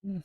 Mm.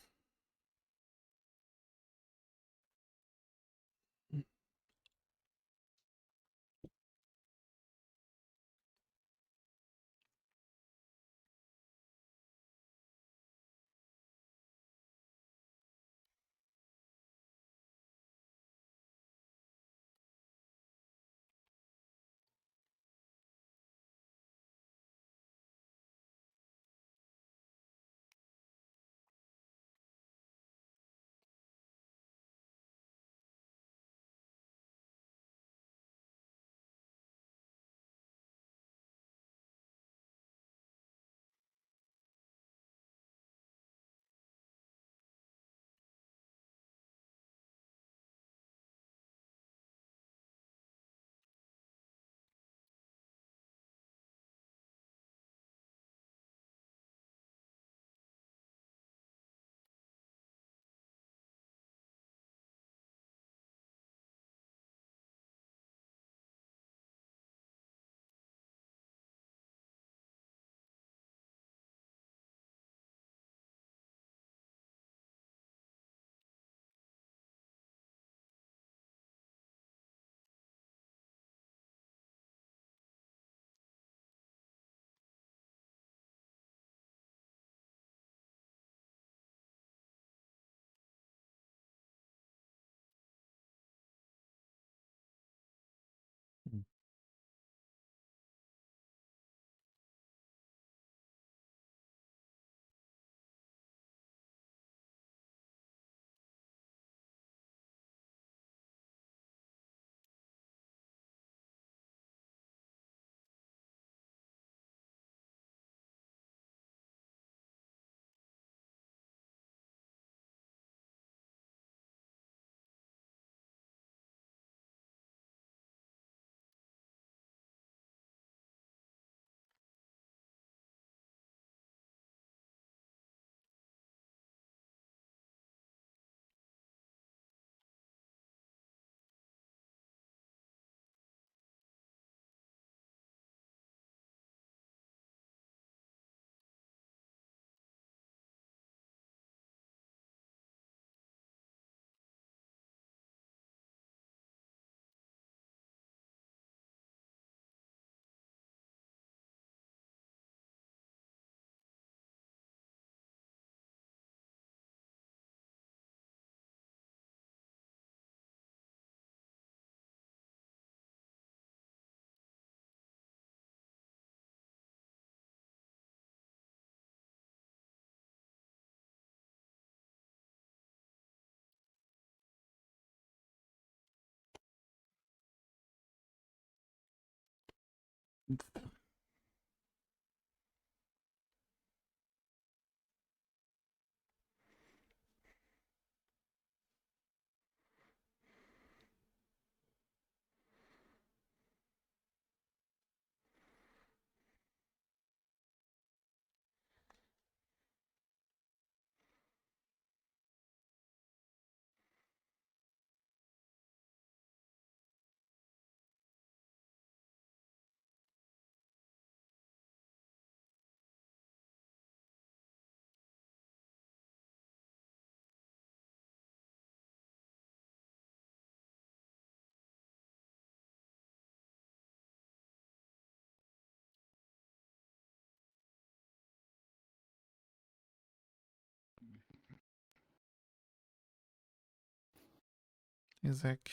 Hey, Zach.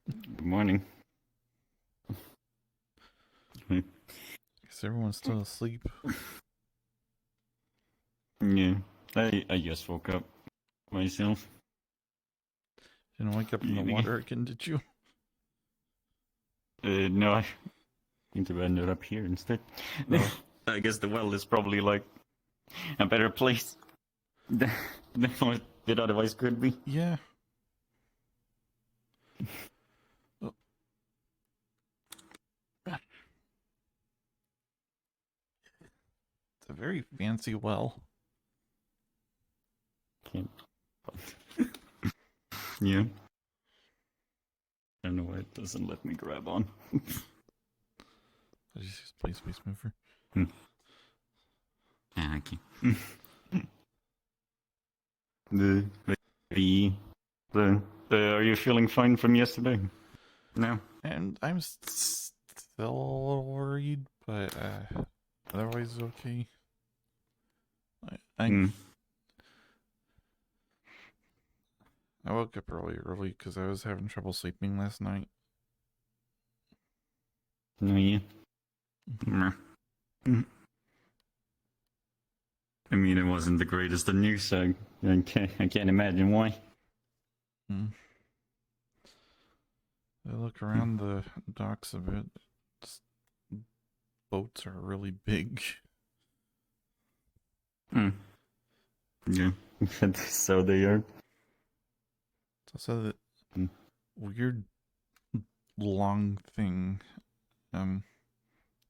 Good morning. Is everyone still asleep? Yeah, I just woke up myself. Didn't wake up in the water again, did you? No, I seem to have ended up here instead. Oh. I guess the well is probably like a better place than what it otherwise could be. Yeah. Oh. It's a very fancy well. Can't. Yeah. I don't know why it doesn't let me grab on. I just use play space mover. Okay. The the are you feeling fine from yesterday? No. And I'm still a little worried, but otherwise okay. I Mm. I woke up early because I was having trouble sleeping last night. No, yeah. Mm. Mm. I mean, it wasn't the greatest of news, so I can't imagine why. Mm. I look around the docks a bit. s- Boats are really big. Mm. Yeah. So they are. It's also that Mm. weird long thing down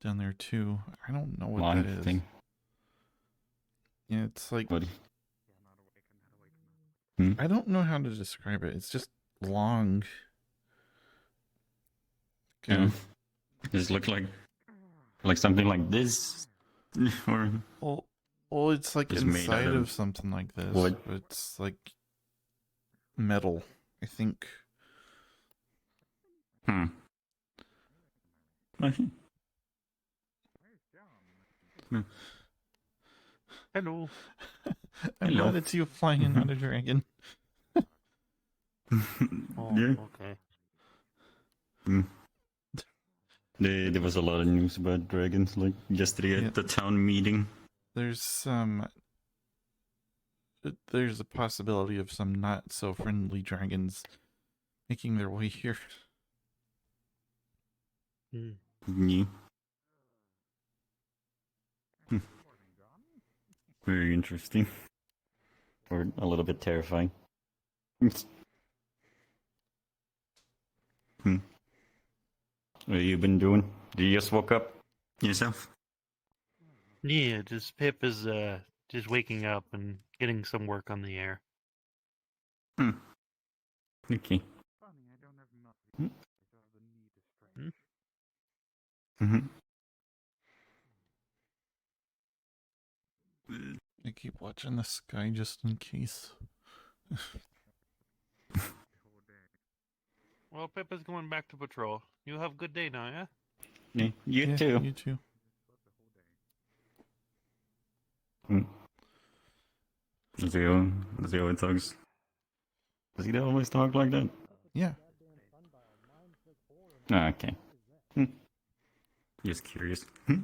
there too. I don't know what Long that is. thing. Yeah, it's like What? Hmm? I don't know how to describe it. It's just long. Yeah. Um, Does it look like something like this, or well, well, it's like is made out inside of of something like this, wood? but it's like metal. I think. Hmm. I think. Hmm. Hello. I'm Hello. glad it's you flying in, not a dragon. Oh, Yeah. okay. Hmm. There was a lot of news about dragons, like yesterday at Yeah. the town meeting. There's there's a possibility of some not so friendly dragons making their way here. Hmm. Yeah. Hmm. Very interesting, or a little bit terrifying. Hmm. What have you been doing? You just woke up yourself? Yeah, just Pip is just waking up and getting some work on the air. Hmm. Okay. Hmm. Hmm? Mm-hmm. I keep watching the sky just in case. Well, Pip is going back to patrol. You have a good day now, yeah? Yeah, you Yeah, too. you too. Hmm. Zio talks. Does he always talk like that? Yeah. Ah, okay. Hmm. Just curious. Hmm.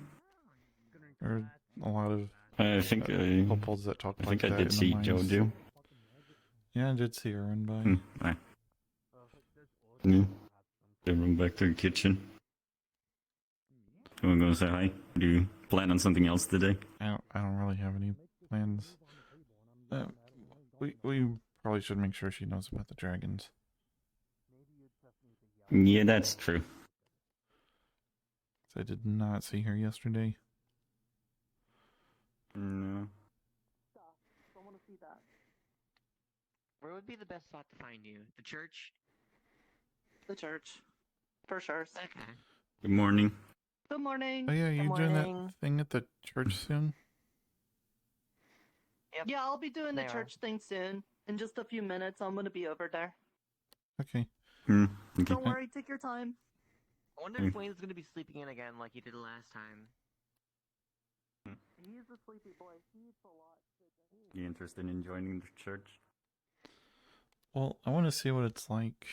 There are a lot of I think popoles that talk I like think I that did in the see mines. Jojo. Yeah, I did see her run by. Hmm. Ah. Yeah. They run back to the kitchen. You wanna go say hi? Do you plan on something else today? I don't really have any plans. Uh, we probably should make sure she knows about the dragons. Yeah, that's true. 'Cause I did not see her yesterday. No. I want to see that. Where would be the best spot to find you? The church? The church. For sure. Okay. Good morning. Good morning. Oh yeah, Good you doing that morning. thing at the church soon? Yep. Yeah, I'll be doing the They are. church thing soon. In just a few minutes, I'm gonna be over there. Okay. Hmm. Okay. Don't worry, take your time. I wonder if Wayne's gonna be sleeping in again like he did last time. He's a sleepy boy. He eats a lot. You interested in joining the church? Well, I want to see what it's like.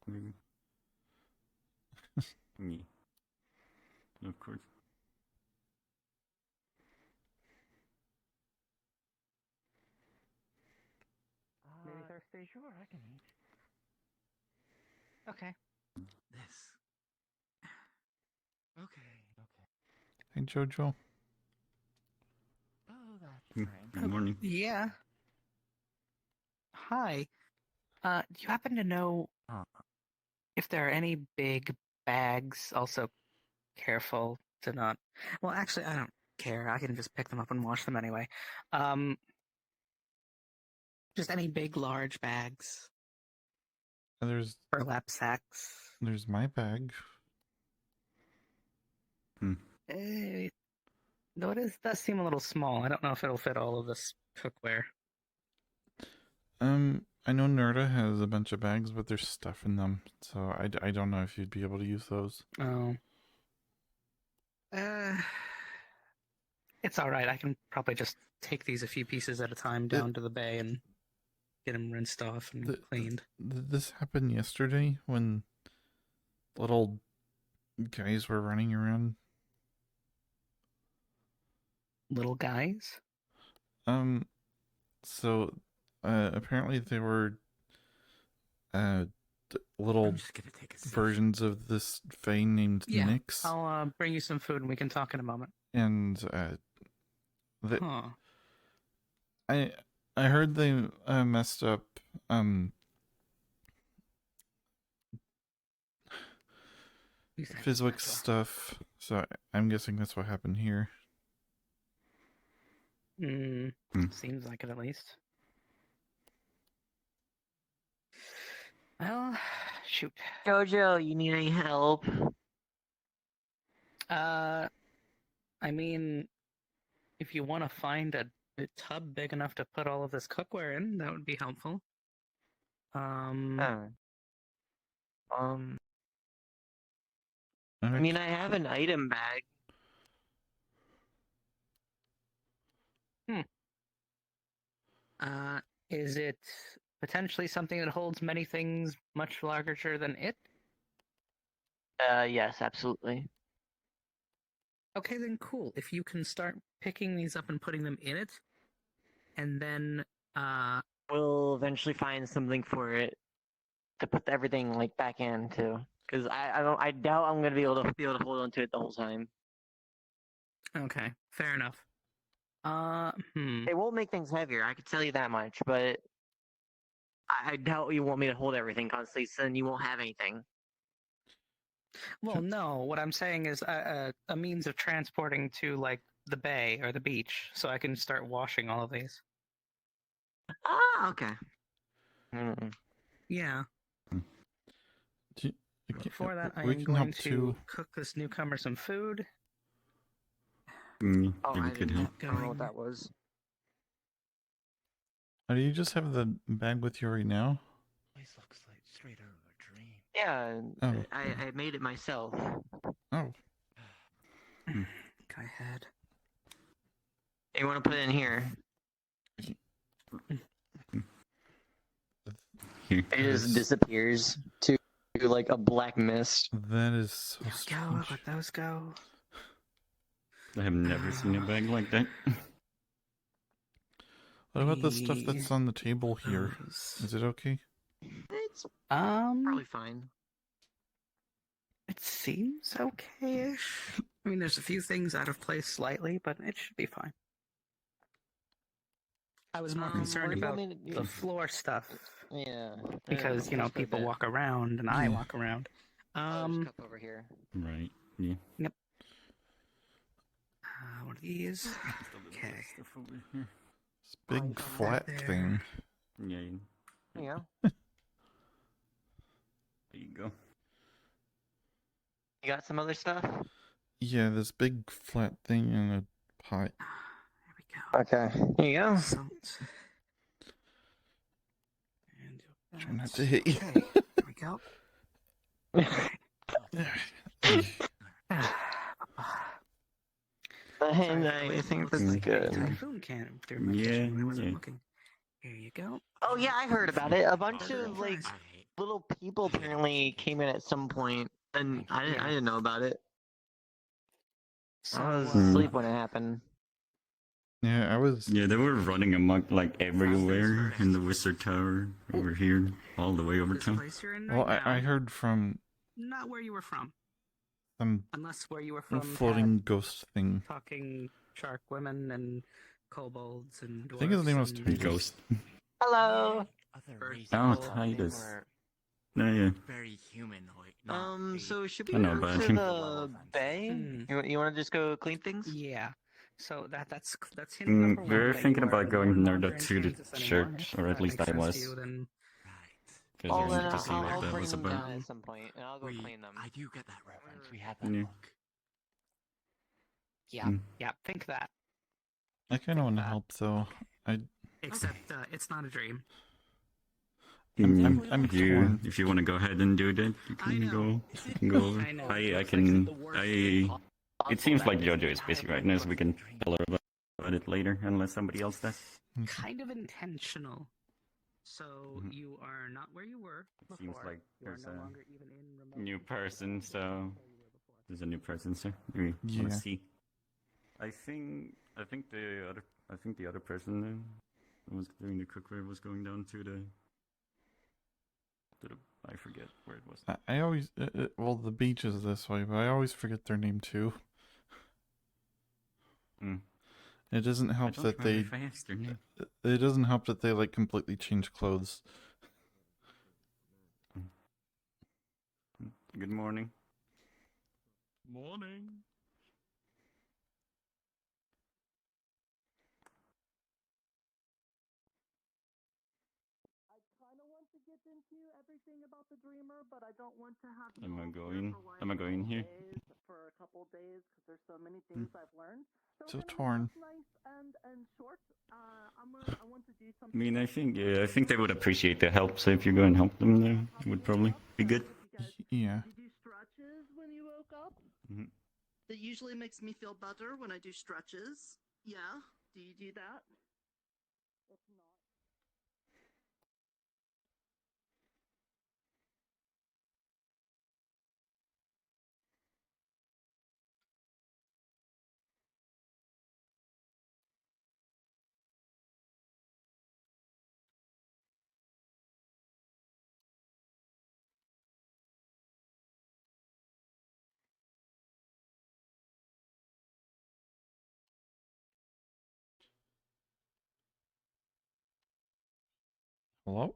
Maybe. Yeah. Of course. Maybe Thursday, sure, I can eat. Okay. This. Okay. Hey Jojo. Oh, that's Hmm. right. Good morning. Yeah. Hi. Do you happen to know if there are any big bags? Also, careful to not. Well, actually, I don't care. I can just pick them up and wash them anyway. Um, just any big, large bags, There's burlap sacks. my bag. Eh, though does seem a little small. I don't know if it'll fit all of this cookware. I know Nerda has a bunch of bags, but there's stuff in them, so I don't know if you'd be able to use those. Oh. It's all right. I can probably just take these a few pieces at a time down to the bay and get them rinsed off and cleaned. This happened yesterday when little guys were running around. Little guys? So apparently they were little versions of this Fae named Yeah. Nyx. I'll bring you some food and we can talk in a moment. And Huh. I heard they messed up Fizwick's stuff, so I'm guessing that's what happened here. Seems like it at least. Well, shoot. Jojo, you need any help? I mean, if you want to find a tub big enough to put all of this cookware in, that would be helpful. Oh. I Okay. mean, I have an item bag. Is it potentially something that holds many things much larger than it? Yes, absolutely. Okay, then cool. If you can start picking these up and putting them in it, and then We'll eventually find something for it to put everything like back in too. Because I doubt I'm gonna be able to hold on to it the whole time. okay, fair enough. It won't make things heavier, I can tell you that much, but I doubt you want me to hold everything constantly, so then you won't have anything. Well, no. What I'm saying is a means of transporting to like the bay or the beach, so I can start washing all of these. Ah, okay. Mm-mm. Yeah. Before that, I we am can going help to too. cook this newcomer some food. Oh, Maybe I could didn't help. I don't know what that was. Do you just have the bag with you right now? Place looks like straight out of a dream. Yeah, Oh. I made it myself. Oh. Guy head. You want to put it in here? Here. It just disappears to like a black mist. That is so There we go. strange. Let those go. I have never seen a bag like that. What about the stuff that's on the table here? Those. Is it okay? It's Um, probably fine. it seems okay-ish. I mean, there's a few things out of place slightly, but it should be fine. I was more concerned what do you about want me to the floor stuff Yeah. because that's quite a people bit. walk around and I Yeah. walk around. Oh, there's a cup over here. Right. Yeah. What are these? Okay. Stuff over here. This big I'll go flat there. thing. Yeah. There you go. There you go. You got some other stuff? Yeah, this big flat thing in a pot. There we go. Okay. Here you go. Salt. And Try not to hit you. Okay, there we go. And Sorry, I think looks that's like a good. typhoon can through my Yeah, kitchen when I wasn't yeah. looking. Here you go. Oh yeah, I heard about it. A bunch Burger of and like fries. little people apparently came in at some point, and I didn't know about it. So, I was uh, asleep when it happened. Yeah, I was. Yeah, they were running amok like everywhere in the Wizard Tower over here, all the way over this town. place you're in Well, right I now, heard from not where you were from, some unless where you were from floating ghost thing. had talking shark women and kobolds and dwarves. I think his name was and Titus. Ghost. Hello. Other Bird races Oh, people. they Titus. were No, yeah. very humanoid. not So should I we know go about to him. the bay? Hmm. You want to just go clean things? Yeah. So that's hint number one. We're that thinking you are about going no Nerda longer in to the Kansas anymore. church, If or at that least makes I sense was. to you, then right. Because I'll, I wanted to see I'll what that bring was them about. down at some point, and I'll go clean them. I do get that reference. We have that Yeah. book. yeah, Hmm. yeah. Think that. I kind of want to that. help though. Except it's not a dream. I'm if you torn. if you want to go ahead and do that, you I can know. go. You can go over. I know. I It's can. the worst I. It seems like possible Jojo is busy right now, so we can tell her about it later, unless somebody else does. Kind of intentional. So Mhm. you are not where you were It seems before. like You are there's no a longer even in remote new control. person, That's so where you were before. there's a new person, so we want Yeah. to see. I think the other person who was doing the cookware was going down to the I forget where it was. I always well, the beach is this way, but I always forget their name too. Mm. It doesn't I help don't that remember if I asked her name. it doesn't help that they like completely change clothes. Good morning. Morning. I kind of want to get into everything about the dreamer, but I don't want to have you Am I all going? here for like Am I a going couple here? days, for a couple days, because there's so many things I've learned. So we're gonna torn. make this nice and short. I want to do I something. mean, I think they would appreciate the help. So if you go and help them, it would probably be good. Yeah. Did you do stretches when you woke up? Mhm. That usually makes me feel better when I do stretches. Yeah. Do you do that? If not. Hello?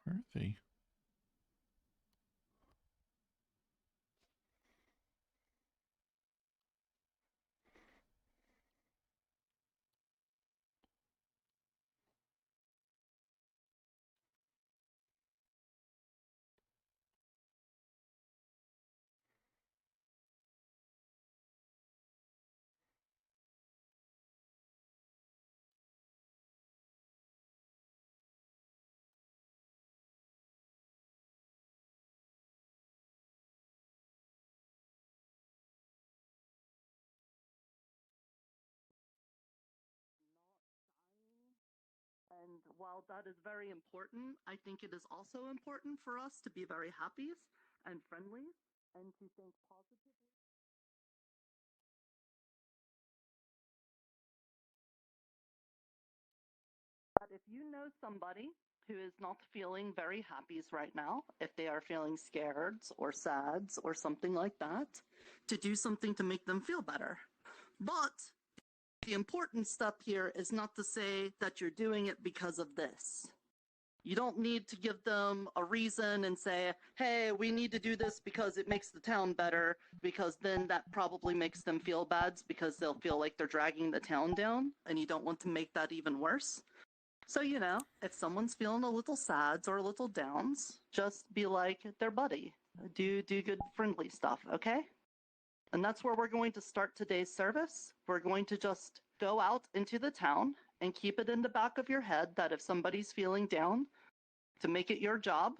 Where are they? And while that is very important, I think it is also important for us to be very happy and friendly and to think positively. But if you know somebody who is not feeling very happy right now, if they are feeling scared or sad or something like that, to do something to make them feel better. But the important step here is not to say that you're doing it because of this. You don't need to give them a reason and say, hey, we need to do this because it makes the town better, because then that probably makes them feel bad because they'll feel like they're dragging the town down, and you don't want to make that even worse. So, if someone's feeling a little sad or a little downs, just be like their buddy. Do good friendly stuff, okay? And that's where we're going to start today's service. We're going to just go out into the town and keep it in the back of your head that if somebody's feeling down, to make it your job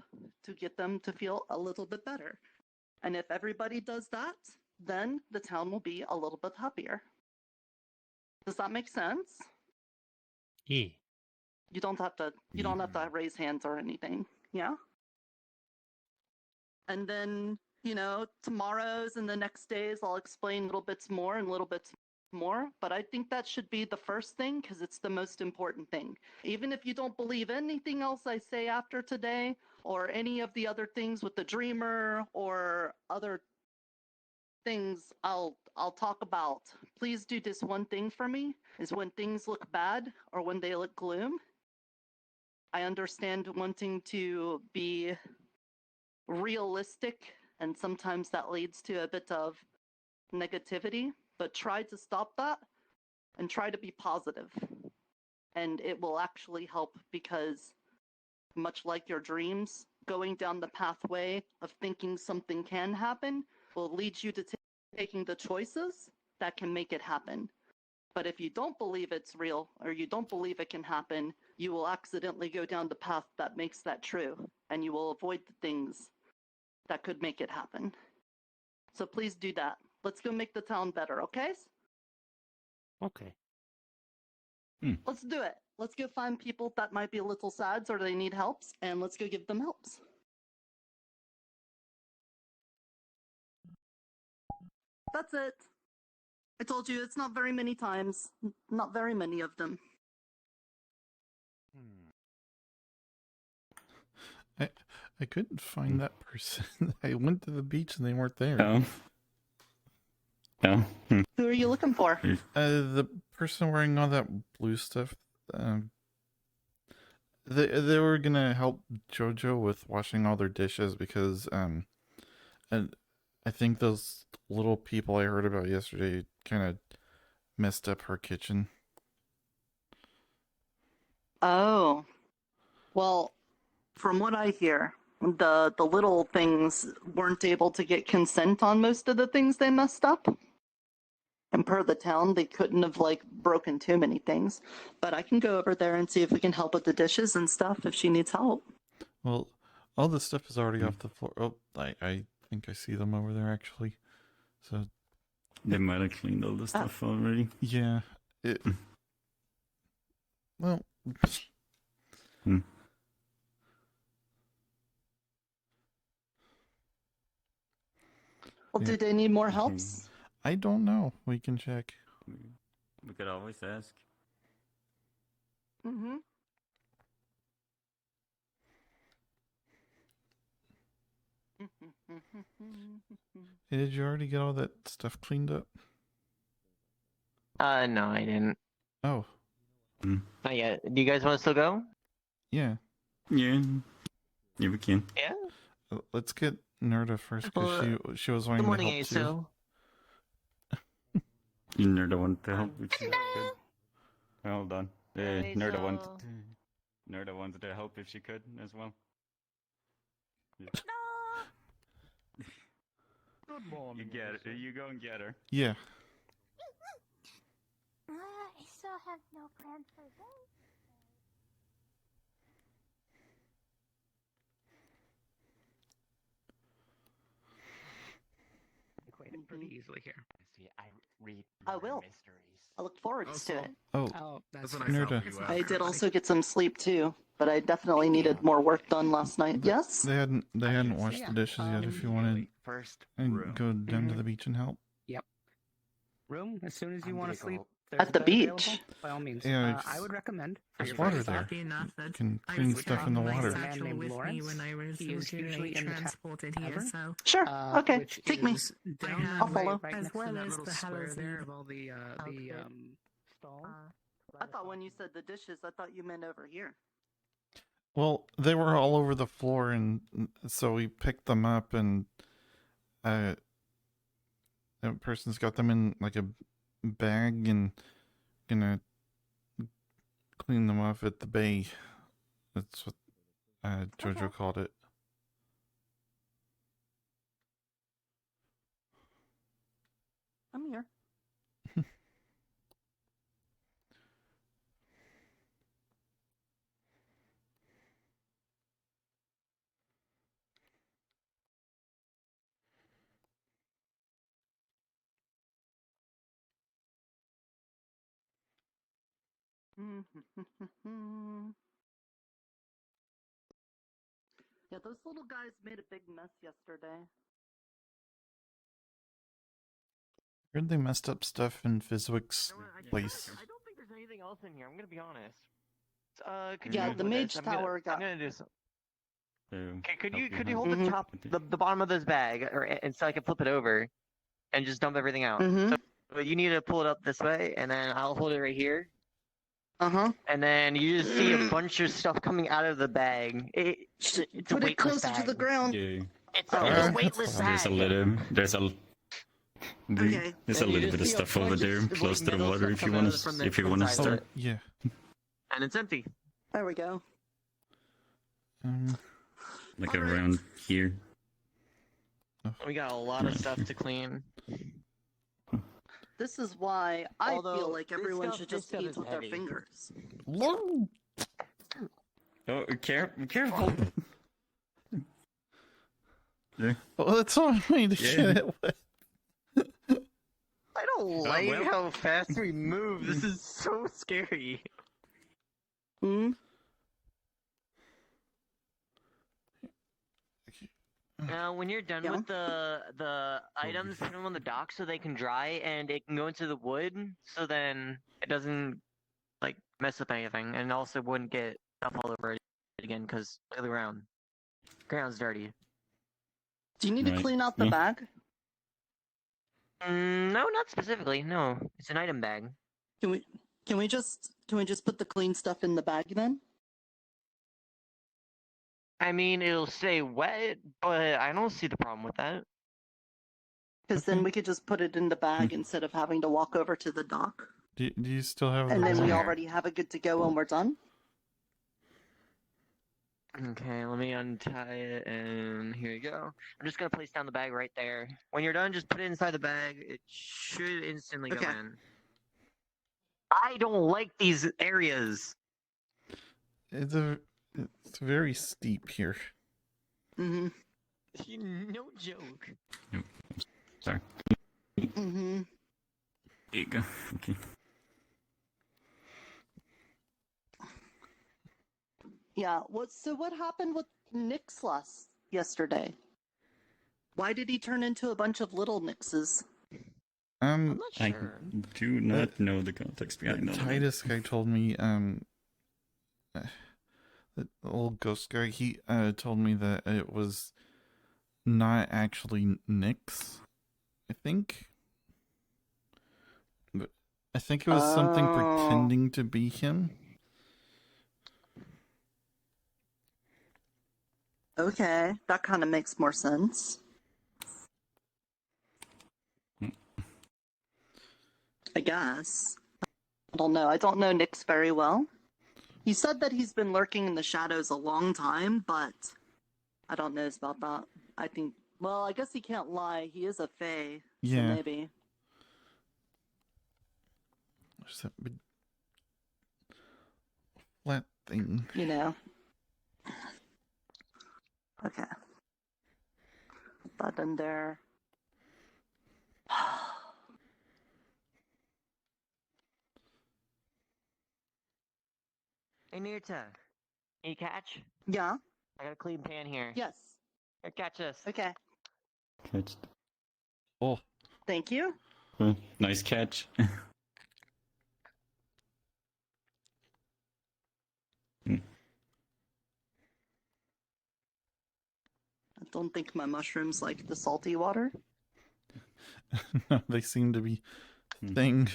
to get them to feel a little bit better. And if everybody does that, then the town will be a little bit happier. Does that make sense? Yeah. You don't have to raise hands or anything. Yeah? And then, tomorrow's and the next days I'll explain little bits more and little bits more, but I think that should be the first thing because it's the most important thing. Even if you don't believe anything else I say after today or any of the other things with the dreamer or other things I'll talk about, please do this one thing for me is when things look bad or when they look gloom. I understand wanting to be realistic, and sometimes that leads to a bit of negativity, but try to stop that and try to be positive. And it will actually help because, much like your dreams, going down the pathway of thinking something can happen will lead you to taking the choices that can make it happen. But if you don't believe it's real or you don't believe it can happen, you will accidentally go down the path that makes that true, and you will avoid the things that could make it happen. So please do that. Let's go make the town better, okay? Okay. Let's do it. Let's go find people that might be a little sad or they need helps, and let's go give them helps. That's it. I told you it's not very many times. Not very many of them. I couldn't find that person. I went to the beach and they weren't there. Oh. Oh. Who are you looking for? The person wearing all that blue stuff. They were gonna help JoJo with washing all their dishes because and I think those little people I heard about yesterday kind of messed up her kitchen. Oh. Well, from what I hear, the little things weren't able to get consent on most of the things they messed up. And per the town, they couldn't have broken too many things. But I can go over there and see if we can help with the dishes and stuff if she needs help. Well, all the stuff is already off the floor. Oh, I think I see them over there actually. So They might have cleaned all the stuff already. yeah, well. Well, Yeah. do they need more helps? I don't know. We can check. We could always ask. Mm-hmm. Hey, did you already get all that stuff cleaned up? No, I didn't. Oh, Not yet. Do you guys want to still go? yeah. Yeah. Yeah, we can. Yeah. Let's get Nerda first because she was wanting Good morning, to help too. Aso. Nerda wanted to help, which is good. Hold on. Nerda wanted to help if she could as well. Yeah. Good morning. You get it. You go and get her. Yeah. I still have no plan for this. Acquainted pretty easily here. See, I read I murder will. mysteries. I look forward to it. Oh, Oh, that's what I fine. thought Nerda. you I did also get some sleep too, but I definitely needed more work done last night. Yes? they hadn't should washed say, the dishes yet. If you wanted, First and room. go down to the beach and help. Room, as soon as you I'm want gonna to sleep. go- there's At the a bed available, beach? by all means. Yeah, I would recommend for there's your water first there. stop, Lucky enough that You can I clean was stuff in the taking my water. satchel Man named with me Lawrence. when I was He is usually usually in the transported here, tavern. so Sure. Okay. which Take me. is I down have that I'll follow. way, right as next to well that as little the square Hallows there Eve of all the outfit. stalls. I thought when you said the dishes, I thought you meant over here. Well, they were all over the floor, and so we picked them up, and that person's got them in like a bag and gonna clean them off at the bay. That's what JoJo Okay. called it. I'm here. Yeah, those little guys made a big mess yesterday. Heard they messed up stuff in Fizwick's place. I don't think there's anything else in here. I'm gonna be honest. Could Yeah, you the hold mage this? tower I'm got. gonna do some. So, Okay, could help you hunt. hold the top, the bottom of this bag, and so I can flip it over, and just dump everything out. Mm-hmm. But you need to pull it up this way, and then I'll hold it right here, Uh-huh. and then you just see a bunch of stuff coming out of the bag. It's a Put it weightless closer to bag. the ground. Yeah. It's Oh, a okay. weightless bag. There's a little. Okay. There's a And you little just bit of see a stuff over bunch of there, like close to the metal water, stuff if you coming want out from the to. If you want to inside. start. Yeah. And it's empty. There we go. like Alright. around here. We got a lot of stuff to clean. This is why I feel Although, like this everyone stuff- should this just stuff eat is with heavy. their fingers. Oh, careful! Yeah. Well, that's all I need to Yeah. get it with. I don't like well. how fast we move. This is so scary. Hmm? Now, when you're done Yeah. with the items, put them on the dock so they can dry and it can go into the wood. So then it doesn't like mess up anything, and also wouldn't get stuff all over it again because look at the ground. Ground's dirty. Do you need to Right. clean out the Yeah. bag? No, not specifically. No, it's an item bag. Can we just put the clean stuff in the bag then? I mean, it'll stay wet, but I don't see the problem with that. Because then we could just put it in the bag instead of having to walk over to the dock. Do you still have And the then we Sure. already have it good to go when we're done. Okay, let me untie it, and here you go. I'm just gonna place down the bag right there. When you're done, just put it inside the bag. It should instantly go Okay. in. I don't like these areas. It's very steep here. Mm-hmm. No joke. Sorry. Mm-hmm. There you go. Okay. Yeah. What happened with Nixlus yesterday? Why did he turn into a bunch of little Nixes? I'm not I sure. do not know the context behind that. Titus guy told me, the old ghost guy, he told me that it was not actually Nyx, I think. But I think it was something pretending to be him. Okay, that kind of makes more sense. I guess. I don't know. I don't know Nyx very well. He said that he's been lurking in the shadows a long time, but I don't know about that. I think, well, I guess he can't lie. He is a fae, Yeah. so maybe. There's that big flat thing. You know. Okay. Put that in there. Hey, Nirta. Can you catch? Yeah? I got a clean pan here. Yes. Here, catch this. Okay. Catch. Oh, Thank you. Nice catch. I don't think my mushrooms like the salty water. no, they seem to be staying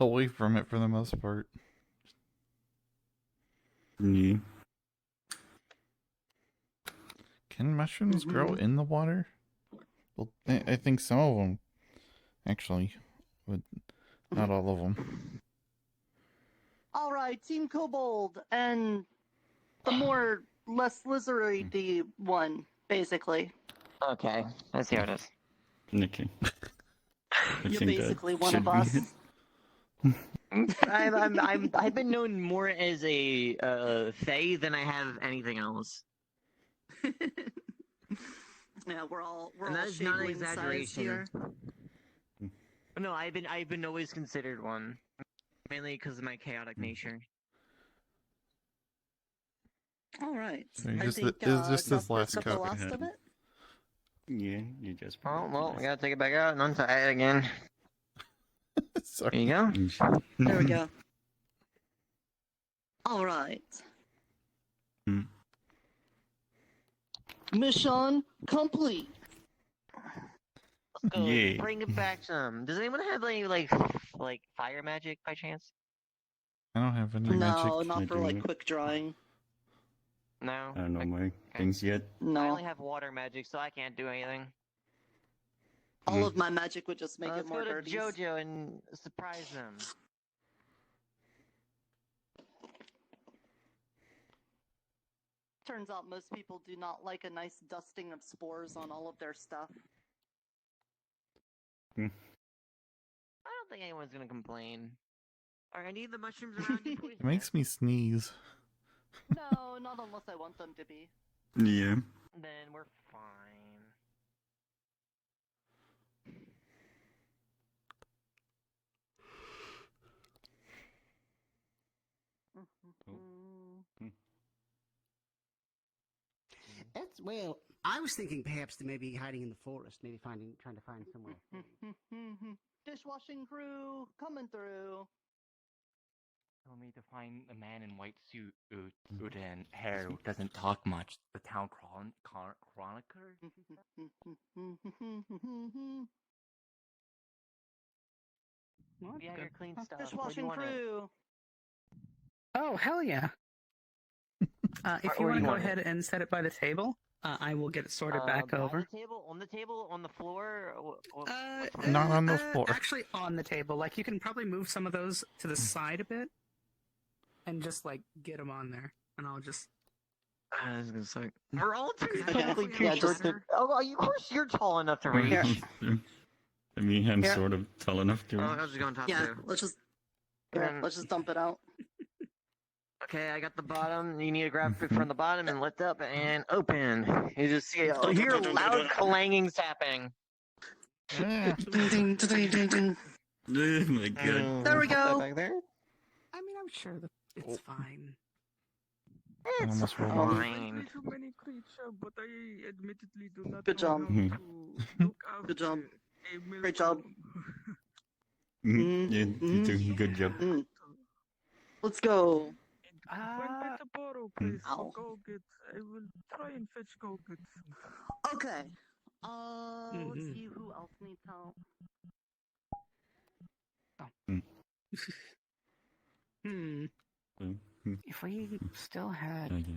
away from it for the most part. Yeah. Can mushrooms grow Mhm. in the water? Well, I think some of them, actually, but not all of them. All right, Team Kobold, and the less lizardy one, basically. Okay, let's see how it is. Okay. I You're think that basically one should of be us. it. I've been known more as a fae than I have anything else. Yeah, we're all And that is not an shade wing sized here. exaggeration. No, I've been always considered one, mainly because of my chaotic nature. All right. So you I just- think it's just this Cuthbert's last got the cup. last of it. Yeah, you just. Oh well, we gotta take it back out and untie it again. There Sorry. you go. There we go. All right. Hmm. Mission complete. Let's go. Yay. Bring it back some. Does anyone have any like fire magic by chance? I don't have any No, magic. not I for do like not. quick drawing. No. I don't know I, my things yet. I No. only have water magic, so I can't do anything. All of my magic would just make it Let's more go to dirty. JoJo and surprise them. Turns out most people do not like a nice dusting of spores on all of their stuff. I don't think anyone's gonna complain. Are any of the mushrooms around you poisonous? It makes me sneeze. No, not unless I want them to be. Yeah. Then we're fine. That's well. I was thinking perhaps they may be hiding in the forest, maybe trying to find somewhere. Dishwashing crew coming through. Tell me to find a man in white suit and hair who doesn't talk much. The town chronicler? Well, Yeah, good. your clean stuff. Where do you Dishwashing want it? crew. Oh, hell yeah. If you Where want do to you go want it? ahead and set it by the table, I will get it sorted back By over. the table, on the floor. Not on the floor. Actually, on the table. Like, you can probably move some of those to the side a bit, and just like get them on there, and I'll just. I was gonna say we're all too Yeah, technically too yeah, short just- to. Oh, of course you're tall enough to reach. I mean, I'm Yeah. sort of tall enough to. Oh, I was just going top Yeah, too. let's just Then- let's just dump it out. Okay, I got the bottom. You need to grab it from the bottom and lift up and open. You just see you hear loud clanging tapping. Yeah. Ding, ding, ding, ding, ding. Oh my god. There we go. Back there. I mean, I'm sure that it's fine. I It's almost rolled off. fine. So many creatures, but I admittedly do not Good know job. how Mhm. to look after Good job. a Great job. Mhm. Yeah, you're doing a good job. Mm. Let's go. When Peterborough, please, Ow. go get. I will try and fetch go get. Okay. Let's Mhm. see who else needs help. Hmm. Mhm. If we still had Oh, yeah,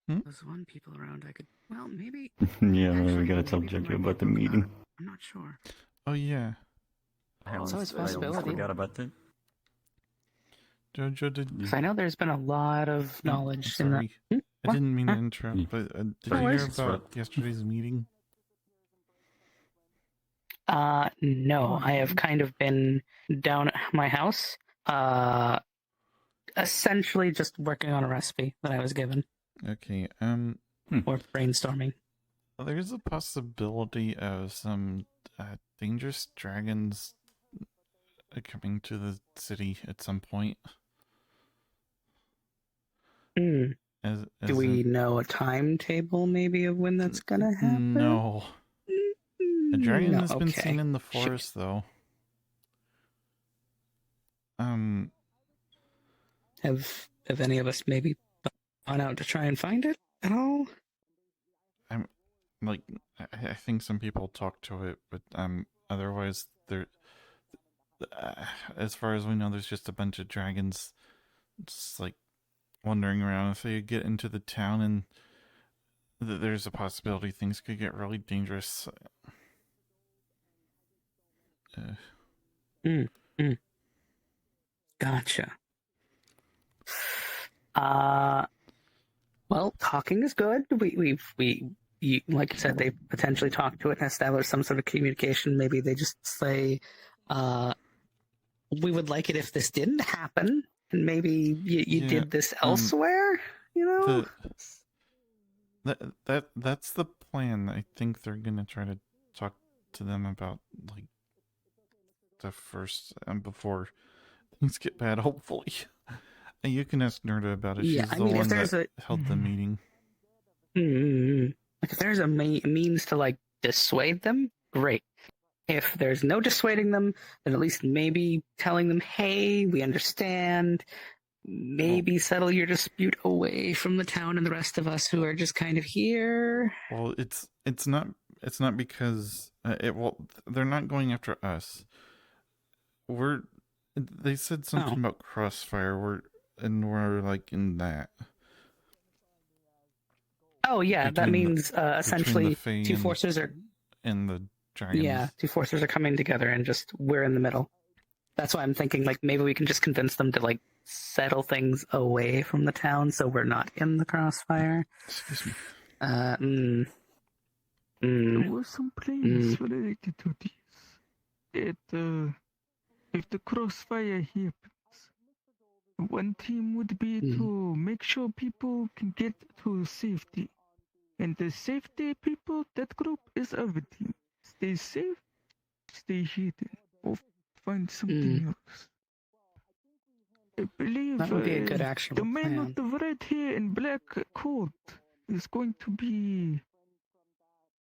right. those one people around, I could. Well, maybe. Yeah, Actually, we gotta tell maybe there Jojo might about the be a book meeting. about it. I'm not sure. Oh yeah. It's always a I almost possibility. forgot about that. Jojo, did Because I know there's been a lot of knowledge in that. sorry. Hmm? I What? didn't mean to Huh? interrupt, but did No you hear worries. about yesterday's meeting? No, I have kind of been down at my house, essentially just working on a recipe that I was given, Okay. or brainstorming. There's a possibility of some dangerous dragons coming to the city at some point. Hmm. As Do we in- know a timetable, maybe, of when that's gonna happen? No. A dragon No, has been okay. seen in the Shoot. forest, though. Have any of us maybe gone out to try and find it at all? Like, I think some people talk to it, but otherwise, there. As far as we know, there's just a bunch of dragons, just like wandering around. If they get into the town, and there's a possibility things could get really dangerous. Gotcha. Well, talking is good. You, like I said, they potentially talk to it and establish some sort of communication. Maybe they just say, we would like it if this didn't happen, and maybe you Yeah, did this elsewhere, you know? That's the plan. I think they're gonna try to talk to them about, like, the first, before things get bad, hopefully. And you can ask Nerda about it. Yeah, She's I the mean, if one there's that held the meeting. Like, if there's a means to, like, dissuade them, great. If there's no dissuading them, then at least maybe telling them, hey, we understand. Maybe settle your dispute away from the town and the rest of us who are just kind of here. Well, it's not because they're not going after us. They said something about crossfire. We're like in that. Oh yeah, that means essentially Fae two forces are and the dragons. Yeah, two forces are coming together, and just we're in the middle. That's why I'm thinking, like, maybe we can just convince them to, like, settle things away from the town so we're not in the crossfire. Excuse me. There were some plans related to this. That if the crossfire happens, one team would be to make sure people can get to safety. And the safety people, that group is our team. Stay safe, stay hidden, or find something else. I believe That would be a good actionable the man plan. with the red hair and black coat is going to be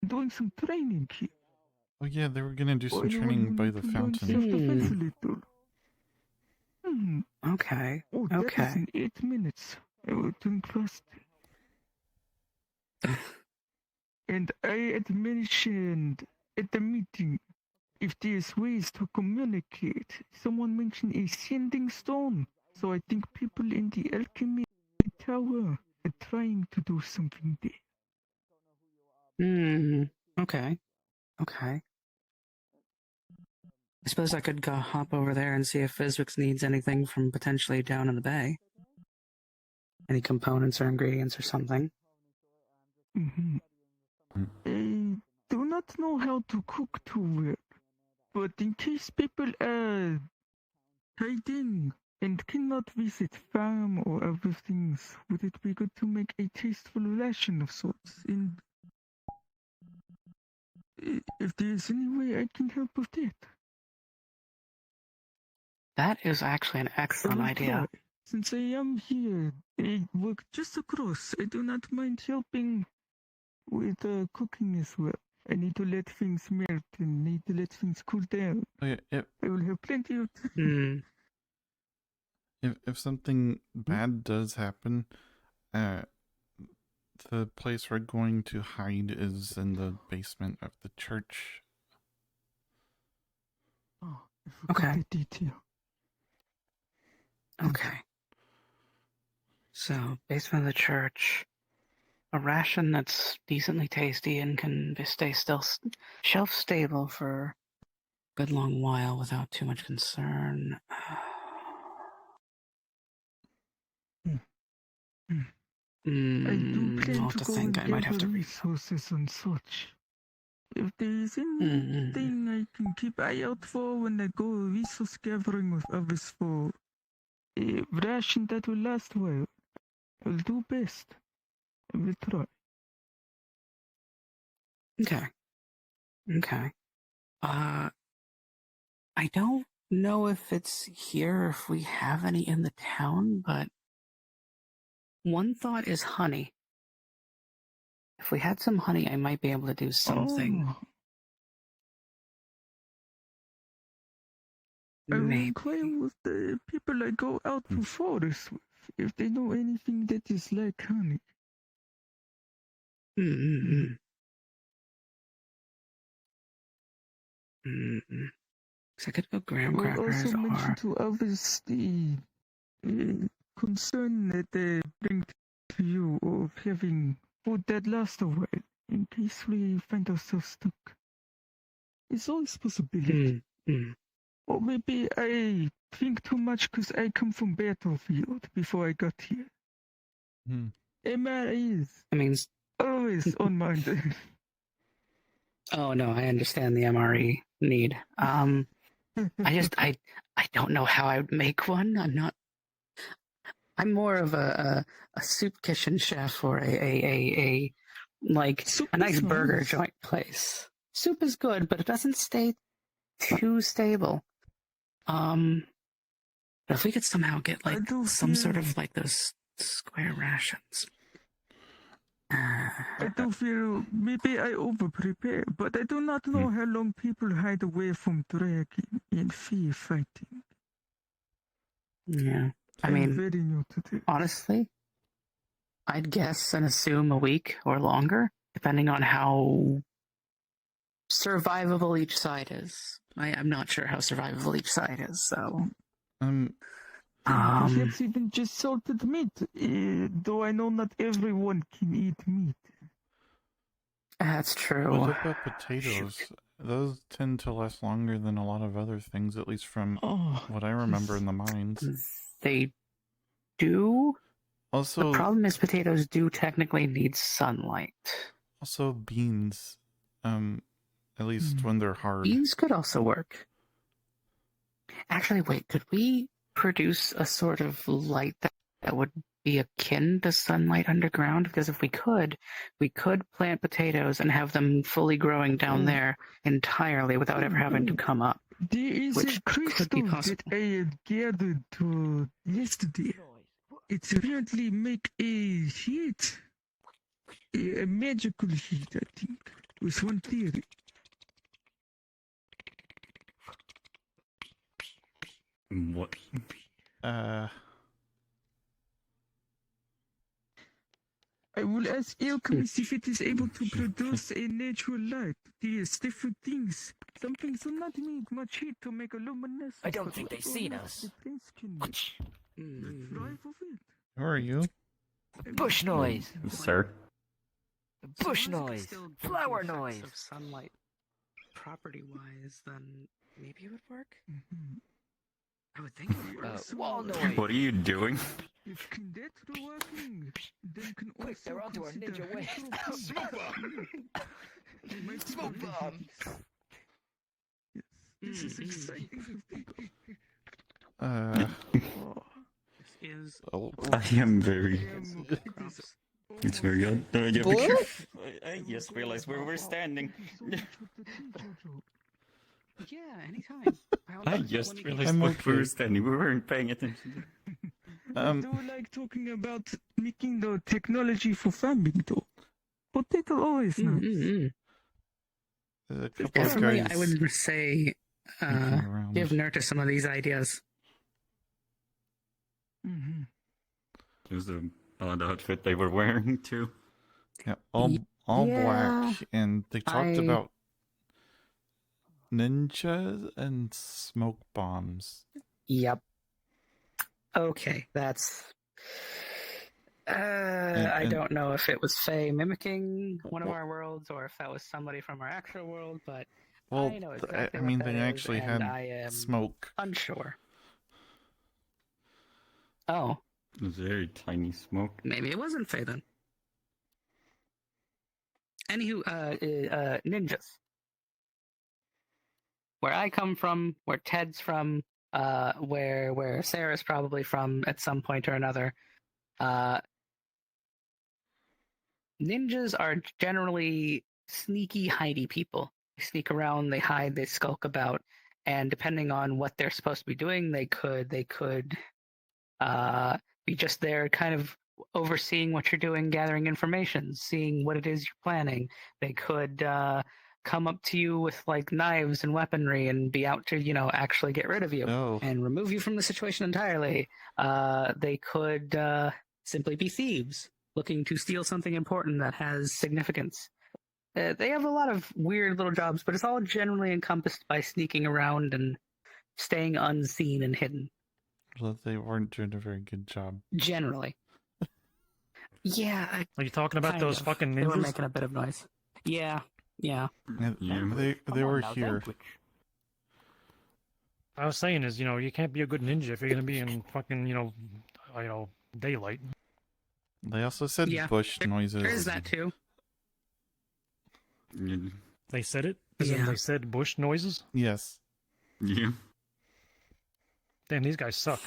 doing some training here. Oh yeah, they were gonna do For some anyone training who by needs the to learn fountain. self-defense a little. Okay. Oh, that is in 8 minutes. I will drink fast. And I had mentioned at the meeting, if there's ways to communicate, someone mentioned a sending stone. So I think people in the alchemy tower are trying to do something there. Okay. Okay. I suppose I could go hop over there and see if Physics needs anything from potentially down in the bay. Any components or ingredients or something. I do not know how to cook too well, but in case people are tied in and cannot visit farm or other things, would it be good to make a tasteful ration of sorts? And if there's any way I can help with that. That is actually an excellent idea. Since I am here, I work just across. I do not mind helping with cooking as well. I need to let things melt and need to let things cool down. Oh, yeah, I will have plenty of if something bad does happen, the place we're going to hide is in the basement of the church. Oh, I forgot the detail. Okay. So, basement of the church, a ration that's decently tasty and can stay still shelf stable for a good long while without too much concern. I do plan I'll have to to go think. and I might have gather to resources and such. If there is anything I can keep eye out for when I go resource gathering with others for a ration that will last a while, I'll do best. I will try. Okay. Okay. I don't know if it's here or if we have any in the town, but one thought is honey. If we had some honey, I might be able to do something. I will Maybe. inquire with the people I go out to forest with, if they know anything that is like honey. So I could go graham I will crackers also mention or... to others the concern that they bring to you of having food that lasts a while, in case we find ourselves stuck. It's always a possibility. Or maybe I think too much because I come from battlefield before I got here. MREs. I mean... Always on mind. Oh no, I understand the MRE need. I don't know how I would make one. I'm more of a soup kitchen chef or a nice burger joint place. Soup is good, but it doesn't stay too stable. But if we could somehow get some sort of those square rations. I do feel maybe I over-prepare, but I do not know how long people hide away from dragon and fear fighting. Yeah. I I'm mean, very new to this. honestly, I'd guess and assume a week or longer, depending on how survivable each side is. I'm not sure how survivable each side is, so... Perhaps even just salted meat, though I know not everyone can eat meat. That's true. What about potatoes? Those tend to last longer than a lot of other things, at least from what I remember in the mines. They do. The Also, problem is potatoes do technically need sunlight. also beans. At least when they're hard. Beans could also work. Actually, wait, could we produce a sort of light that would be akin to sunlight underground? Because if we could plant potatoes and have them fully growing down there entirely without ever having to come up. There is Which a could be crystal possible. that I had gathered yesterday. It's apparently make a heat. A magical heat, I think. Was one theory. What? I will ask alchemist if it is able to produce a natural light. There's different things. Some things do not need much heat to make a luminescence. I don't think they've seen us. The place can thrive of it. Who are you? Bush noise. Sir? Bush noise. Flower noise. Of sunlight, property-wise, then maybe it would work. I would think it would work. Wall noise. What are you doing? If cadets are working, then can Quick, also they're onto our consider ninja way. hydro- Smoke bomb. They might be Smoke very bomb. Yes, this is exciting. This is I am very. crops. It's very odd. Yeah, be What? careful. I just realized where we're standing. Yeah, anytime. I just realized I'm where we were okay. standing. We weren't paying attention. I don't like talking about making the technology for farming, though. Potato always nice. A couple of Definitely, guys I would say sneaking around. give Nerta some of these ideas. It was the odd outfit they were wearing too. Yeah, all Yeah, black, and they talked I- about ninjas and smoke bombs. Yep. Okay, that's. I and- don't know if it was Faye mimicking one of our worlds or if that was somebody from our actual world, but Well, I know exactly I what mean, that they is, actually and had I am smoke. unsure. Oh, It was very tiny smoke. maybe it wasn't Faye then. Anywho, ninjas. Where I come from, where Ted's from, where Sarah's probably from at some point or another. Ninjas are generally sneaky, hidey people. They sneak around, they hide, they skulk about, and depending on what they're supposed to be doing, they could be just there, kind of overseeing what you're doing, gathering information, seeing what it is you're planning. They could come up to you with like knives and weaponry and be out to, actually get rid of you Oh, and remove you from the situation entirely. They could simply be thieves looking to steal something important that has significance. They have a lot of weird little jobs, but it's all generally encompassed by sneaking around and staying unseen and hidden. well, they weren't doing a very good job. Generally. Yeah. Are you talking about kind those of. fucking They were ninjas? making a bit of noise. Yeah. And Yeah. they were here. I was saying is, you can't be a good ninja if you're gonna be in fucking, daylight. They also said Yeah, bush noises. There is that too. They said it. As in Yeah. they said bush noises. Yes. Yeah. Damn, these guys suck.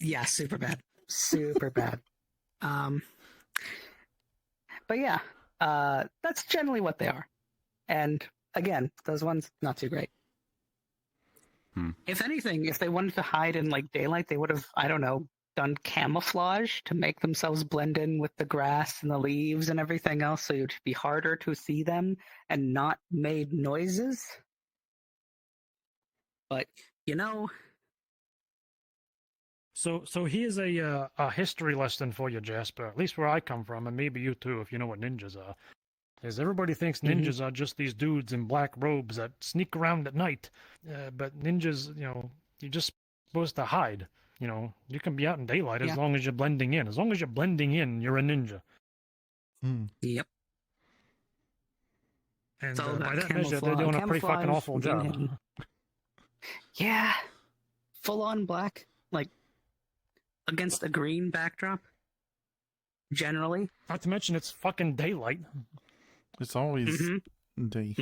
Yeah, super bad. Super bad. But yeah, that's generally what they are. And again, those ones, not too great. If anything, if they wanted to hide in like daylight, they would have, I don't know, done camouflage to make themselves blend in with the grass and the leaves and everything else, so it would be harder to see them and not made noises. But, So here's a history lesson for you, Jasper. At least where I come from, and maybe you too, if you know what ninjas are. Is everybody thinks ninjas are just these dudes in black robes that sneak around at night, but ninjas, you're just supposed to hide. You can be out in daylight as Yeah. long as you're blending in. As long as you're blending in, you're a ninja. Yep. And It's all by about that measure, they're doing a pretty fucking camouflage, awful being job. hidden. Yeah. Full on black. Like, against a green backdrop. Generally. Not to mention it's fucking daylight. It's always day.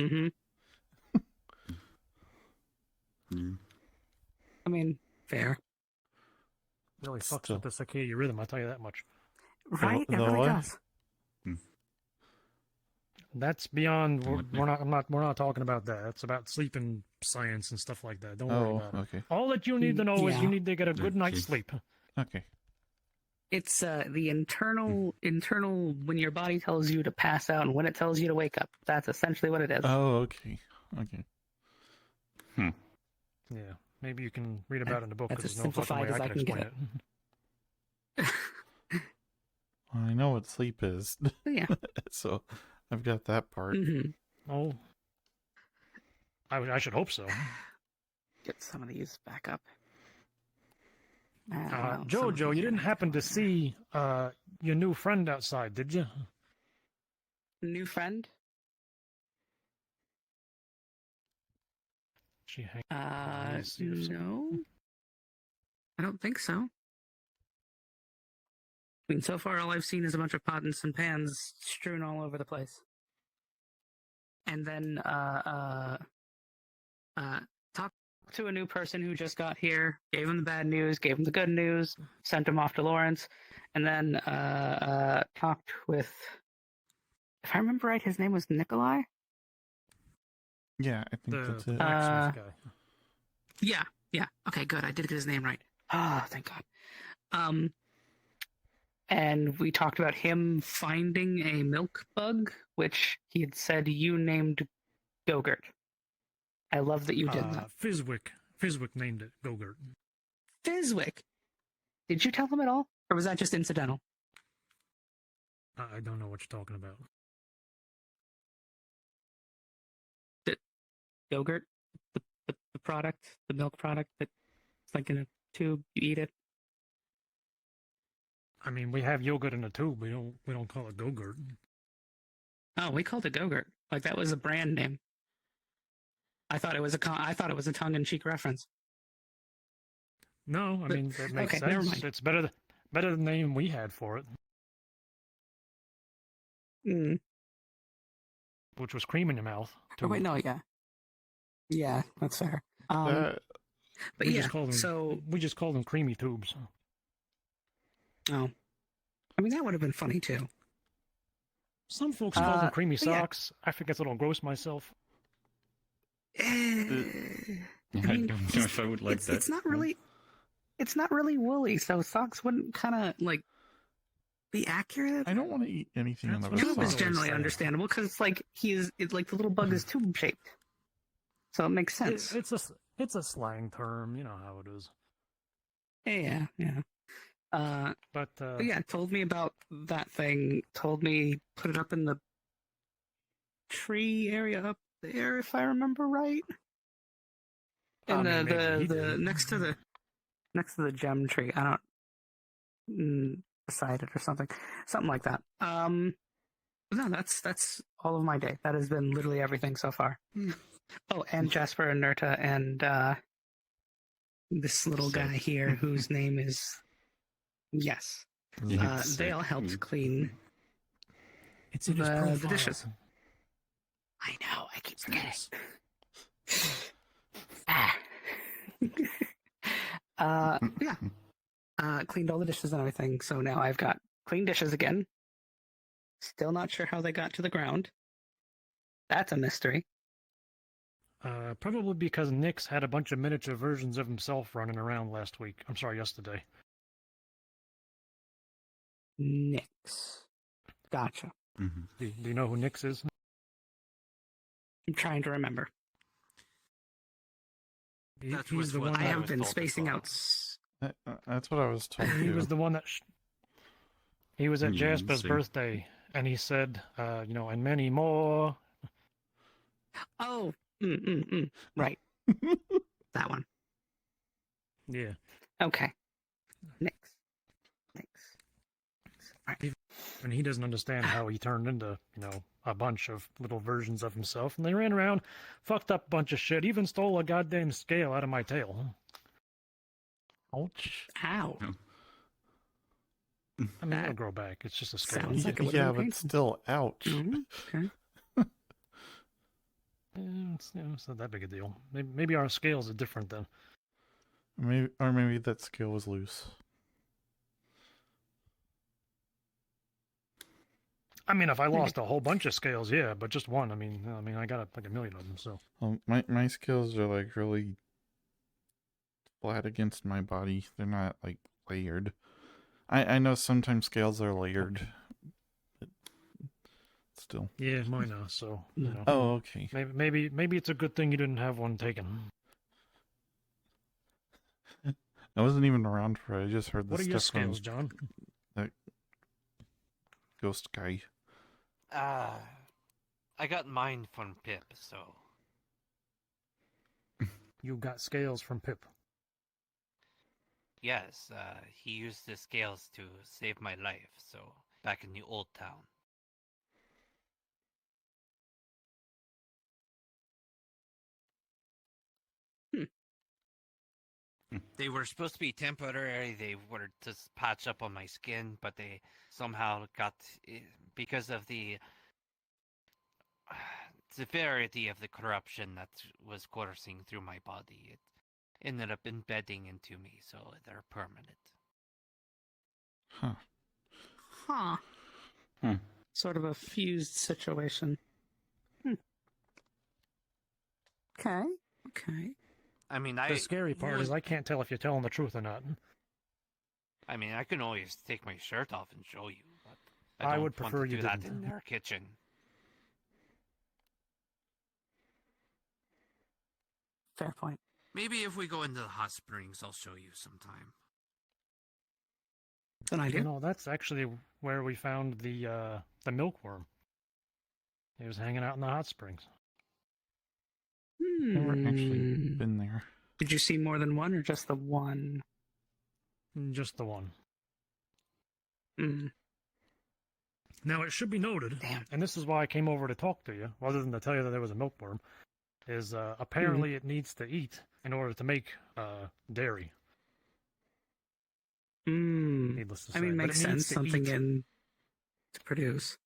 I mean, fair. Really fucks with the circadian rhythm, I'll tell you that much. Right? It really does. That's beyond. We're not talking about that. It's about sleeping science and stuff like that. Don't worry about it. Okay. All that you need to know is you need to get a good night's sleep. Okay. It's the internal when your body tells you to pass out and when it tells you to wake up. That's essentially what it is. Oh, okay. Okay. Yeah, maybe you can read about it in the book That's because as there's no fucking way simplified I as can I can explain get it. I know what sleep is. Yeah. So I've got that part. Oh, I should hope so. Get some of these back up. Jojo, you didn't happen to see your new friend outside, did you? New friend? She hangs. No. I don't think so. I mean, so far all I've seen is a bunch of pots and pans strewn all over the place. And then, talk to a new person who just got here, gave him the bad news, gave him the good news, sent him off to Lawrence, and then, talked with, if I remember right, his name was Nikolai? Yeah, I think that's it. Blacksmith guy. Yeah. Okay, good. I did get his name right. Ah, thank God. And we talked about him finding a milk bug, which he had said you named Gogurt. I love that you did that. Fizwick named it Gogurt. Fizwick! Did you tell him at all? Or was that just incidental? I don't know what you're talking about. Yogurt? The product? The milk product that's like in a tube, you eat it? I mean, we have yogurt in a tube. We don't call it Gogurt. Oh, we called it Gogurt. Like that was a brand name. I thought it was a tongue-in-cheek reference. No, I mean that makes okay, never sense. mind. It's better than the name we had for it, which was cream in your mouth. Oh wait, no, yeah, that's fair. But we yeah, just called them, we just called them creamy tubes. Oh, I mean that would have been funny too. Some folks call them creamy yeah. socks. I think it's a little gross myself. I don't know if I would like that. It's not really woolly, so socks wouldn't kind of like be accurate. I don't want to eat anything in the Tube is socks. generally understandable because it's like the little bug is tube shaped, so it makes sense. It's a slang term, you know how it is. Yeah. But yeah, told me about that thing. Told me put it up in the tree area up there, if I remember right. And the next to the gem tree. I don't beside it or something like that. No, that's all of my day. That has been literally everything so far. Oh, and Jasper and Nerta and this little guy here whose name is they all helped clean it's in his profile. the dishes. I know, I keep forgetting. Cleaned all the dishes and everything, so now I've got clean dishes again. Still not sure how they got to the ground. That's a mystery. Probably because Nix had a bunch of miniature versions of himself running around last week. I'm sorry, yesterday. Nix. Gotcha. Do you know who Nix is? I'm trying to remember. He's the one I have been spacing out. That's what I was told. He was the one that he was at Jasper's birthday, and he said, and many more. Oh, right. That one. Yeah. Okay. Nix. Right. And he doesn't understand how he turned into, a bunch of little versions of himself, and they ran around, fucked up a bunch of shit, even stole a goddamn scale out of my tail. Ouch. Ow. I mean, it'll grow back. It's just a scale. Sounds like it would Yeah, have but been painful. still, ouch. Mhm, okay. It's not that big a deal. Maybe our scales are different then. Maybe that scale was loose. I mean, if I lost a whole bunch of scales, yeah, but just one. I mean, I got like a million of them. So My scales are like really flat against my body. They're not like layered. I know sometimes scales are layered, but still. yeah, mine are. So you know. Oh, okay. Maybe it's a good thing you didn't have one taken. I wasn't even around for it. I just heard What this are your stuff from scales, John? that ghost guy. I got mine from Pip, so. You got scales from Pip. Yes, he used the scales to save my life, so. Back in the old town. They were supposed to be temporary. They were just patch up on my skin, but they somehow got, because of the severity of the corruption that was coursing through my body, it ended up embedding into me, so they're permanent. Huh. Huh. Sort of a fused situation. Okay. Okay. I mean, The scary part is I can't tell if you're telling the truth or not. I mean, I can always take my shirt off and show you, but I don't would prefer want to you do that didn't. in their kitchen. Fair point. Maybe if we go into the hot springs, I'll show you sometime. An idea. No, that's actually where we found the milkworm. He was hanging out in the hot springs. Never actually been there. Did you see more than one or just the one? Just the one. Hmm. Now, it should be noted, and this is why I came over to talk to you, rather than to tell you that there was a milkworm, is apparently it needs to eat in order to make dairy. Needless to say. I mean, But makes it needs sense. to Something eat. in to produce.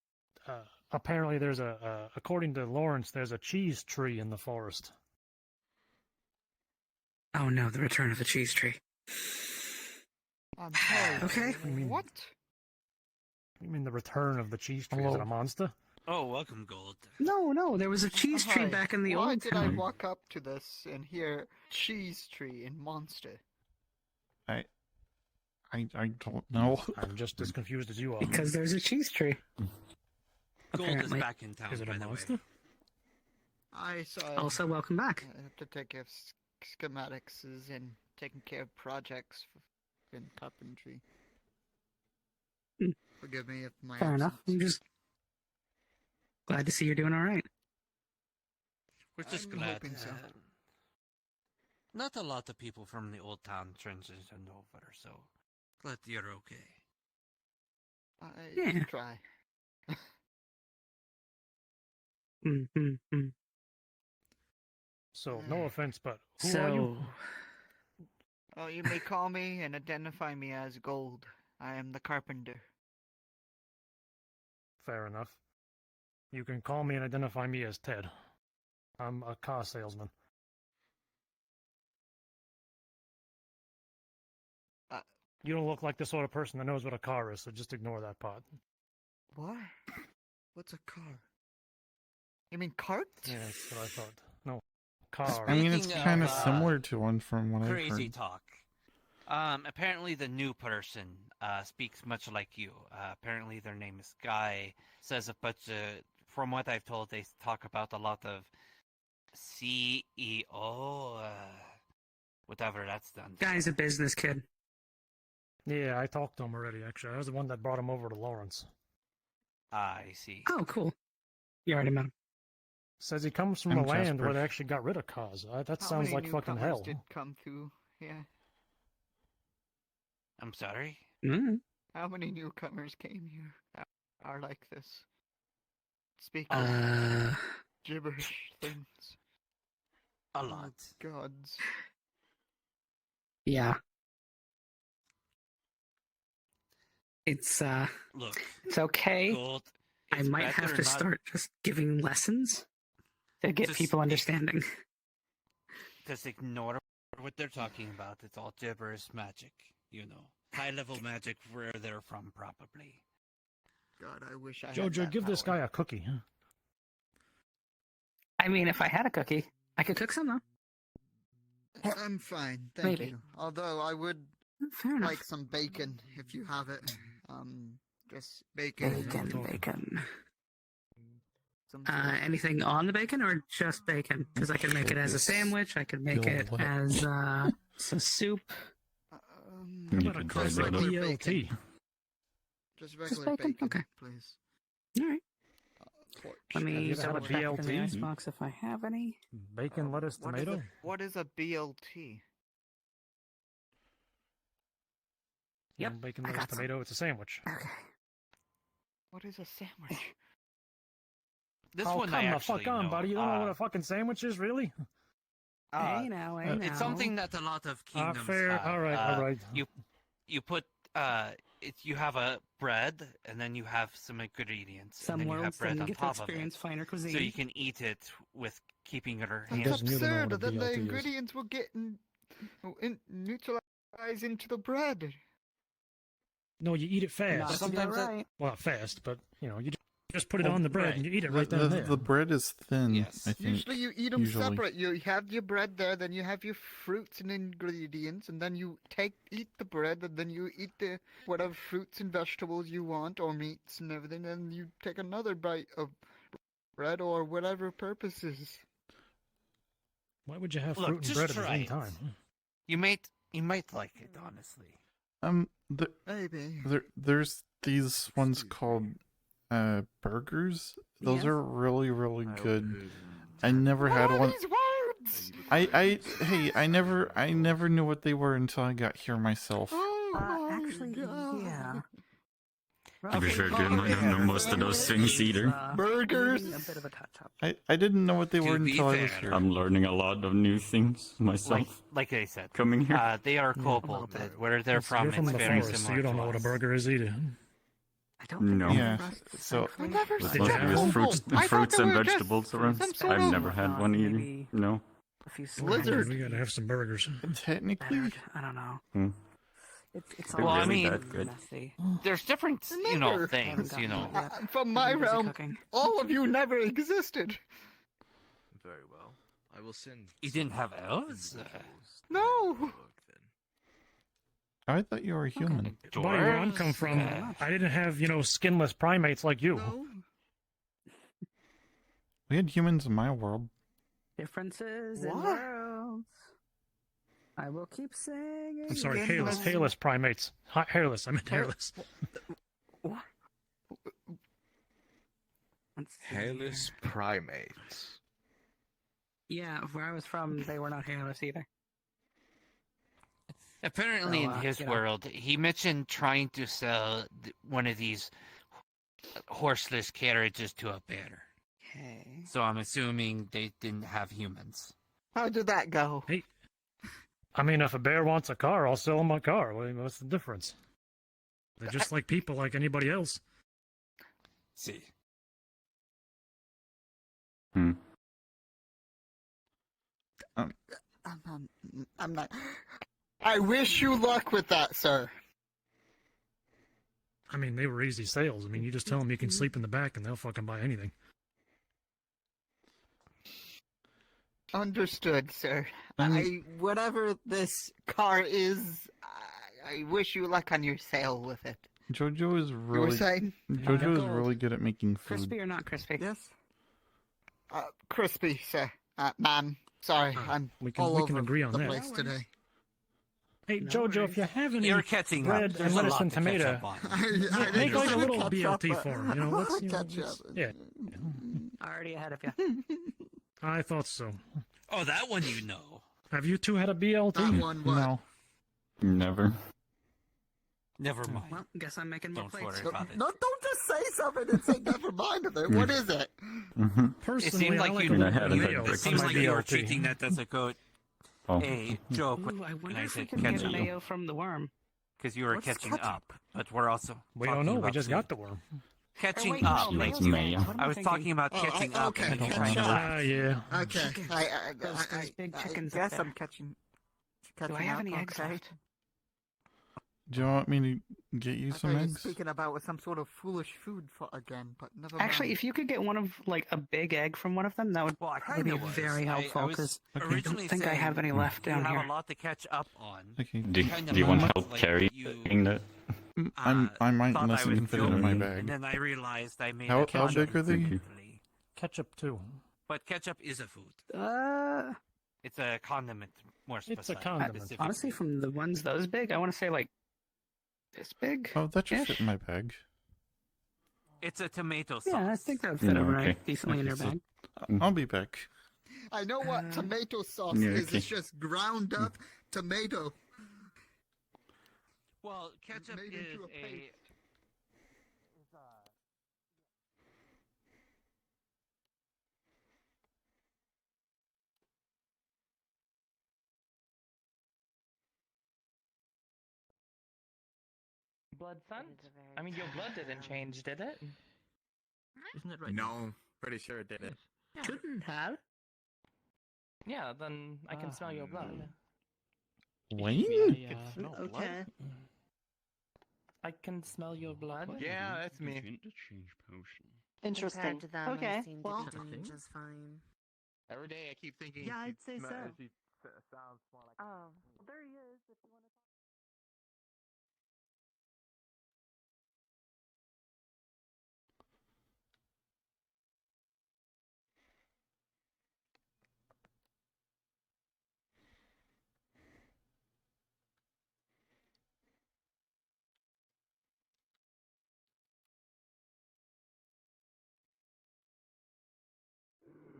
Apparently, there's according to Lawrence, there's a cheese tree in the forest. Oh no, the return of the cheese tree. I'm sorry. Okay. What? You mean the return of the cheese tree? Is it a monster? Oh, welcome, Gold. No, there was a cheese tree Hi. back in the Why old did town. I walk up to this and hear cheese tree and monster? I don't know. I'm just as confused as you are. Because there's a cheese tree. Gold is Apparently. back in town, Is it by a the way. monster? I saw. Also, welcome back. I have to take care of schematics and taking care of projects in carpentry. Forgive me if my Fair enough. absence. I'm just glad to see you're doing all right. We're just I'm glad. hoping so. Not a lot of people from the old town transitioned over, so glad you're okay. I Yeah. try. So, no offense, but who are you? Oh, you may call me and identify me as Gold. I am the carpenter. Fair enough. You can call me and identify me as Ted. I'm a car salesman. You don't look like the sort of person that knows what a car is, so just ignore that part. What? What's a car? You mean cart? Yeah, that's what I thought. No, car. I mean, it's Speaking kind of of, similar to one from what I've Crazy heard. talk. Apparently the new person speaks much like you. Apparently their name is Guy. Says a bunch of, from what I've told, they talk about a lot of CEO, whatever that's done. Guy's a business kid. Yeah, I talked to him already, actually. I was the one that brought him over to Lawrence. I see. Oh, cool. You already met him. Says he comes from I'm a land where Jasper. they actually got rid of cars. That How sounds many like fucking newcomers hell. did come through? Yeah. I'm sorry? How many newcomers came here that are like this? Speak gibberish things. A lot. Gods. Yeah. Look, it's okay. Gold, I it's might have better to not- start just giving lessons to get Just people understanding. Just ignore what they're talking about. It's all gibberish magic, you know. High-level magic where they're from, probably. God, I wish I had Jojo, that give this power. guy a cookie. Huh? I mean, if I had a cookie, I could cook some though. I'm fine, thank Maybe. you. Although I would Fair enough. like some bacon if you have it. Just bacon. Bacon. Some sort of- Anything on the bacon or just bacon? Because I could make it as a sandwich. I could make it as a soup. How about a just classic regular BLT? bacon. Just regular bacon? Okay. please. All right. Pork. Let me you ever had double a check in the BLT? icebox if I have any. Bacon, lettuce, What is tomato? What is a BLT? Yep, Bacon, I lettuce, got some. tomato. It's a sandwich. Okay. What is a sandwich? This oh, one come I the actually fuck on, know. buddy. You don't know what a fucking sandwich is, really? Hey now, hey now. It's something that a lot of kingdoms fair. have. All right, all right. You put you have a bread and then you have some ingredients Some and then you have worlds bread then on get to top of experience it, finer cuisine. so you can eat it with keeping your He hands. That's doesn't even know what absurd. a Then the BLT is. ingredients will get neutralized into the bread. No, you eat it fast. Not Sometimes that- right. Well, not fast, but you know, you just put it Well, on the bread right. and you eat it right then and there. The bread is thin, Yes. I think. Usually you eat them usually. separate. You have your bread there, then you have your fruits and ingredients, and then you eat the bread, and then you eat the whatever fruits and vegetables you want, or meats and everything, and you take another bite of bread or whatever purposes. Why would you have Look, fruit and just bread at the try same it. time? You might like it, honestly. Maybe. There's these ones called burgers. Those Yes. are really, really good. I never had one. These words! I never knew what they were until I got here myself. Oh my Actually, God. yeah. To be fair, dude, might not know most of those things either. Burgers. A bit of a touch-up. I didn't know what they were To be until I was fair, here. I'm learning a lot of new things myself. Like I said, Coming here. they are Yeah, kobold. bit. Where they're from, You're from it's the very forest, so similar you don't to know what a us. burger is either. I don't think No. I Yeah, remember, so- thankfully. I never With Did mostly you have with one? fruits, I thought fruits they and were just vegetables around. some sort I've of- never had one either. Maybe No. a few Lizard. We gotta have some burgers. Technically, battered. I don't know. Hmm. It's They're all I really mean- that good. messy. There's different, Never. things, you know. From my Busy realm, cooking. all of you never existed. Very well. I will send. You didn't have elves? No. I thought you were human. Buddy, where I'm Dwarves? come from, I didn't have, skinless primates like you. No. We had humans in my world. Differences in What? worlds. I will keep singing. I'm sorry, Skinless- hairless, hairless primates. Hairless, I meant hairless. What? Let's see. Hairless primates. Yeah, where I was from, they were not hairless either. Apparently, So, in his you know. world, he mentioned trying to sell one of these horseless carriages to a bear. Okay. So I'm assuming they didn't have humans. How did that go? Hey, I mean, if a bear wants a car, I'll sell him a car. What's the difference? They're just like people, like anybody else. See. Hmm. I'm not. I wish you luck with that, sir. I mean, they were easy sales. I mean, you just tell them you can sleep in the back and they'll fucking buy anything. Understood, sir. Um, Whatever this car is, I wish you luck on your sale with it. Jojo is You were really saying? Jojo is Gold. really good at making food. Crispy or not crispy? Yes. Crispy, sir. Ma'am. Sorry, I'm We can all we over can agree on the that. place today. Hey, No Jojo, worries. if you have any You're catching bread up. and There's a lettuce lot and to catch tomato, up on. make like a little catch BLT up, for him. You know, let's, catch up. yeah. Already ahead of you. I thought so. Oh, that one you know. Have you two had a BLT? That one, what? No. Never. Never mind. Well, guess I'm making more Don't plates. worry about it. No, don't just say something and say never mind of it. What is it? Mm-hmm. Personally, It seemed like I like you- a little I hadn't bit of had mayo It breakfast. on seems my like you were BLT. treating that as a good Oh. a joke. Ooh, I wonder I if we said can catch get up. mayo from the worm. because you were What's catching catching? up. But we're also We don't talking know. We about just food. got the worm. Catching wait, up. no, Like mayo. mayo. What am I was thinking? talking about catching up okay, and Catch trying to up. laugh. Yeah. Okay, Those big chickens up guess there. I'm catching Do I have up, any eggs okay. left? Do you want me to get you I some thought you were eggs? speaking about some sort of foolish food for again, but never mind. Actually, if you could get one of like a big egg from one of them, that would Well, I probably kind be of was. very helpful. I was Because I originally don't think I have saying any left you down have here. a lot to catch up on. Okay. Do Kinda you want like- help like carrying you- that? I might thought unless I you was can fit it in my joking, bag. And then I realized I made How a ketchup big are they? accidentally. Ketchup too. But ketchup is a food. It's a condiment, more It's a specific. condiment. specifically. Honestly, from the ones those big, I want to say like this big. Oh, that should fit Ish. in my bag. It's a tomato sauce. Yeah, I think that would fit No, over okay. decently in your so- bag. I'll be back. I know what tomato sauce yeah, is. okay. It's just ground up tomato. Well, ketchup Made is into a a. paste. Blood son? I mean, your blood didn't change, did it? Isn't it right? No, pretty sure it didn't. Shouldn't have. Yeah, then I can smell your blood. Wayne? Okay. I can smell your blood. Yeah, that's me. Interesting. Compared to them, okay. I seem Well, to be doing just fine. Every day I keep thinking. Yeah, I'd say so. Sounds more like. oh, well, there he is. If you want to.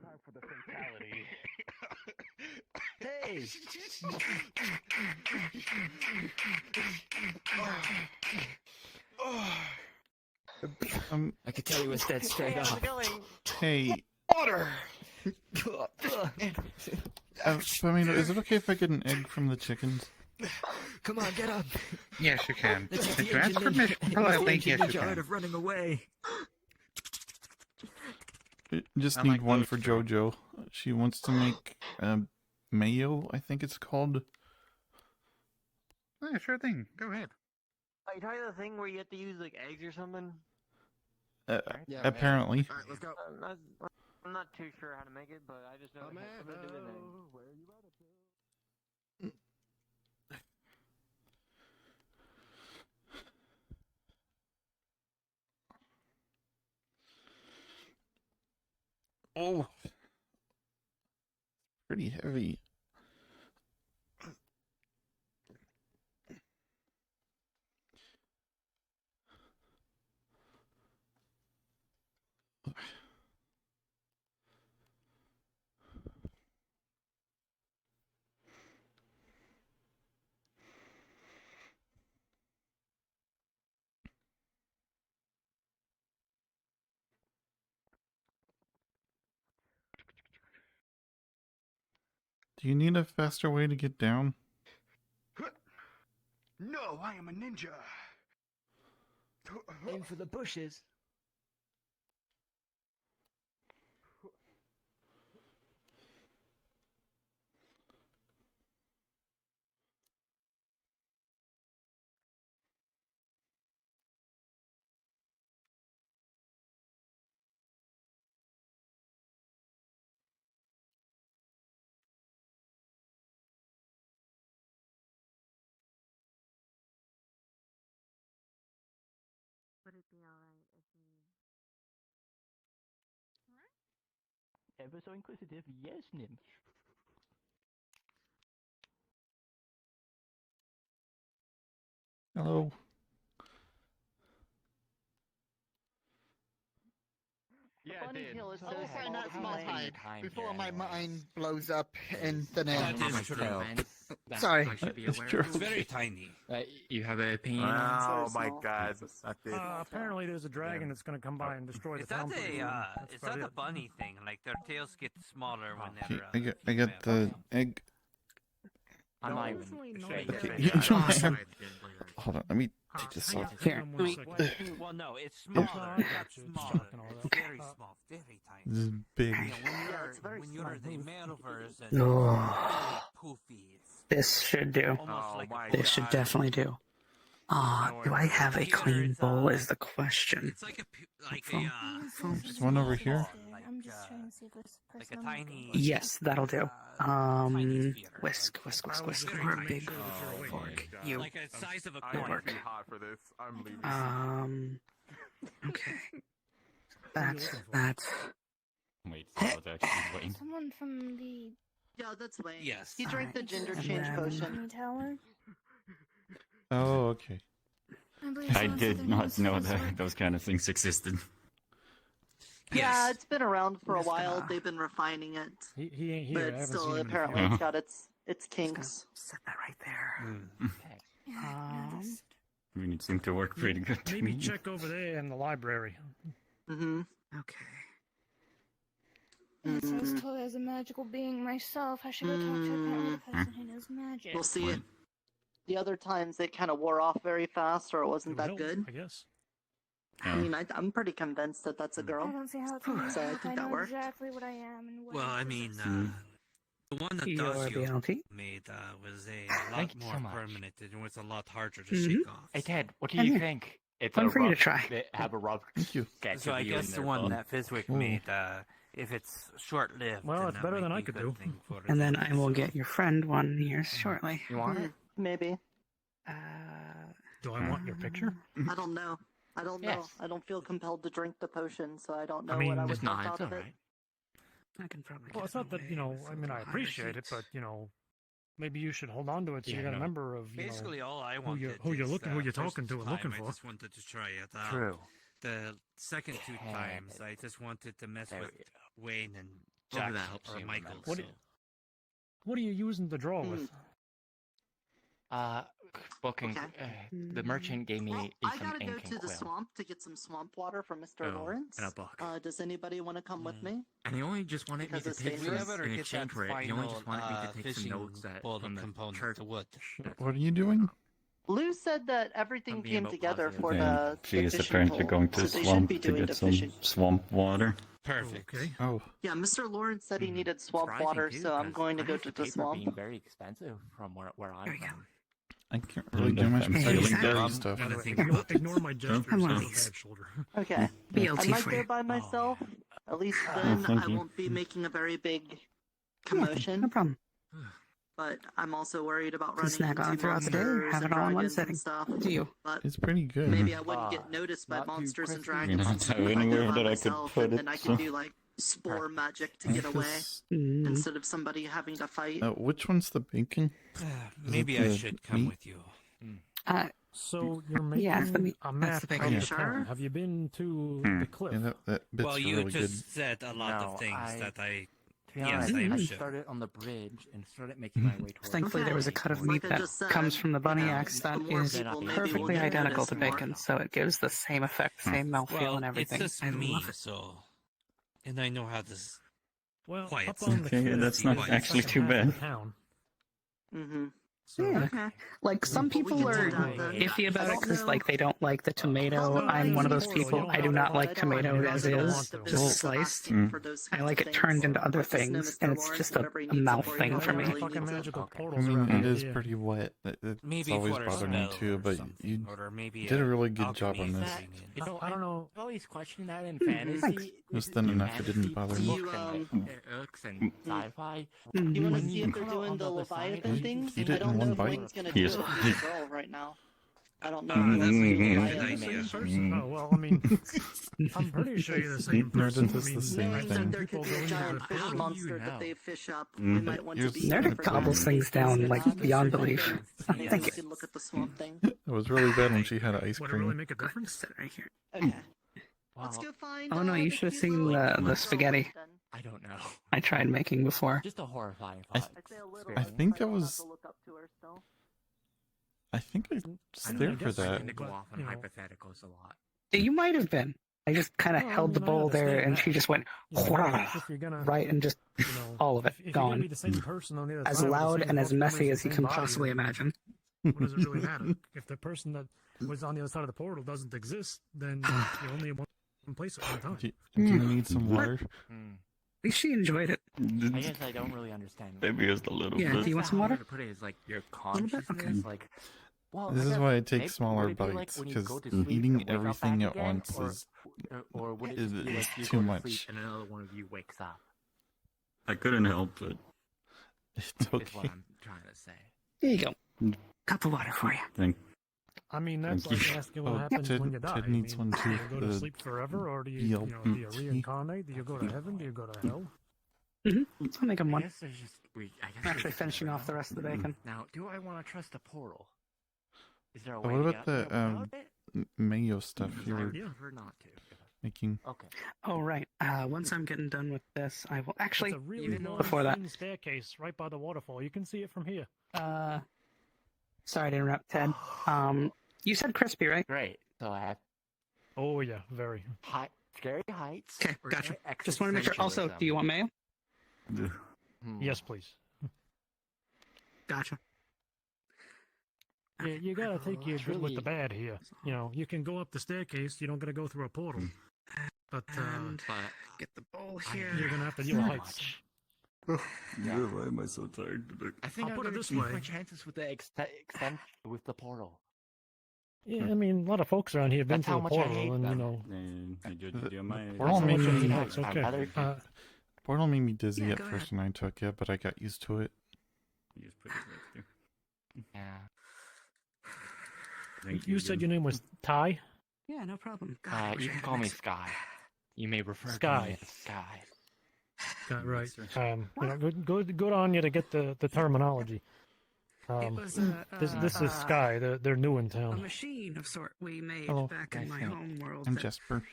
Time for the fatality. Hey! I could tell you was dead straight How's off. it going? Hey, Water! Flamino, is it okay if I get an egg from the chickens? Come on, get up! Yes, you can. Let's Did the you ask engine permission? ninja- Hello, the yes, you engine ninja can. art of running away. Just I need like one those for too. JoJo. She wants to make mayo, I think it's called. Yeah, sure thing. Go ahead. Are you talking about the thing where you have to use like eggs or something? Yeah, apparently. All right, let's go. I'm not too sure how to make it, but I just know I'm gonna do it then. Where are you at? Oh, pretty heavy. Do you need a faster way to get down? No, I am a ninja. Aim for the bushes. Would it be alright if we... Ever so inquisitive, yes, nymph. Hello. The Yeah, bunny I did. hill is So so I find that have small plenty of hide time before here my anyways. mind blows up in thin air. That is true. Sorry. I should be It's aware true. of. It's very tiny. You have a opinion? Oh So my small. god, not this. Apparently, there's a dragon that's going to come by and destroy the Is that town. pretty soon. That's is about that a it. bunny thing? Like their tails get smaller when Okay, they're. I got the egg. I'm not even Okay, sure. you know what? Awesome. Hold on, let me take this off. Here. Well, no, it's Yeah. smaller. I That's got you. It's smaller. chalk and all that. Very small, very tiny. This is big. You know, it's very when you're the male version, Oh. very poofy. It's This should do. almost like a This should definitely do. Do I have a clean bowl is the question. It's like a There's one over here. I'm just trying to see if this person like a I'm tiny. Yes, that'll do. Whisk. Or a big fork. You. Like a size of a Good coin. work. hot for this. I'm leaving. Okay. That's. Wait, so it's actually Wayne. Someone from the Yeah, that's Wayne. Yes. He drank the ginger And change then- potion. tower. Oh, okay. I did not know that those kind of things existed. Yeah, it's been around for a Just while. gonna- They've been refining it, He ain't here. I but haven't still, seen him in a few apparently, months. it's got its kinks. Set that right there. Okay. I mean, it seemed to work pretty good to Maybe me. check over there in the library. Mm-hmm. Okay. Yes, I was told as a magical being myself, I should go talk to apparently the person who knows magic. We'll see. The other times it kind of wore off very fast, or it wasn't that good. I guess. I mean, I'm pretty convinced that that's a I girl. don't see how it can So I work. think I that know worked. exactly what I am and what Well, I I mean, possess. the one that Your does you bounty. made was a Thank lot you so more much. permanent and was a lot harder to Mhm. shake off. Hey Ted, what do Come you here. think? It's Fun a for you to rough- try. They have a rough Thank you. sketch So of I you guess in the their one book. that Fizwick Ooh. made, if it's short-lived, Well, then it's that better might than be I a could good do. thing for And then the I will episode. get your friend one here shortly. You want it? Maybe. Do I want your picture? I don't know. I don't know. Yes. I don't feel compelled to drink the potion, so I don't know I mean, what I would It's want not. out It's of it. alright. I can probably. Well, get it's not that, away you know, with I a mean, I little appreciate it, higher but, you know, maybe you should hold on to it so Yeah, you got a no. number of, you know, Basically, all I who wanted you're looking, who you're first talking to and time, looking I for. just wanted to try it out. True. The second two Ted. times, I just wanted to mess There with we go. Wayne and Hopefully Jack that helps or you Michael. remember. What do What are you using to draw with? Booking. Okay. The merchant gave me Well, I some gotta go ink to and the quill. swamp to get some swamp water from Mr. Oh, Lawrence. and a book. Does anybody want to come with me? And he only just wanted me Because to it's take dangerous. some in exchange for it. He only just wanted me to take some notes that from the church. What are you doing? Lou said that everything I'm being came about together positive. for And the she is fishing apparently pole, going to so the they should swamp be to doing get the some fishing. swamp water. Perfect. Okay. Oh, Yeah, Mr. Lawrence said he needed swamp Surprising, water, too, so I'm 'cause going to I go used to the the paper swamp. being very expensive from where I'm from. I can't really do much I'm with feeling secondary good. stuff. By the way, think ignore my gestures. Come I on. have a bad shoulder. Okay. I BLT might for go you. by myself. At least Oh, then thank I you. won't be making a very big Yeah, commotion. no problem. But I'm also worried about Can running snack on into it throughout the day or monsters have and it all in one dragons sitting. and stuff. Up to you. But It's pretty good. maybe I wouldn't get noticed by not too monsters and crispy. You dragons don't if have I go anywhere by that I could myself, put and it, then I so- could do like spore magic to get away Mm. instead of somebody having to fight. Which one's the bacon? Maybe it I the should come meat? with you. So you're making Yeah, it's the meat. a That's map the big of one. the Sure. town. Have you been to Hmm. the cliff? Yeah, that bit's Well, you really just good. said a lot No, of things I- that I. To be Yes, honest, I am I sure. started on the bridge and started making my way towards. Thankfully, there was a cut of meat Like I that just said, comes from the bunny you know, axe that the more is people maybe will perfectly get identical to noticed more. bacon, so it gives the same effect, same mouthfeel, Well, and everything. it's just I me, love it. so. And I know how this. Well, Quiet. up on the Okay, cliff, that's is not the actually second too half of bad. the town. Mm-hmm. So, Yeah. Okay. Like, some Well, we people can are do that then. iffy about I it don't because, know. like, they don't like the tomato. Well, I'm one of those portal, you people. don't I do have not to- like I don't tomato want as to. is, The just business of sliced. asking for those I kinds like of it turned things. into other Like, just know things, Mr. and it's Lawrence, just a whatever he needs mouth for you, thing Well, for there me. are whatever he fucking needs it. magical Okay. I portals mean, around it here, is yeah. pretty wet. It's Maybe always for a bothered me spell too, or but something, you or maybe did a really good job alchemy on this. thing. You know, I don't know. I always question that in Thanks. fantasy. Just then in enough it didn't fantasy bother Do me. you, books and books and sci-fi. Do you want to When see you if they're come out doing on the the other side, Leviathan you things? eat I it don't in know one if bite? Wayne's gonna do Yes. it if he's a girl right now. I don't know. Ah, if that's he's a doing good Leviathan idea. things. Oh, well, I mean, I'm pretty sure you're the same person. Nerdin does the same Knowing thing. that there People could be go a into giant the fish portal. monster know? that they fish up. We Mhm. might want to Here's- be Nerd careful gobbles with things down, like, that. beyond belief. Maybe Thank we you. can look at the swamp thing. It was really bad when she had ice Would it really cream. make a difference? Sit right here. Okay. Let's Well, go find. Oh no, you the should have cute seen little the girl spaghetti then. I don't know. I tried making before. Just a horrifying I thought. I'd say a little. I think that I'll have was. to look up to her still. I think I was I there know, for I tend that. to go but, off on you know. hypotheticals a lot. You might have been. I just kind of held the bowl there, and she just went if you're gonna, right, and just all of it if you're gonna gone. be the same person on the other As side with the loud same and as thoughts, messy memories, as you same can body, possibly then imagine. What does it really matter? If the person that was on the other side of the portal doesn't exist, then you only have one place at one time. Do you need some water? At least she enjoyed it. I guess I don't really understand. Maybe just a little Yeah, bit. do you want some water? To put it is like your little bit? consciousness, Okay. like. Well, This I is guess why I take maybe smaller would it be like bites, when you because go to sleep eating and wake up everything back at again, once or would it is just be like you too go to much. sleep and another one of you wakes up? I couldn't help it. It's Is what okay. I'm trying to say. There you go. Cup of water for you. Thank I mean, that's Thank like you. asking what Oh, happens Ted- when you die. Ted I needs mean, one too. do you go to The sleep forever, or do you, do you reincarnate? Do you go to heaven? Do you go to hell? I'll make him I one. guess there's just I guess I'm there's actually just finishing never off the know. rest of the bacon. Now, do I want to trust a portal? Is there a What way to about get the without it? mayo stuff you I were would prefer not to. making? Okay. Oh, right. Once I'm getting done with this, I will actually. It's a really even long, before that. thin staircase right by the waterfall. You can see it from here. Sorry to interrupt, Ted. You said crispy, right? Great. So I have Oh yeah, very. scary heights. Okay, or gotcha. scary Just want to make sure. Also, do you want mayo? Yes, please. Gotcha. Yeah, you gotta take your good with the really- bad here. You know, you can go up the staircase. You don't gotta go through a portal. But And get the bowl here. you're gonna have to deal with heights. Yeah, why am I so tired today? I think I'll I'm put it gonna this take way. my chances with the extent with the portal. Yeah, I mean, a lot of folks around here have been That's through how a much I portal, hate and you them. know, Portal not so made much me heights. Okay. Portal made me dizzy Yeah, at go first when I took it, but I got used to it. You just put it right there. Yeah. Thank You said your name was Ty? Yeah, no problem. God, I wish You I can had call me next- Sky. You may refer to Sky. me as Sky. Got right. You know, good on you to get the terminology. It was This is Sky. They're new in a town. machine of sort we made Hello. back in Nice my to meet home world. I'm that Jasper.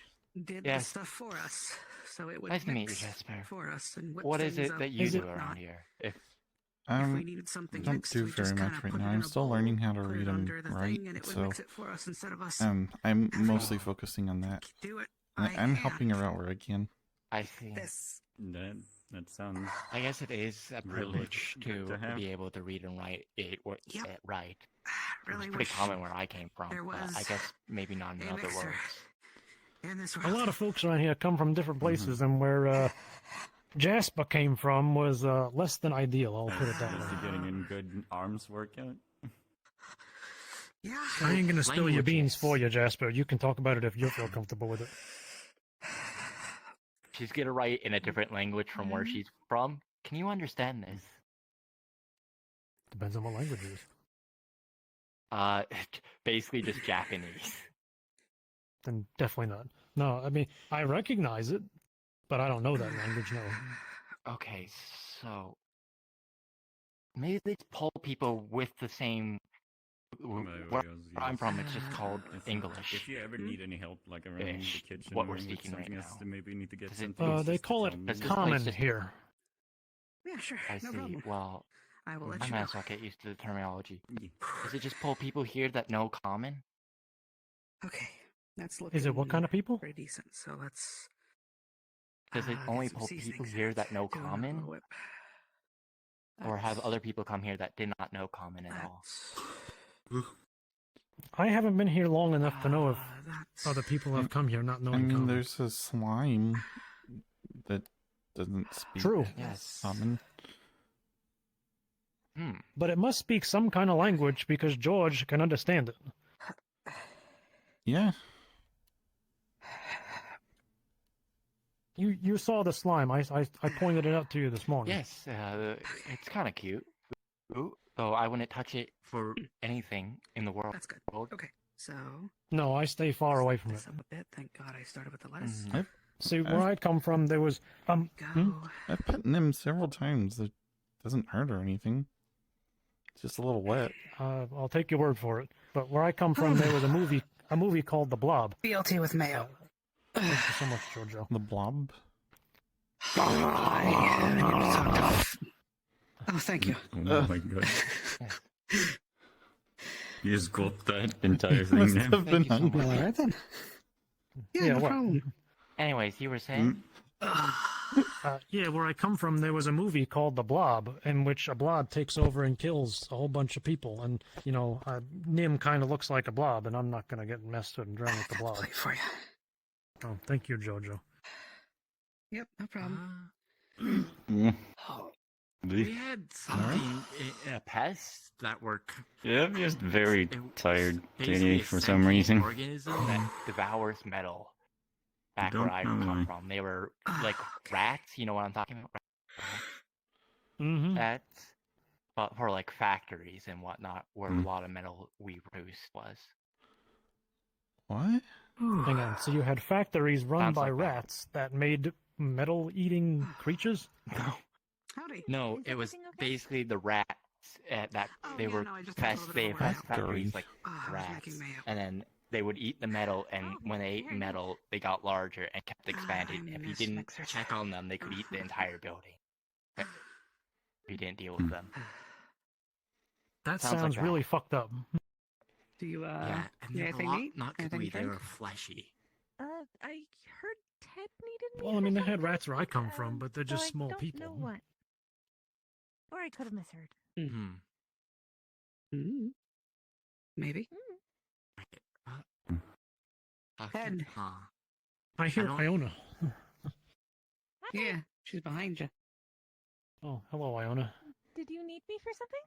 Did Yes. the stuff for us, so it would Nice to meet you, mix Jasper. for us and whip What is things it up that you and do whatnot. around here? If If we needed something don't mixed, do we very just much kinda right put it now. in I'm a still bowl, learning how to put it read under them the right, thing, and it would so mix it for us instead of us I'm having mostly to focusing on that. do it. And I'm helping her out where I can. I see. This. That sounds. I guess it is a really privilege good to have. be able to read and write it right. Really It's pretty wish common where I came from. there But I was guess maybe not in a other mixer words. in this A world. lot of folks around here come from different places, and where Jasper came from was less than ideal. I'll put it that Is he way. getting in good arms workout? Yeah. I ain't gonna spill your beans Languages. for you, Jasper. You can talk about it if you feel comfortable with it. She's gonna write in a different language from where she's from. Can you understand this? Depends on what language it is. Basically just Japanese. Then definitely not. No, I mean I recognize it, but I don't know that language. No. Okay, so maybe they pull people with the same. Where I'm from, it's just called English. If you ever need any help, like around the Ish, kitchen, what or we're with speaking right something else, now. then maybe you need to get Does it- something. They call it Does this common place just- here. Yeah, sure. I no see. problem. Well, I will let I you might know. as well get used to the terminology. Does it just pull people here that know common? Okay, that's looking. Is it what kind of people? Pretty decent. So let's. Does it get only some pull people seasonings here in. that know Do a common? little whip. Or have That's- other people come here that did not know common at all? I haven't been here long enough to know if that's- other people have come here not I knowing mean, common. there's a slime that doesn't speak True. Yes. common. But it must speak some kind of language because George can understand it. Yeah. You saw the slime. I pointed it out to you this morning. Yes, it's kind of cute. Ooh, though I wouldn't touch it for anything in the world. That's good. World. Okay, so No, I stay far away from it. this up a bit. Thank God I started with the lettuce. See, where I come from, there was Go. I've pet him several times. It doesn't hurt or anything. It's just a little wet. I'll take your word for it. But where I come from, there was a movie called The Blob. BLT with mayo. Thank you so much, Giorgio. The blob. I need to talk to. Oh, thank you. Oh my god. You just got that entire thing Must now. have been Thank you so hungry. Well, all right then. Yeah, no what? problem. Anyways, you were saying? Yeah, where I come from, there was a movie called The Blob, in which a blob takes over and kills a whole bunch of people. And, Nim kind of looks like a blob, and I'm not going to get messed with and drown with the blob. Play for you. Oh, thank you, Jojo. Yep, no problem. We had something, pests that were. Yeah, I'm just very tired today basically a for some sentient reason. organism That devours metal. Back Don't where I know why. come from, they were like rats. You know what I'm talking about? Mm-hmm. That's but for like factories and whatnot, where Hmm. a lot of metal we produced was. What? Hang on, so you had factories run Sounds by like that. rats that made metal-eating creatures? Howdy. No, it was basically the rats that they yeah, were no, I just took a little bit of factories Factories. like I was rats, making mayo. and then they would eat the metal, and when they ate metal, they got larger and kept expanding. I If you miss didn't mixers. check on them, they could eat the entire building. If you didn't deal with them. That Sounds like sounds that. really fucked up. Do you, Yeah, and they were a anything lot neat? not Anything gooey, they drink? were fleshy. I heard Ted needed me. Well, I for mean, they had something, rats where I come from, but they're though just I small don't people. know what. Or I could have misheard. Maybe. Ted. I hear don't- Iona. Yeah, she's behind you. Oh, hello, Iona. Did you need me for something?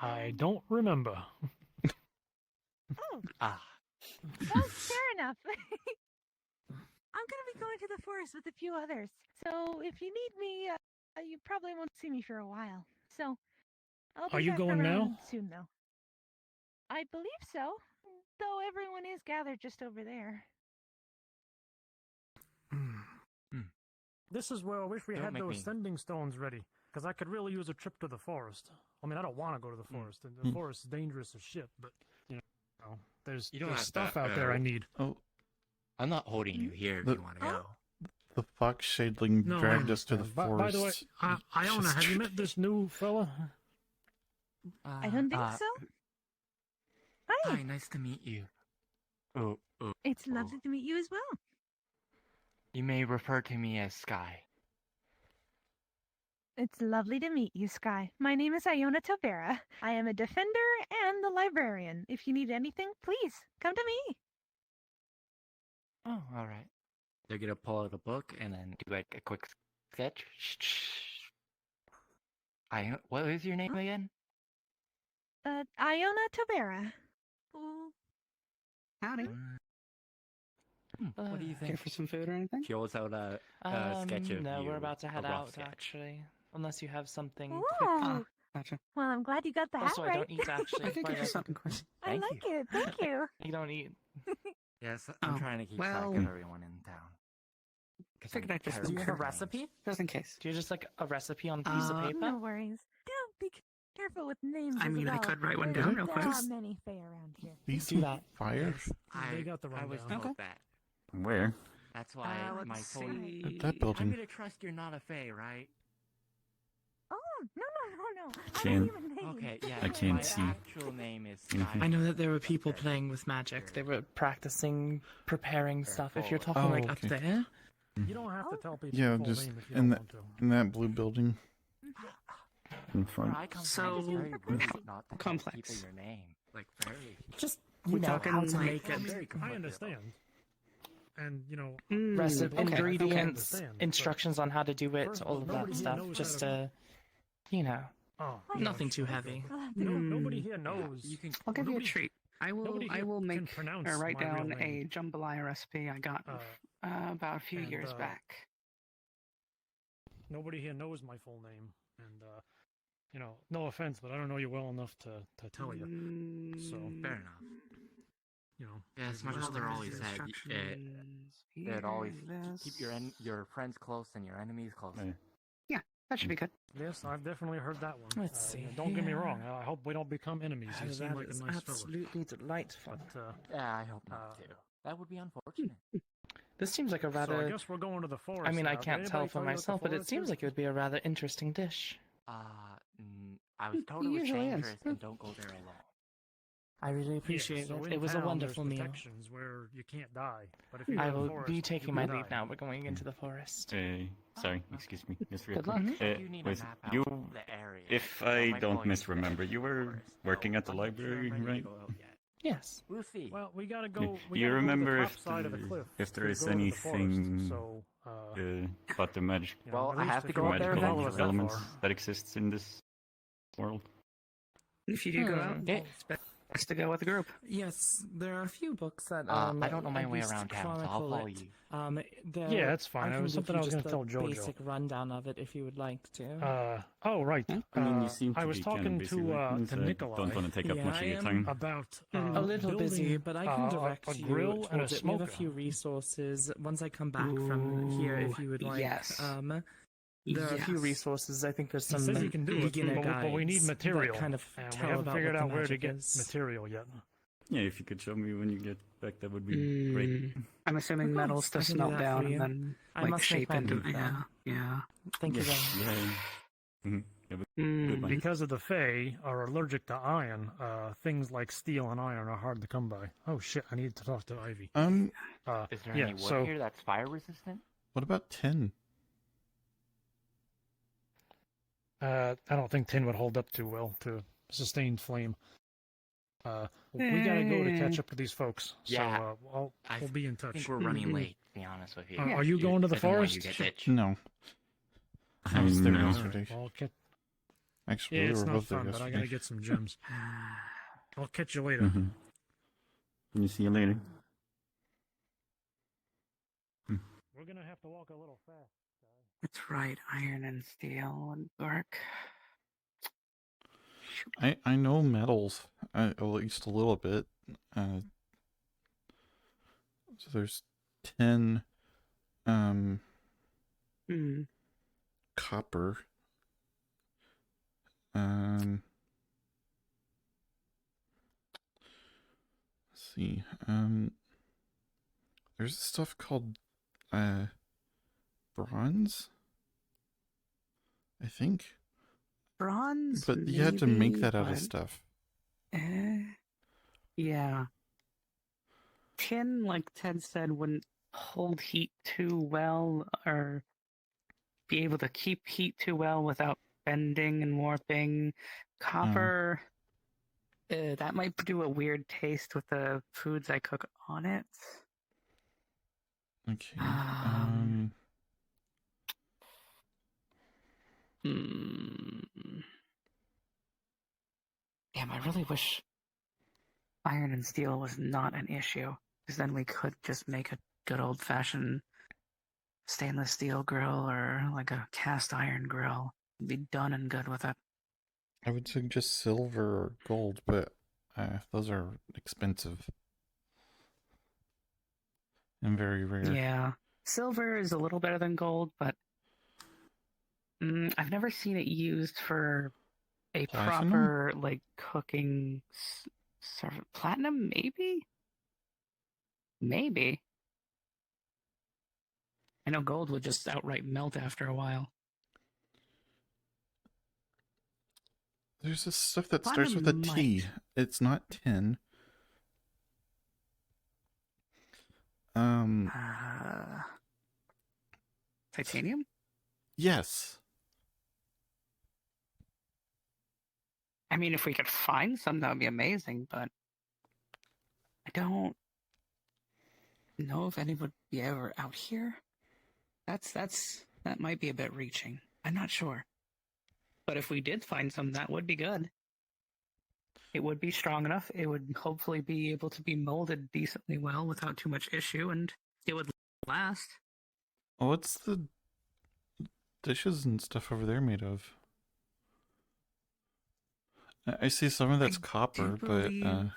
I don't remember. Oh, Ah, well, fair enough. I'm gonna be going to the forest with a few others, so if you need me, you probably won't see me for a while. So, I'll be Are you back going around now? soon, though. I believe so, though everyone is gathered just over there. This is where I wish we Don't had make those me- sending stones ready, because I could really use a trip to the forest. I mean, I don't want to go to the forest. The forest is dangerous as shit, but, there's, You don't there's have stuff to, out there I need. Oh, I'm not holding you here if The- you want to go. the fox shadling No, I dragged us to the understand. forest. By the way, Iona, Just have you met this new fella? I don't think so. Hi. Hi, nice to meet you. Oh, It's lovely to meet you as well. you may refer to me as Sky. It's lovely to meet you, Sky. My name is Iona Tobera. I am a defender and the librarian. If you need anything, please come to me. Oh, all right. They're gonna pull out a book and then do like a quick sketch. What is your name again? Iona Tobera. Howdy. What do you Care think? for some food or anything? She holds out a sketch of No, you, we're about to a head rough out, sketch. actually. Unless you have something Ooh. quick. Gotcha. Well, I'm glad you got the hat Also, I right. don't eat, actually. I think but I have something quick. I Thank like it. Thank you. You don't eat. Yes, I'm Oh, trying to keep well- track of everyone in town. 'Cause Figured I'm I'd just terrible Do you with have a names. recipe? Just in case. Do you just like a recipe on a piece of paper? No worries. Don't be careful with names. I as mean, I well. could write one There down real quick. are many Fae around here. These Do that. fire? They got the I was rundown. told that. Where? That's why Let's my phone. see. At that I'm building. gonna trust you're not a fae, right? Oh, no. I Can't- don't even name. Okay, yeah. I can't my see. actual name is Mhm. Sky. I know that there were people playing with magic. They were practicing, preparing stuff. If you're talking Oh, like up okay. there, You don't have to tell people Yeah, your full just name if you in don't that want to. in that blue building. In Where front. I come So, from, it's very rude how not to tell complex? people your name. Like very. just We you know talking how to like- make I it. mean, I understand. And, Recipe, okay, ingredients, okay. instructions on how to do it, First, all of nobody that here stuff. knows Just how to- Oh, nothing gosh, too okay. heavy. Nobody here knows. You can. I'll give you a Nobody- treat. I will nobody here make can pronounce or write my real down a name. jambalaya recipe I got about a few and, years back. Nobody here knows my full name, and no offense, but I don't know you well enough to tell you. So Fair enough. Yes, my just mother like always the said They'd always Here's keep your friends close and your enemies close. Yeah, that should be good. Yes, I've definitely heard that one. Let's see Don't get me here. wong. I hope we don't become enemies. You seem That like a is nice fella. absolutely delightful. But Yeah, I hope not too. That would be unfortunate. This seems like a So I rather. guess we're going to the forest. I mean, I now. Did can't tell anybody for tell you what the myself, but it forest seems is? like it would be a rather interesting dish. I was told it was usually is. dangerous and don't go there alone. I really Yeah, appreciate so it. in It was a town, wonderful there's meal. protections where you can't die. But if you go I to the will forest, be you taking can my die. leave now. We're going into the forest. Sorry, excuse me. Just real Good luck. quick. I do need a Wait, map out you, of the area. if I I might don't call you misremember, you were working at the I'm not sure I'm library, ready to right? go out yet. Yes. We'll see. Well, we gotta Yeah. go. We Do you gotta remember go to the if top side of the cliff if there to is go to the forest. anything So, about the magic, you know, Well, at I least have to if go you up there can follow magical us that elements far. that exists in this world? If you do go out, Yeah. it's best to go with the group. Yes, there are a few books that I don't know my at way least around town, so I'll chronicle follow it. you. Yeah, that's fine. I It can was give something you I was just gonna a tell JoJo. basic rundown of it if you would like to. Oh, right. I mean, you seem to I was be kind talking of busy, to right? So I Nikolai. don't want to take up Yeah, much of I your am time. About a little busy, building, but I can direct a you grill and a towards it. We have a smoker. few resources once I come back from here if you would like. Yes. There are a few Yes. resources. I think there's He some says he can do it, beginner but we need guides material, that kind of and we tell haven't about figured what out the where to magic get is. material yet. Yeah, if you could show me when you get back, that would be great. I'm assuming Of metals course, to I can do smelt that for down you. and then I like must make shape my into leave, though. yeah. Thank you Yeah, very much. yeah. Yeah, but good one. Because of the Fae are allergic to iron, things like steel and iron are hard to come by. Oh shit! I need to talk to Ivy. Is there yeah. any wood So here that's fire resistant? What about tin? I don't think tin would hold up too well to sustained flame. We gotta go to catch up to these folks. Yeah. So we'll be in I touch. think we're running late, to be honest with you. Are you going to the I don't want forest? you to get ditched. No. I was there No. yesterday. I'll catch. Actually, Yeah, we it's were not both there fun, but I yesterday. gotta get some gems. I'll catch you later. Mm-hmm. You see you later. We're gonna have to walk a little fast. That's right, iron and steel and bark. I know metals, at least a little bit. So there's tin, copper, let's see, there's stuff called bronze, I think. Bronze, But you had to make maybe, that out of but- stuff. Yeah. Tin, like Ted said, wouldn't hold heat too well or be able to keep heat too well without bending and warping. Copper, that might do a weird taste with the foods I cook on it. Okay. Damn, I really wish iron and steel was not an issue, because then we could just make a good old-fashioned stainless steel grill or like a cast iron grill. Be done and good with it. I would suggest silver or gold, but those are expensive and very rare. Yeah, silver is a little better than gold, but I've never seen it used for a Platinum? proper like cooking. Platinum, maybe. Maybe. I know gold would just outright melt after a while. There's this stuff that starts with a Platinum T. might. It's not tin. Titanium? Yes. I mean, if we could find some, that would be amazing, but I don't know if anyone would be ever out here. That might be a bit reaching. I'm not sure. But if we did find some, that would be good. It would be strong enough. It would hopefully be able to be molded decently well without too much issue, and it would last. What's the dishes and stuff over there made of? I see some of that's copper, but believe-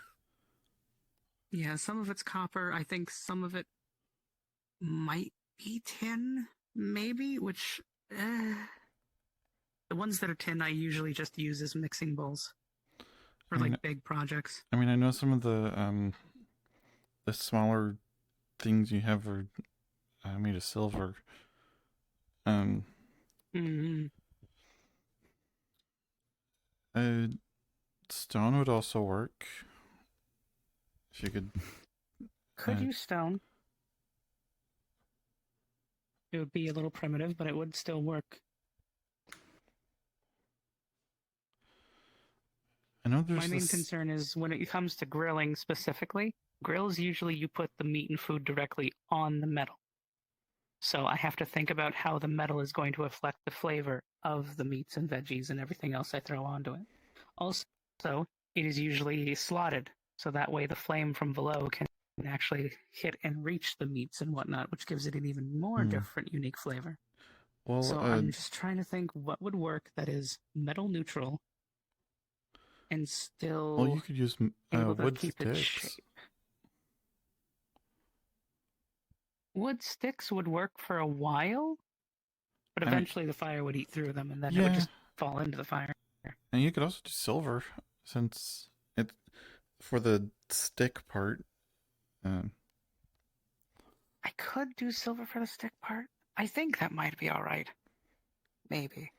Yeah, some of it's copper. I think some of it might be tin, maybe, which... the ones that are tin I usually just use as mixing bowls for like big projects. I mean, I know some of the smaller things you have are made of silver. Mm-hmm. Stone would also work. If you could. Could use stone. It would be a little primitive, but it would still work. I know there's My main this... concern is when it comes to grilling specifically, grills usually you put the meat and food directly on the metal. So I have to think about how the metal is going to affect the flavor of the meats and veggies and everything else I throw onto it. Also, it is usually slotted, so that way the flame from below can actually hit and reach the meats and whatnot, which gives it an even more different, unique flavor. Well, so I'm just trying to think what would work that is metal neutral and still well, you could use able to wood keep its shape. sticks. Wood sticks would work for a while, but I mean- eventually the fire would eat through them, and then it Yeah. would just fall into the fire. And you could also do silver, since it for the stick part. I could do silver for the stick part. I think that might be all right. Maybe.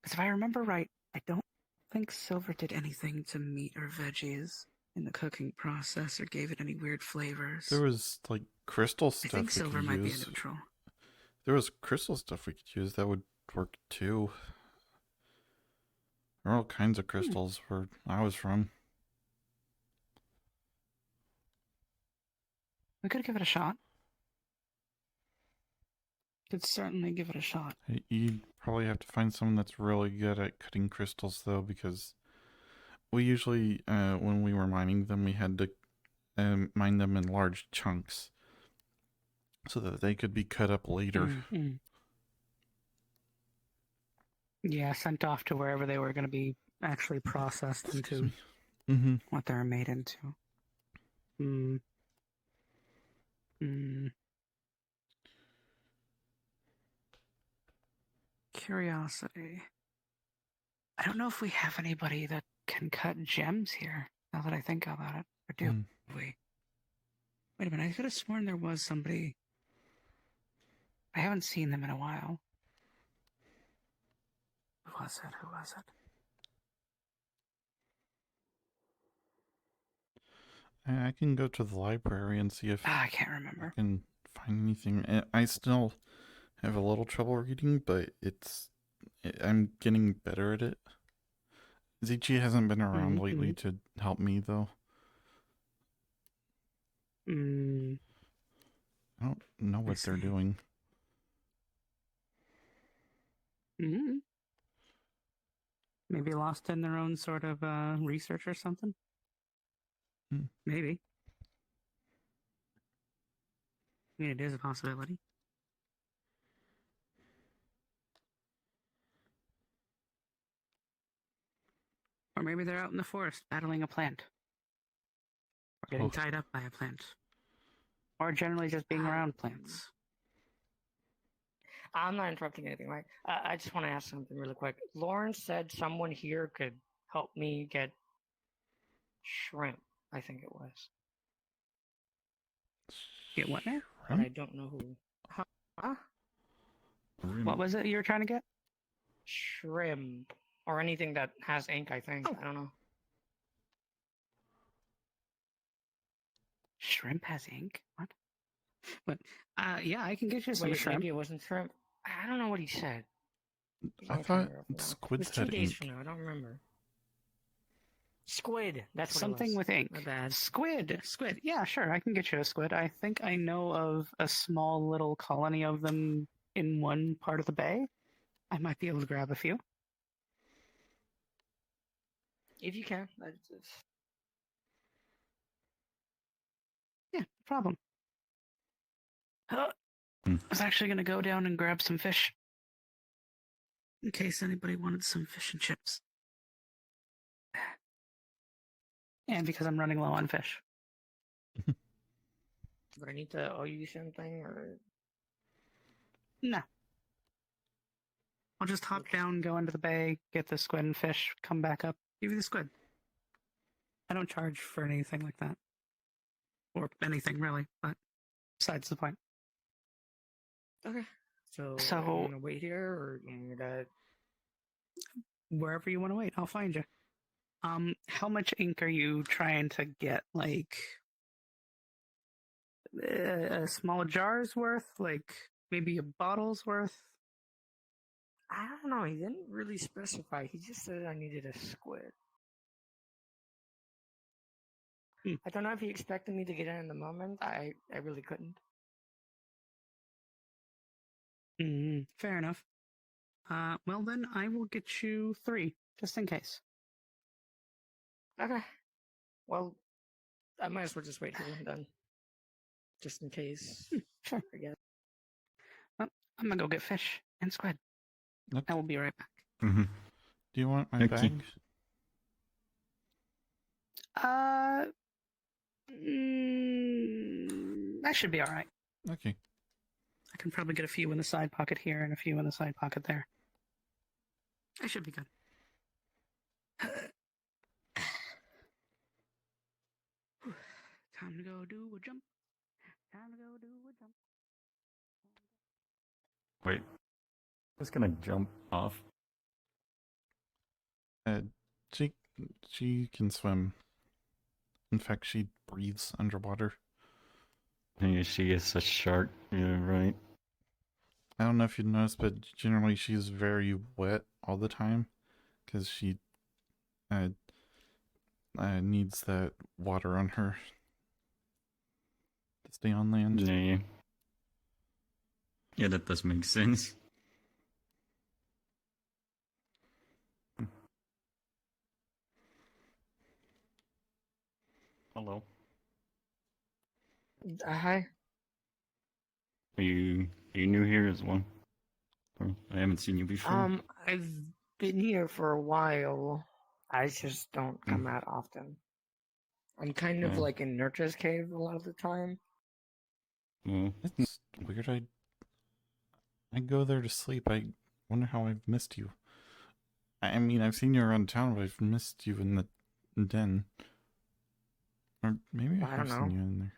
Because if I remember right, I don't think silver did anything to meat or veggies in the cooking process or gave it any weird flavors. There was like crystal stuff I think we silver could might use. be a neutral. There was crystal stuff we could use that would work too. There are all kinds of crystals where I was from. We could give it a shot. Could certainly give it a shot. You'd probably have to find someone that's really good at cutting crystals, though, because we usually, when we were mining them, we had to mine them in large chunks so that they could be cut up later. Mm-hmm. Yeah, sent off to wherever they were going to be actually processed into what they were made into. Curiosity. I don't know if we have anybody that can cut gems here, now that I think about it. Or do we? Wait a minute, I could have sworn there was somebody. I haven't seen them in a while. Who was it? I can go to the library and see if I can't remember. I can find anything. I still have a little trouble reading, but I'm getting better at it. Zichi hasn't been around lately to help me, though. I don't know what they're doing. Maybe lost in their own sort of research or something? Maybe. I mean, it is a possibility. Or maybe they're out in the forest battling a plant. Or getting tied up by a plant. Or generally just being around plants. I'm not interrupting anything, right? I just want to ask something really quick. Lauren said someone here could help me get shrimp, I think it was. Get what now? And I don't know who. Huh? What was it you were trying to get? Shrimp. Or anything that has ink, I think. I don't know. Shrimp has ink? What? But, yeah, I can get you some Wait, shrimp. maybe it wasn't shrimp. I don't know what he said. I thought squids It was 2 had days ink. from now. I don't remember. Squid. That's what Something it was. with ink. My bad. Squid. Yeah, sure. I can get you a squid. I think I know of a small little colony of them in one part of the bay. I might be able to grab a few. If you can. Yeah, no problem. I was actually going to go down and grab some fish. In case anybody wanted some fish and chips. And because I'm running low on fish. Do I need to owe you something or? No. I'll just hop down, go into the bay, get the squid and fish, come back up, give you the squid. I don't charge for anything like that. Or anything, really, but besides the point. Okay. So, So- you want to wait here, or you want me to... Wherever you want to wait, I'll find you. How much ink are you trying to get? Like a small jar's worth? Like maybe a bottle's worth? I don't know. He didn't really specify. He just said I needed a squid. I don't know if he expected me to get in the moment. I really couldn't. Fair enough. Well then, I will get you 3, just in case. Okay. Well, I might as well just wait here then. Just in case. Sure. I guess. Well, I'm gonna go get fish and squid. Okay. I will be right back. Do you want my Okay. bag? That should be alright. Okay. I can probably get a few in the side pocket here and a few in the side pocket there. I should be good. Time to go do a jump. Time to go do a jump. Wait. Just gonna jump off. She can swim. In fact, she breathes underwater. Yeah, she is a shark. Yeah, right. I don't know if you noticed, but generally she's very wet all the time because she needs that water on her to stay on land. Yeah. Yeah, that does make sense. Hello. Hi. Are you new here as well? Or I haven't seen you before. I've been here for a while. I just don't come out often. I'm kind of Yeah. like in Nurture's cave a lot of the time. Well, It's weird. I go there to sleep. I wonder how I've missed you. I mean, I've seen you around town, but I've missed you in the den. Or maybe I I have don't seen know. you in there.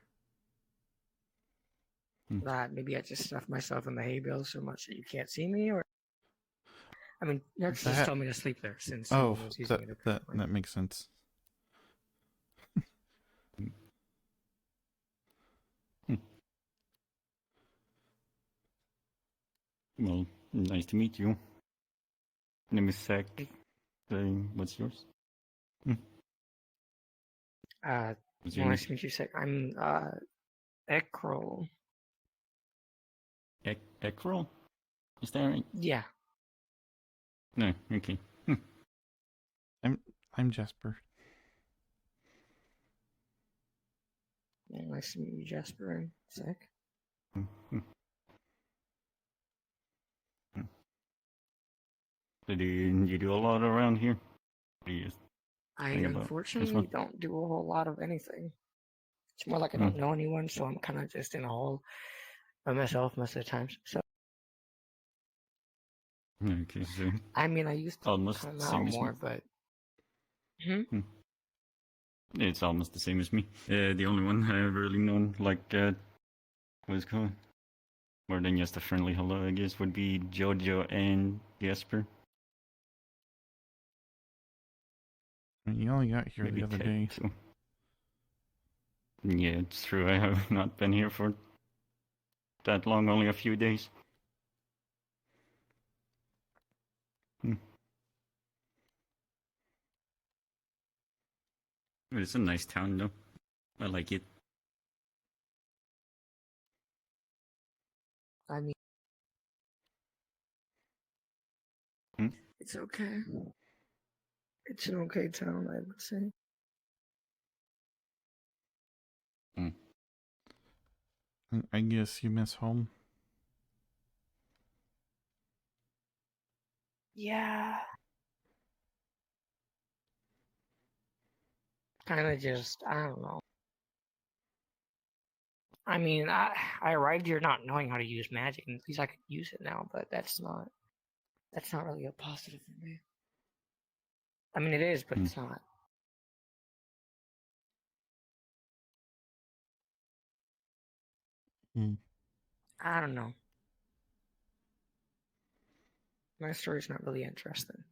That maybe I just stuffed myself in the hay bale so much that you can't see me, or I mean, Nurture just told me to sleep there since no one was using it. That makes sense. Well, nice to meet you. Name is Zach. What's yours? What's your Nice name? to meet you, Sec. I'm Ekrol. Ekrol? Is that right? Yeah. No, okay. I'm Jasper. Yeah, nice to meet you, Jasper and Sec. So do you do a lot around here? Do you just I hang about this unfortunately one? don't do a whole lot of anything. It's more like I don't know anyone, so I'm kind of just in a hole by myself most of the times. So Okay, so I mean, I used to almost come the out same as more, me. but It's almost the same as me. The only one I've really known, like, what's it called? More than just a friendly hello, I guess, would be Jojo and Jasper. You only got here Maybe the other Ted, day. too. Yeah, it's true. I have not been here for that long, only a few days. But it's a nice town, though. I like it. I mean, Hmm? it's okay. It's an okay town, I would say. I guess you miss home. Yeah. Kind of just, I don't know. I mean, I arrived here not knowing how to use magic, and at least I could use it now, but that's not really a positive for me. I mean, it is, but it's not. I don't know. My story's not really interesting.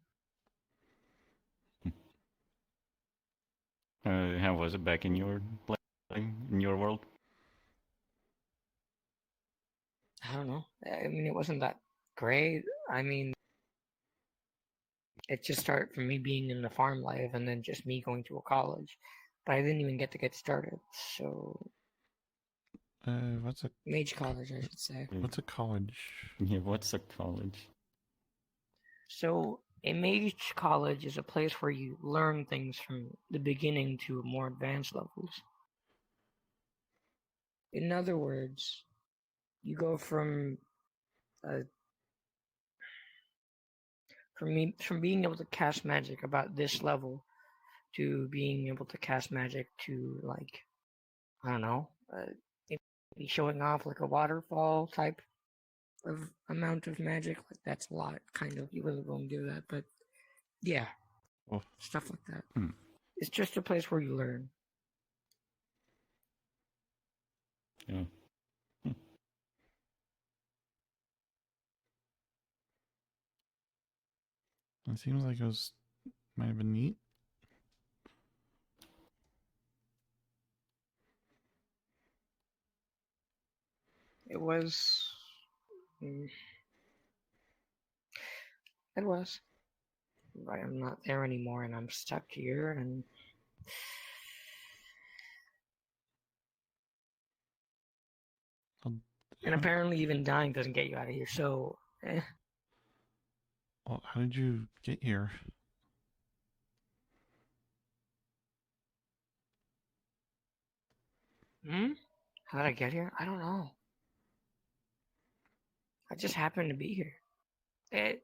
How was it back in your in your world? I don't know. I mean, it wasn't that great. I mean, it just started from me being in the farm life and then just me going to a college. But I didn't even get started. So, What's a Mage College, I should say. What's a college? Yeah, what's a college? So, a mage college is a place where you learn things from the beginning to more advanced levels. In other words, you go from being able to cast magic about this level to being able to cast magic to, like, I don't know, maybe showing off like a waterfall type of amount of magic. Like, that's a lot, kind of. You really won't do that, but yeah, stuff like that. It's just a place where you learn. Yeah. It seems like it might have been neat. It was. It was. But I'm not there anymore, and I'm stuck here, and apparently even dying doesn't get you out of here. So, Well, how did you get here? How did I get here? I don't know. I just happened to be here.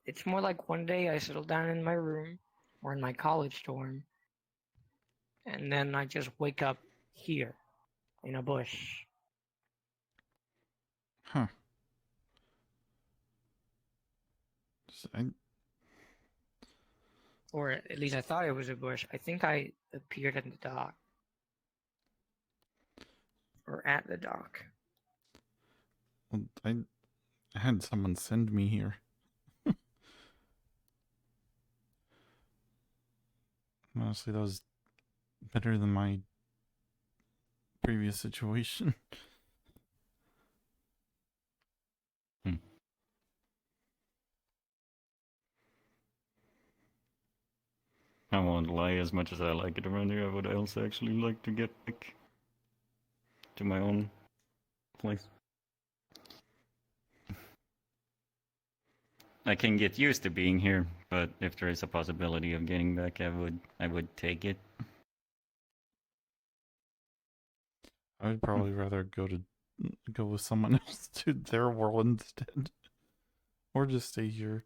It's more like one day I settled down in my room or in my college dorm, and then I just wake up here in a bush. Huh. Or at least I thought it was a bush. I think I appeared at the dock. Or at the dock. Well, I had someone send me here. Honestly, that was better than my previous situation. I won't lie, as much as I like it around here, I would also actually like to get back to my own place. I can get used to being here, but if there is a possibility of getting back, I would take it. I would probably rather go with someone else to their world instead, or just stay here.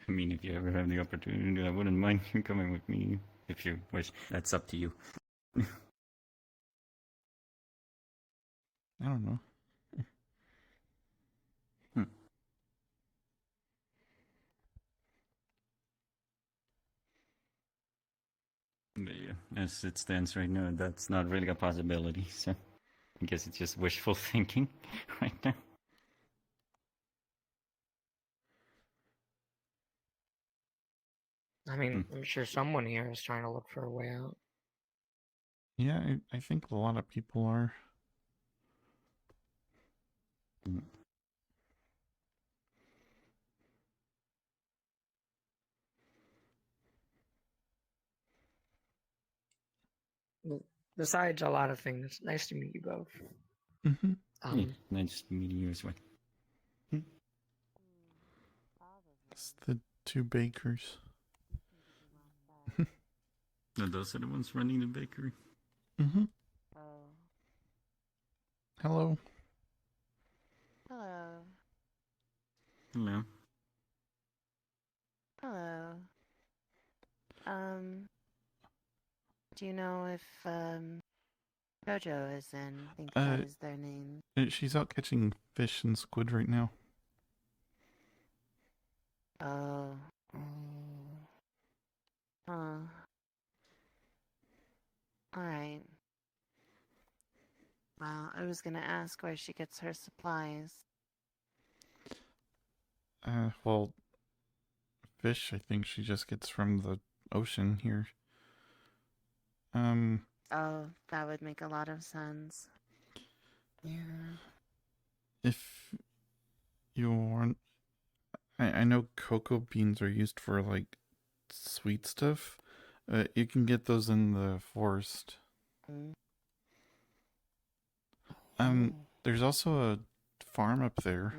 I mean, if you ever have the opportunity, I wouldn't mind you coming with me if you wish. That's up to you. I don't know. But yeah, as it stands right now, that's not really a possibility, so I guess it's just wishful thinking right now. I mean, I'm sure someone here is trying to look for a way out. Yeah, I think a lot of people are. Besides a lot of things, nice to meet you both. Mm-hmm. Yeah, nice meeting you as well. It's the two bakers. No, those are the ones running the bakery. Mm-hmm. Hello. Hello. Hello. Hello. Do you know if Jojo is in? I think that is their name. She's out catching fish and squid right now. Oh. Huh. Alright. Well, I was gonna ask where she gets her supplies. Well, fish I think she just gets from the ocean here. Oh, that would make a lot of sense. Yeah. If you want, I know cocoa beans are used for like sweet stuff. You can get those in the forest. There's also a farm up there.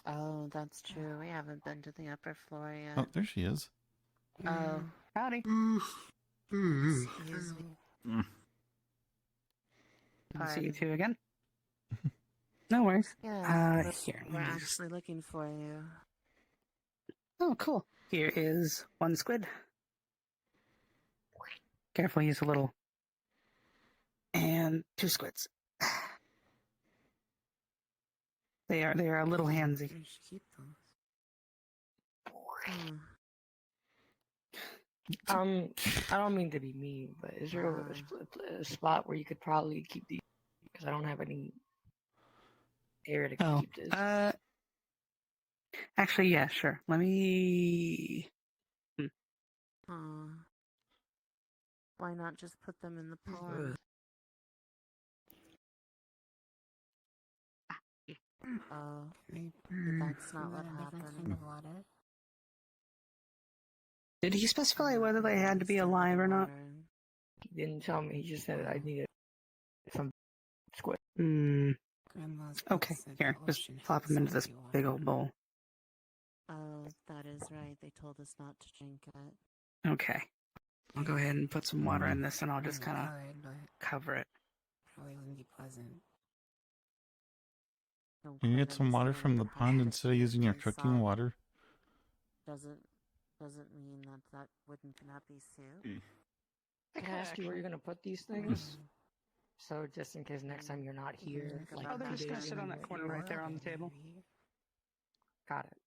Oh, that's true. We haven't been to the upper floor yet. Oh, there she is. Oh. Howdy. Excuse me. Good to see you two again. No worries. Yeah, Here. we're actually looking for you. Oh, cool. Here is one squid. Careful, he's a little. And 2 squids. They are a little handsy. Keep those. I don't mean to be mean, but is there a spot where you could probably keep these? Because I don't have any area to keep this. Actually, yeah, sure. Let me. Why not just put them in the pond? Oh, that's not what happened. Did he specify whether they had to be alive or not? He didn't tell me. He just said I needed some squid. Okay, here, just plop them into this big old bowl. Oh, that is right. They told us not to drink it. Okay. I'll go ahead and put some water in this and I'll just kind of cover it. Probably wouldn't be pleasant. You can get some water from the pond instead of using your cooking water. Doesn't mean that wouldn't not be soup. Can I ask you where you're gonna put these things? So just in case next time you're not here. Like Oh, they're just gonna sit on that corner right there on the table. Got it.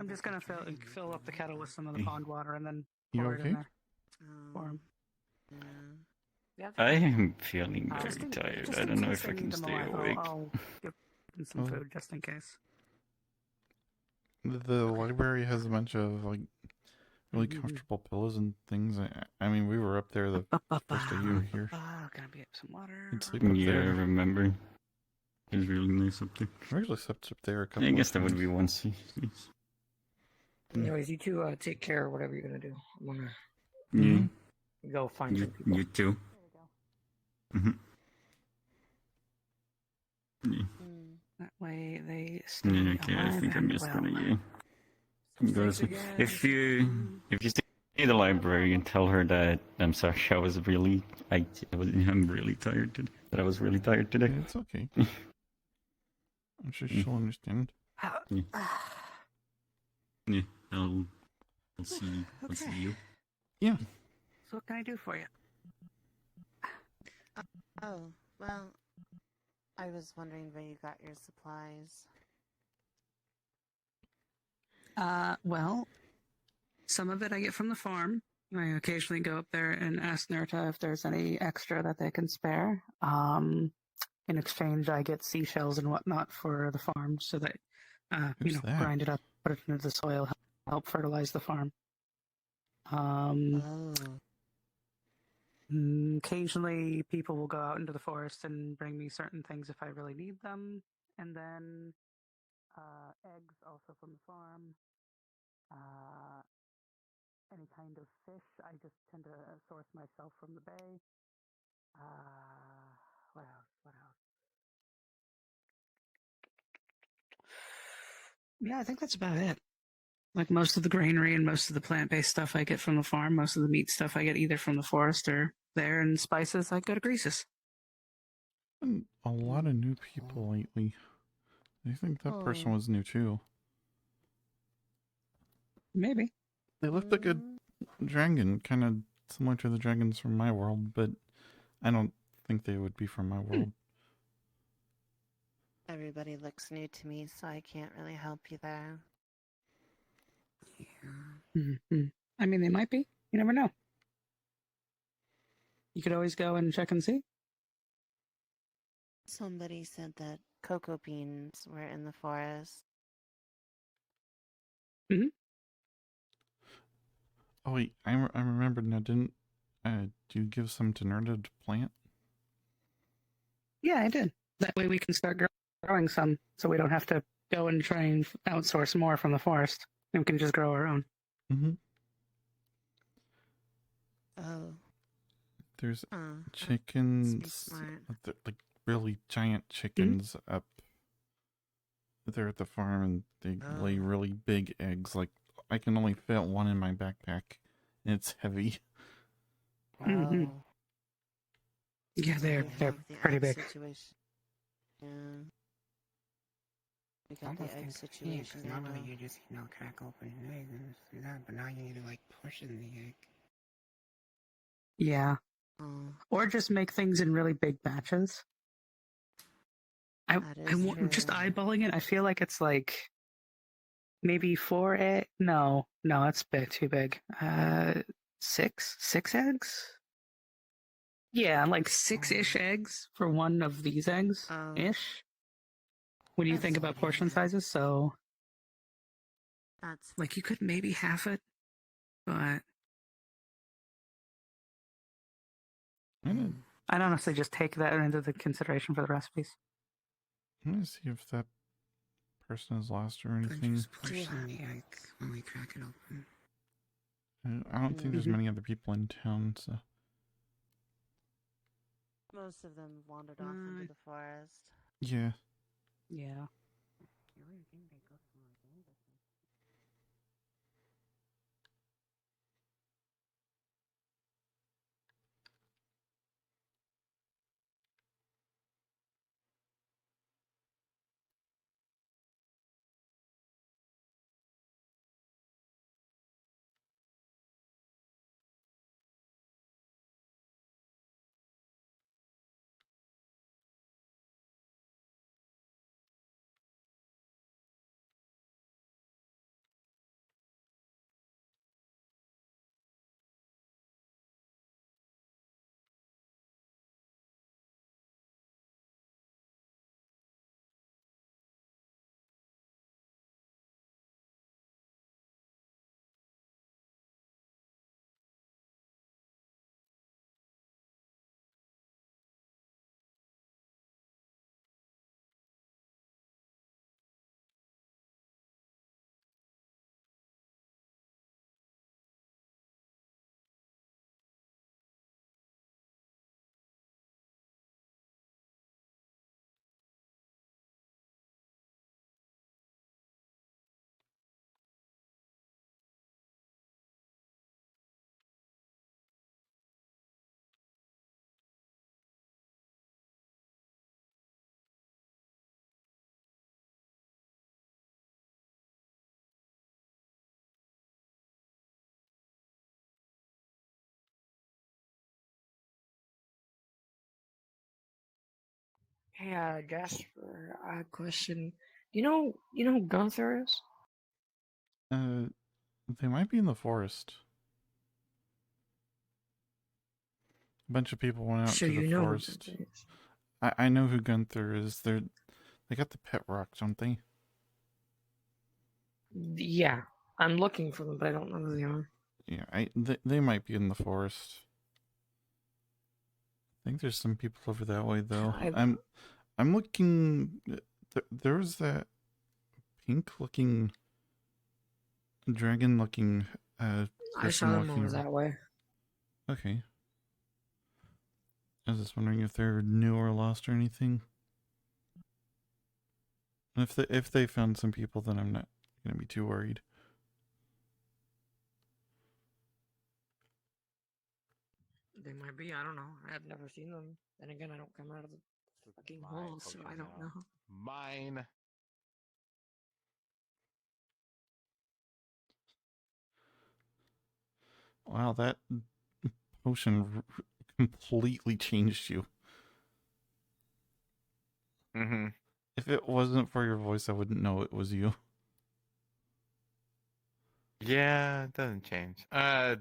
I'm just gonna fill up the kettle with some of the pond water and then You pour it in okay? there for him. I am feeling very tired. I don't know if I can stay awake. I'll give him some food just in case. The library has a bunch of like really comfortable pillows and things. I mean, we were up there the first day you were here. Gonna be up some water. You'd sleep up Yeah, I there. remember. It's really nice up there. I actually slept up there a couple I guess of that would times. be once. Anyways, you two take care of whatever you're gonna do. I'm gonna Yeah. go find You, some people. you too. Mm-hmm. Yeah. That way they stay Yeah, okay, I alive think I'm and just well. gonna go to sleep. If you see the library and tell her that I'm sorry, I'm really tired today. That I was really tired today. It's okay. I'm sure she'll understand. Yeah. Yeah, I'll see. I'll see you. Yeah. So what can I do for you? Oh, well, I was wondering where you got your supplies. Well, some of it I get from the farm. I occasionally go up there and ask Nerta if there's any extra that they can spare. In exchange, I get seashells and whatnot for the farm so that, Who's that? grind it up, put it into the soil, help fertilize the farm. Occasionally, people will go out into the forest and bring me certain things if I really need them. And then eggs also from the farm. Any kind of fish, I just tend to source myself from the bay. What else? What else? Yeah, I think that's about it. Like most of the granary and most of the plant-based stuff I get from the farm. Most of the meat stuff I get either from the forest or there, and spices I go to Grease's. And a lot of new people lately. I think that person was new too. Maybe. They looked like a dragon, kind of similar to the dragons from my world, but I don't think they would be from my world. Everybody looks new to me, so I can't really help you there. I mean, they might be. You never know. You could always go and check and see. Somebody said that cocoa beans were in the forest. Mm-hmm. Oh wait, I remembered now. Didn't do you give some to Nerda to plant? Yeah, I did. That way we can start growing some, so we don't have to go and try and outsource more from the forest. We can just grow our own. Mm-hmm. Oh. There's That'd be chickens, smart. like really giant chickens up there at the farm, and they lay really big eggs. Like I can only fit one in my backpack, and it's heavy. Mm-hmm. Wow. Yeah, they're The pretty egg big. Situation. Yeah. We got Almost the egg inconvenient, situation. 'cause normally you just, crack open an egg and just do that, but now you need to, push in the egg. Yeah. Oh. Or just make things in really big batches. I'm just true. eyeballing it. I feel like it's like maybe 4 egg. No, it's too big. 6 eggs. Yeah, like 6-ish eggs for one of these eggs ish. When you think about portion sizes, so That's like you could maybe half it, but I'd honestly just take that into the consideration for the recipes. Let me see if that person is lost or But anything. just push in the egg when we crack it open. I don't think there's many other people in town, so. most of them wandered off into the forest. Yeah. Yeah. Hey, Jasper, question. You know who Gunther is? They might be in the forest. A bunch of people went out So to the you know who forest. Gunther is? I know who Gunther is. They got the pet rock, don't they? Yeah, I'm looking for them, but I don't know who they are. Yeah, they might be in the forest. I think there's some people over that way though. I'm looking. There's that pink-looking, dragon-looking I saw them over that way. Okay. I was just wondering if they're new or lost or anything. If they found some people, then I'm not gonna be too worried. They might be. I don't know. I've never seen them. Then again, I don't come out of the fucking hole, so I don't know. Mine. Wow, that potion completely changed you. Mm-hmm. If it wasn't for your voice, I wouldn't know it was you. Yeah, it doesn't change. They're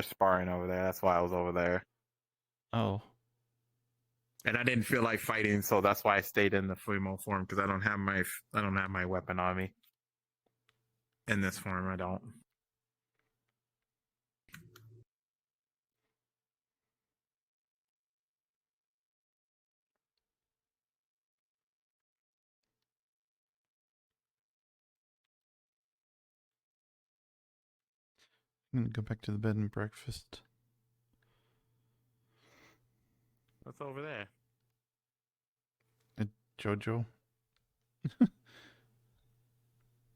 sparring over there. That's why I was over there. Oh. And I didn't feel like fighting, so that's why I stayed in the Fuimo form because I don't have my weapon on me. In this form, I don't. I'm gonna go back to the bed and breakfast. What's over there? Jojo.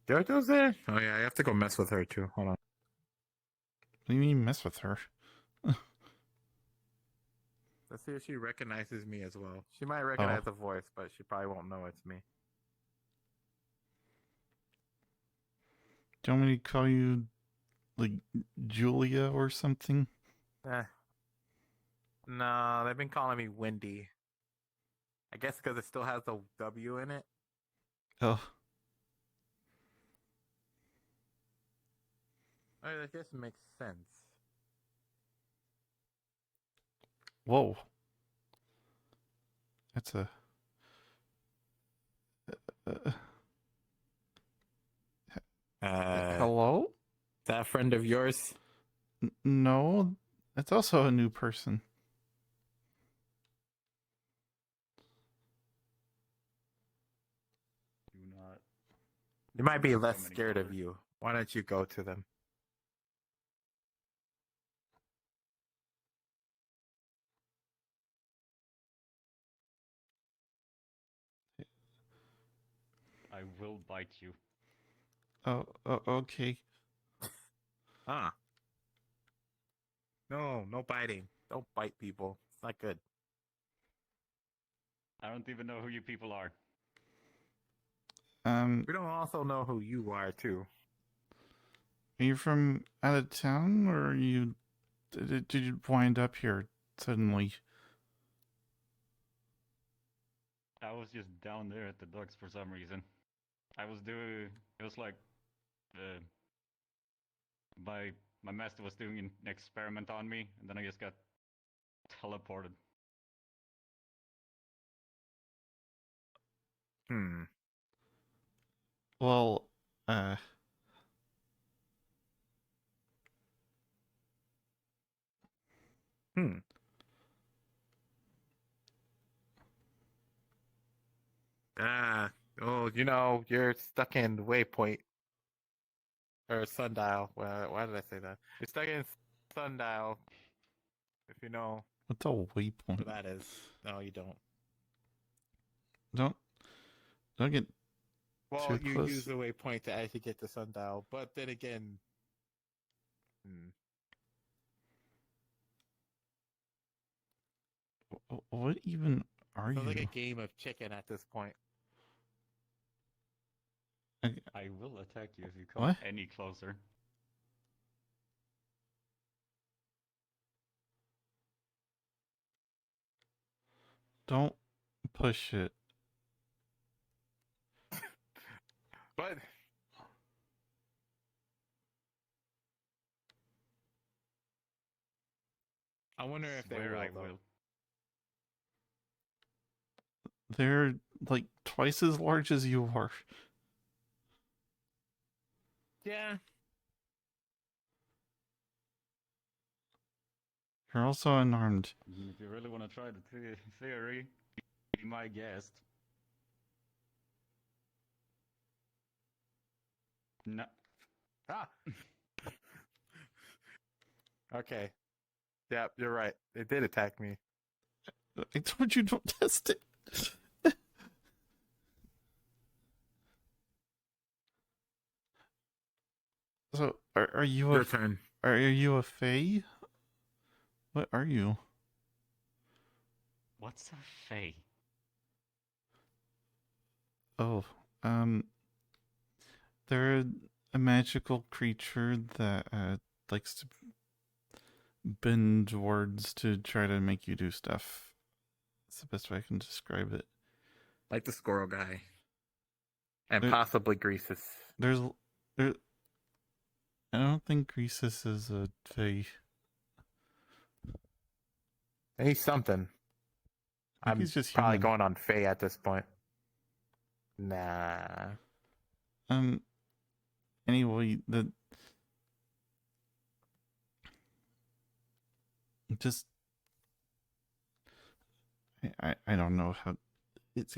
Jojo's there? Oh yeah, I have to go mess with her too. Hold on. What do you mean mess with her? Let's see if she recognizes me as well. She might recognize the voice, but she probably won't know it's me. Do you want me to call you, like, Julia or something? No, they've been calling me Wendy. I guess because it still has the W in it. Oh. I guess it makes sense. Whoa. That's a... hello? That a friend of yours? No, that's also a new person. Do not. They might be less scared of you. Why don't you go to them? I will bite you. Oh, okay. Ah. No, no biting. Don't bite people. It's not good. I don't even know who you people are. We don't also know who you are too. Are you from out of town, or are you... Did you wind up here suddenly? I was just down there at the docks for some reason. I was doing... It was like... my master was doing an experiment on me, and then I just got teleported. Well, You know, you're stuck in Waypoint. Or Sundial. Why did I say that? You're stuck in Sundial. If you know. What's a waypoint? What that is. No, you don't. Don't get well, too you close. use the waypoint to actually get to Sundial, but then again... What even are Sounds you? like a game of chicken at this point. I will attack you if you come What? any closer. Don't push it. But... I wonder if they will, though. They're like twice as large as you are. Yeah. You're also unarmed. If you really want to try the theory, be my guest. No. Ah! Okay. Yeah, you're right. They did attack me. I told you don't test it. So, are you Your turn. Are you a fae? What are you? What's a fae? Oh, they're a magical creature that likes to bend words to try to make you do stuff. That's the best way I can describe it. Like the squirrel guy. And possibly Greasus. There's I don't think Croesus is a Fae. He's something. I think I'm he's just probably human. going on Faye at this point. Nah. Anyway, just I don't know how it's.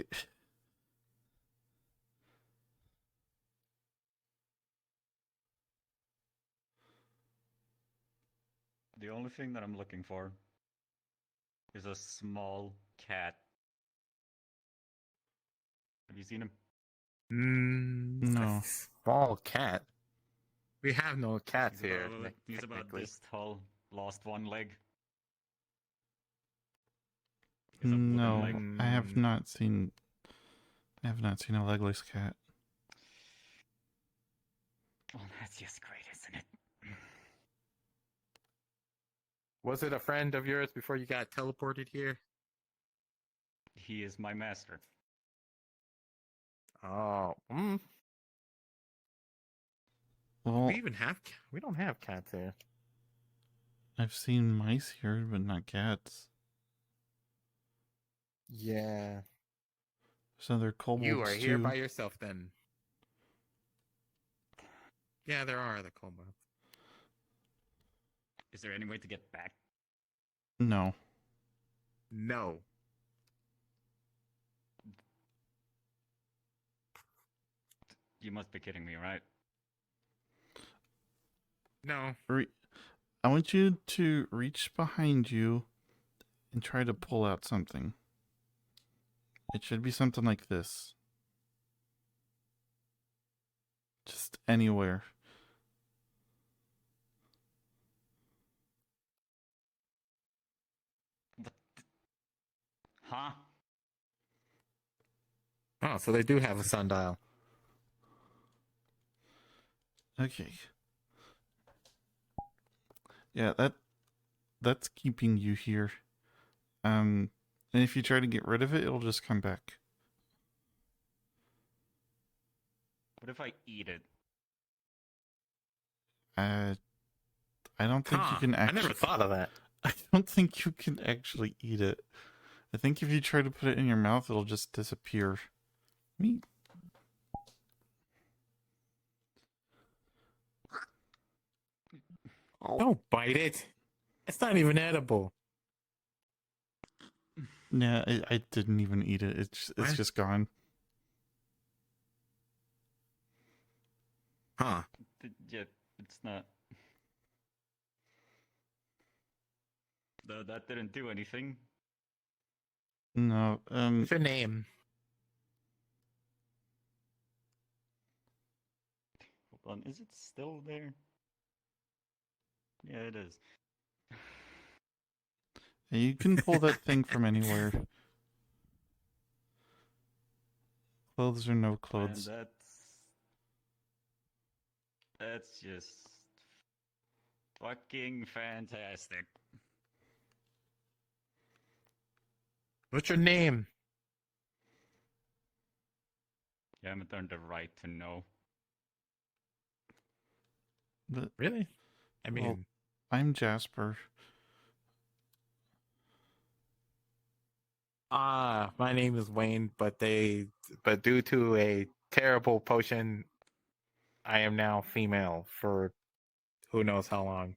The only thing that I'm looking for is a small cat. Have you seen him? No. A small cat. We have no cats here. He's about technically. this tall, lost one leg. No, leg. I have not seen. I have not seen a legless cat. Oh, that's just great, isn't it? Was it a friend of yours before you got teleported here? He is my master. Oh. Well, We don't have cats here. I've seen mice here, but not cats. Yeah. So they're kobolds You are here too. by yourself then. Yeah, there are other kobolds. Is there any way to get back? No. No. You must be kidding me, right? No. I want you to reach behind you and try to pull out something. It should be something like this. Just anywhere. Huh? Oh, so they do have a sundial. Okay. Yeah, that's keeping you here. And if you try to get rid of it, it'll just come back. What if I eat it? I don't think you can actually. I never thought of that. I don't think you can actually eat it. I think if you try to put it in your mouth, it'll just disappear. Don't bite it. It's not even edible. Yeah, I didn't even eat it. It's just gone. Huh. Yeah, it's not. That didn't do anything. No. What's your name? Hold on, is it still there? Yeah, it is. You can pull that thing from anywhere. Clothes or no clothes. And that's just fucking fantastic. What's your name? You haven't earned the right to know. But, really? I mean, well, I'm Jasper. My name is Wayne, but due to a terrible potion, I am now female for who knows how long.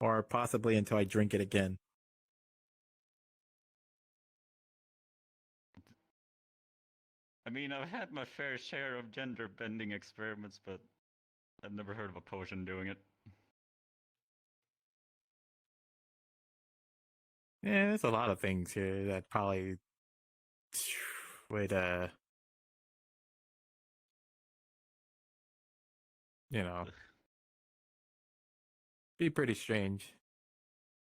Or possibly until I drink it again. I mean, I've had my fair share of gender bending experiments, but I've never heard of a potion doing it. Yeah, there's a lot of things here that probably would, be pretty strange.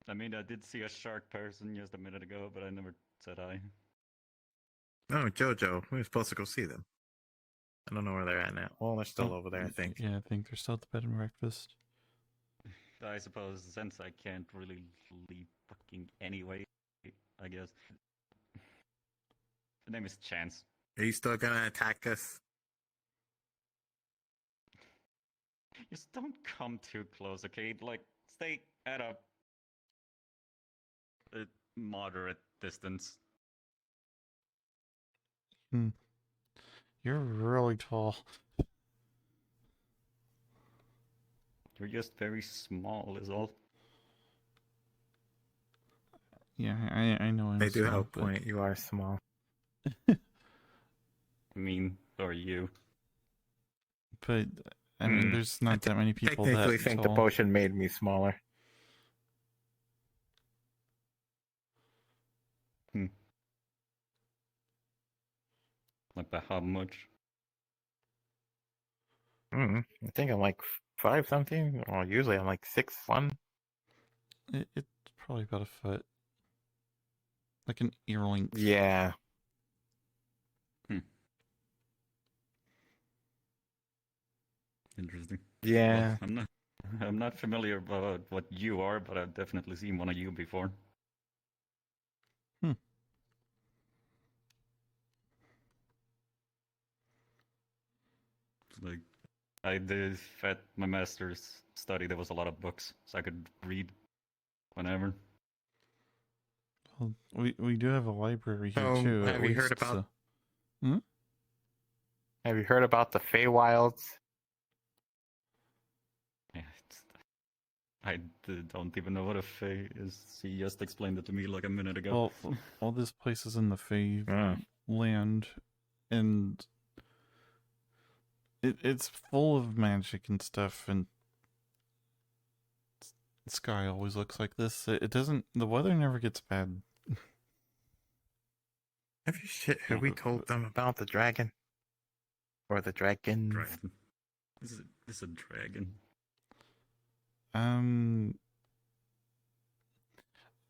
I mean, I did see a shark person just a minute ago, but I never said hi. Oh, Jojo. We were supposed to go see them. I don't know where they're at now. Well, they're still over there, I think. Yeah, I think they're still at the bed and breakfast. I suppose, since I can't really leave fucking anyway, I guess. The name is Chance. Are you still gonna attack us? Just don't come too close, okay? Like, stay at a moderate distance. You're really tall. You're just very small, is all. Yeah, I know I'm They do small, have a but... point. You are small. I mean, so are you. But, I mean, there's not that many people that Technically, think the tall. potion made me smaller. Like by how much? I think I'm like 5 something, or usually I'm like 6'1". It's probably about a foot. Like an ear length. Yeah. Interesting. Yeah. Well, I'm not familiar about what you are, but I've definitely seen one of you before. Like, I did at my master's study, there was a lot of books, so I could read whenever. Well, we do have a library here So, too. have you heard about? Have you heard about the Feywilds? Yeah, don't even know what a Fey is. He just explained it to me like a minute ago. Well, all this place is in the Fey land, and it's full of magic and stuff, and the sky always looks like this. It doesn't. The weather never gets bad. Have we told them about the dragon? Or the dragons? Dragon. This is a dragon.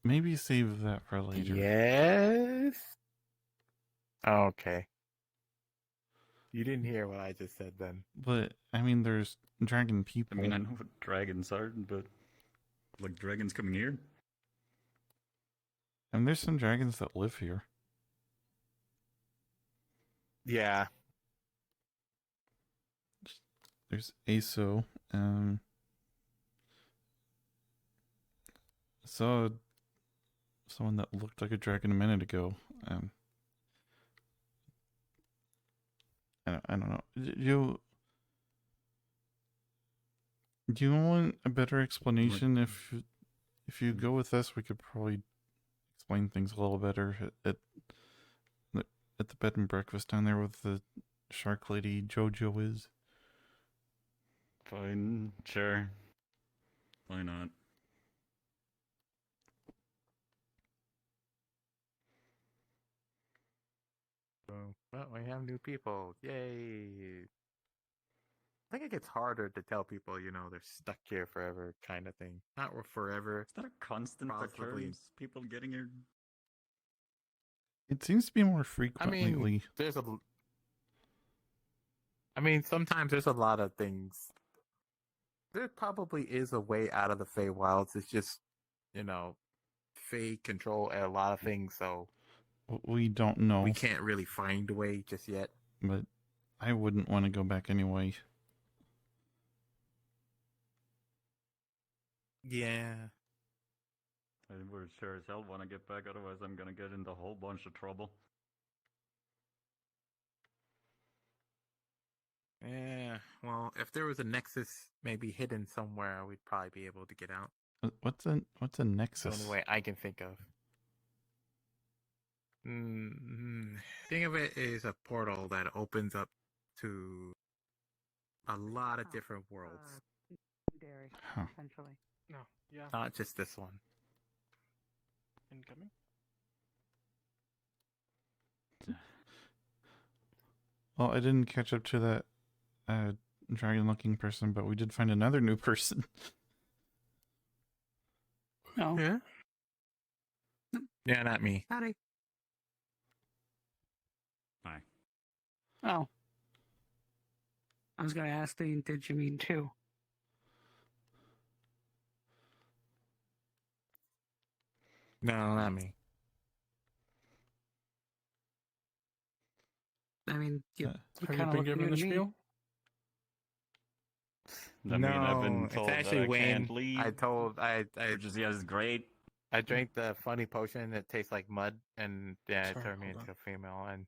Maybe save that for later. Yes. Okay. You didn't hear what I just said then. But I mean, there's dragon people. I mean, I know what dragons are, but like dragons coming here. And there's some dragons that live here. Yeah. There's Aso. Saw someone that looked like a dragon a minute ago. I don't know. Do you want a better explanation? If you go with us, we could probably explain things a little better at the bed and breakfast down there with the shark lady Jojo is. Fine, sure. Why not? Well, we have new people. Yay. I think it gets harder to tell people, they're stuck here forever kind of thing. Not forever. Is that a constant occurrence? People getting here? It seems to be more frequent lately. Sometimes there's a lot of things. There probably is a way out of the Feywilds. It's just, Fey control a lot of things, so we don't know. We can't really find a way just yet. But I wouldn't want to go back anyway. Yeah. I would sure as hell want to get back, otherwise I'm gonna get into a whole bunch of trouble. Yeah, well, if there was a nexus maybe hidden somewhere, we'd probably be able to get out. What's a nexus? That's the only way I can think of. Think of it as a portal that opens up to a lot of different worlds. Dairy, essentially. No, yeah. Not just this one. Incoming. Well, I didn't catch up to that dragon-looking person, but we did find another new person. No. Yeah? Yeah, not me. Howdy. Hi. Oh. I was going to ask, did you mean two? No, not me. I mean, you Have you kind of been look given new the to me. spiel? I mean, I've been No, it's told that actually I Wayne. can't leave. I told which is yes, great. I drank the funny potion that tastes like mud, and yeah, it Sorry, turned me hold into on. a female. And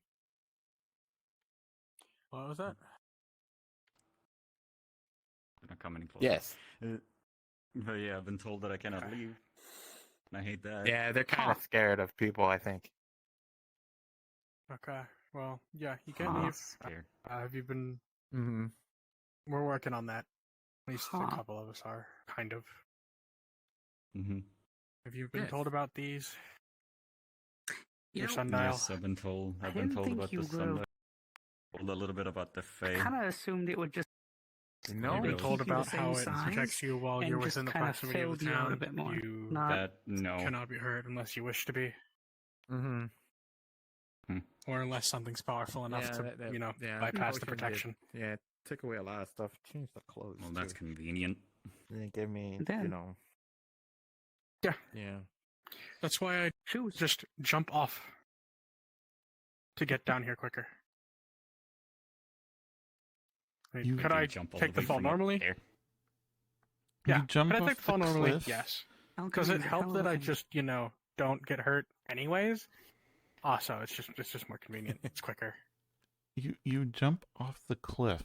What was that? They're not coming close. yes, But yeah, I've been told that I cannot leave. And I hate that. yeah, they're kind of scared of people. I think. Okay. Well, yeah, you can't leave. Have you been? Mm-hmm. We're working on that. At least a Huh. couple of us are, kind of. Mm-hmm. Have you been Yes. told about these? Your know- sundial? Yes, I've been told. I I've been didn't told think about you the would've- sundial. Told a little bit about the I Fae. kind of assumed it would just. You You've know, been told keep you the about how it same size protects you while and you're just within the kind of proximity of filled the you out town. a bit more. You Not That no. cannot be hurt unless you wish to be, Mm-hmm. or unless something's powerful enough Yeah, to, that bypass the potion did- protection. Yeah, it took away a lot of stuff. Changed the clothes. Well, that's too. convenient. And it gave me, Then- you know. Yeah. Yeah. That's why I just jump off to get down here quicker. I mean, You could do I jump all take the the way fall from up normally? there. You Yeah. jump Could I off take the fall the normally? cliff? Yes. Does Does it help that I just, don't get hurt anyways? Also, it's just more convenient. It's quicker. You jump off the cliff.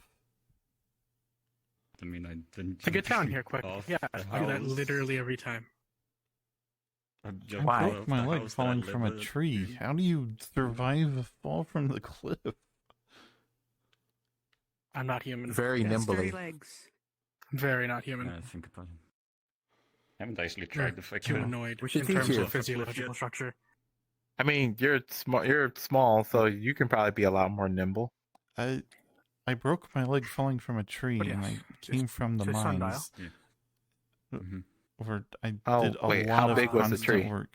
I mean, I didn't. To get jump down here quick. off Yeah, the I do that house. literally every time. I I jumped broke off my the leg house that falling I from a live tree. How do you survive a fall from the cliff? I'm not human. Very Got sturdy nimbly. legs. Very not human. I think about it. I haven't actually tried the fucking Humanoid We should in teach terms you. of physiological structure. I mean, you're small. You're small, so you can probably be a lot more nimble. I broke my leg falling from a tree, But and yes, I came from the just sundial. mines. Mm-hmm. Where I Oh, did a wait, lot how of big was the constant tree? work.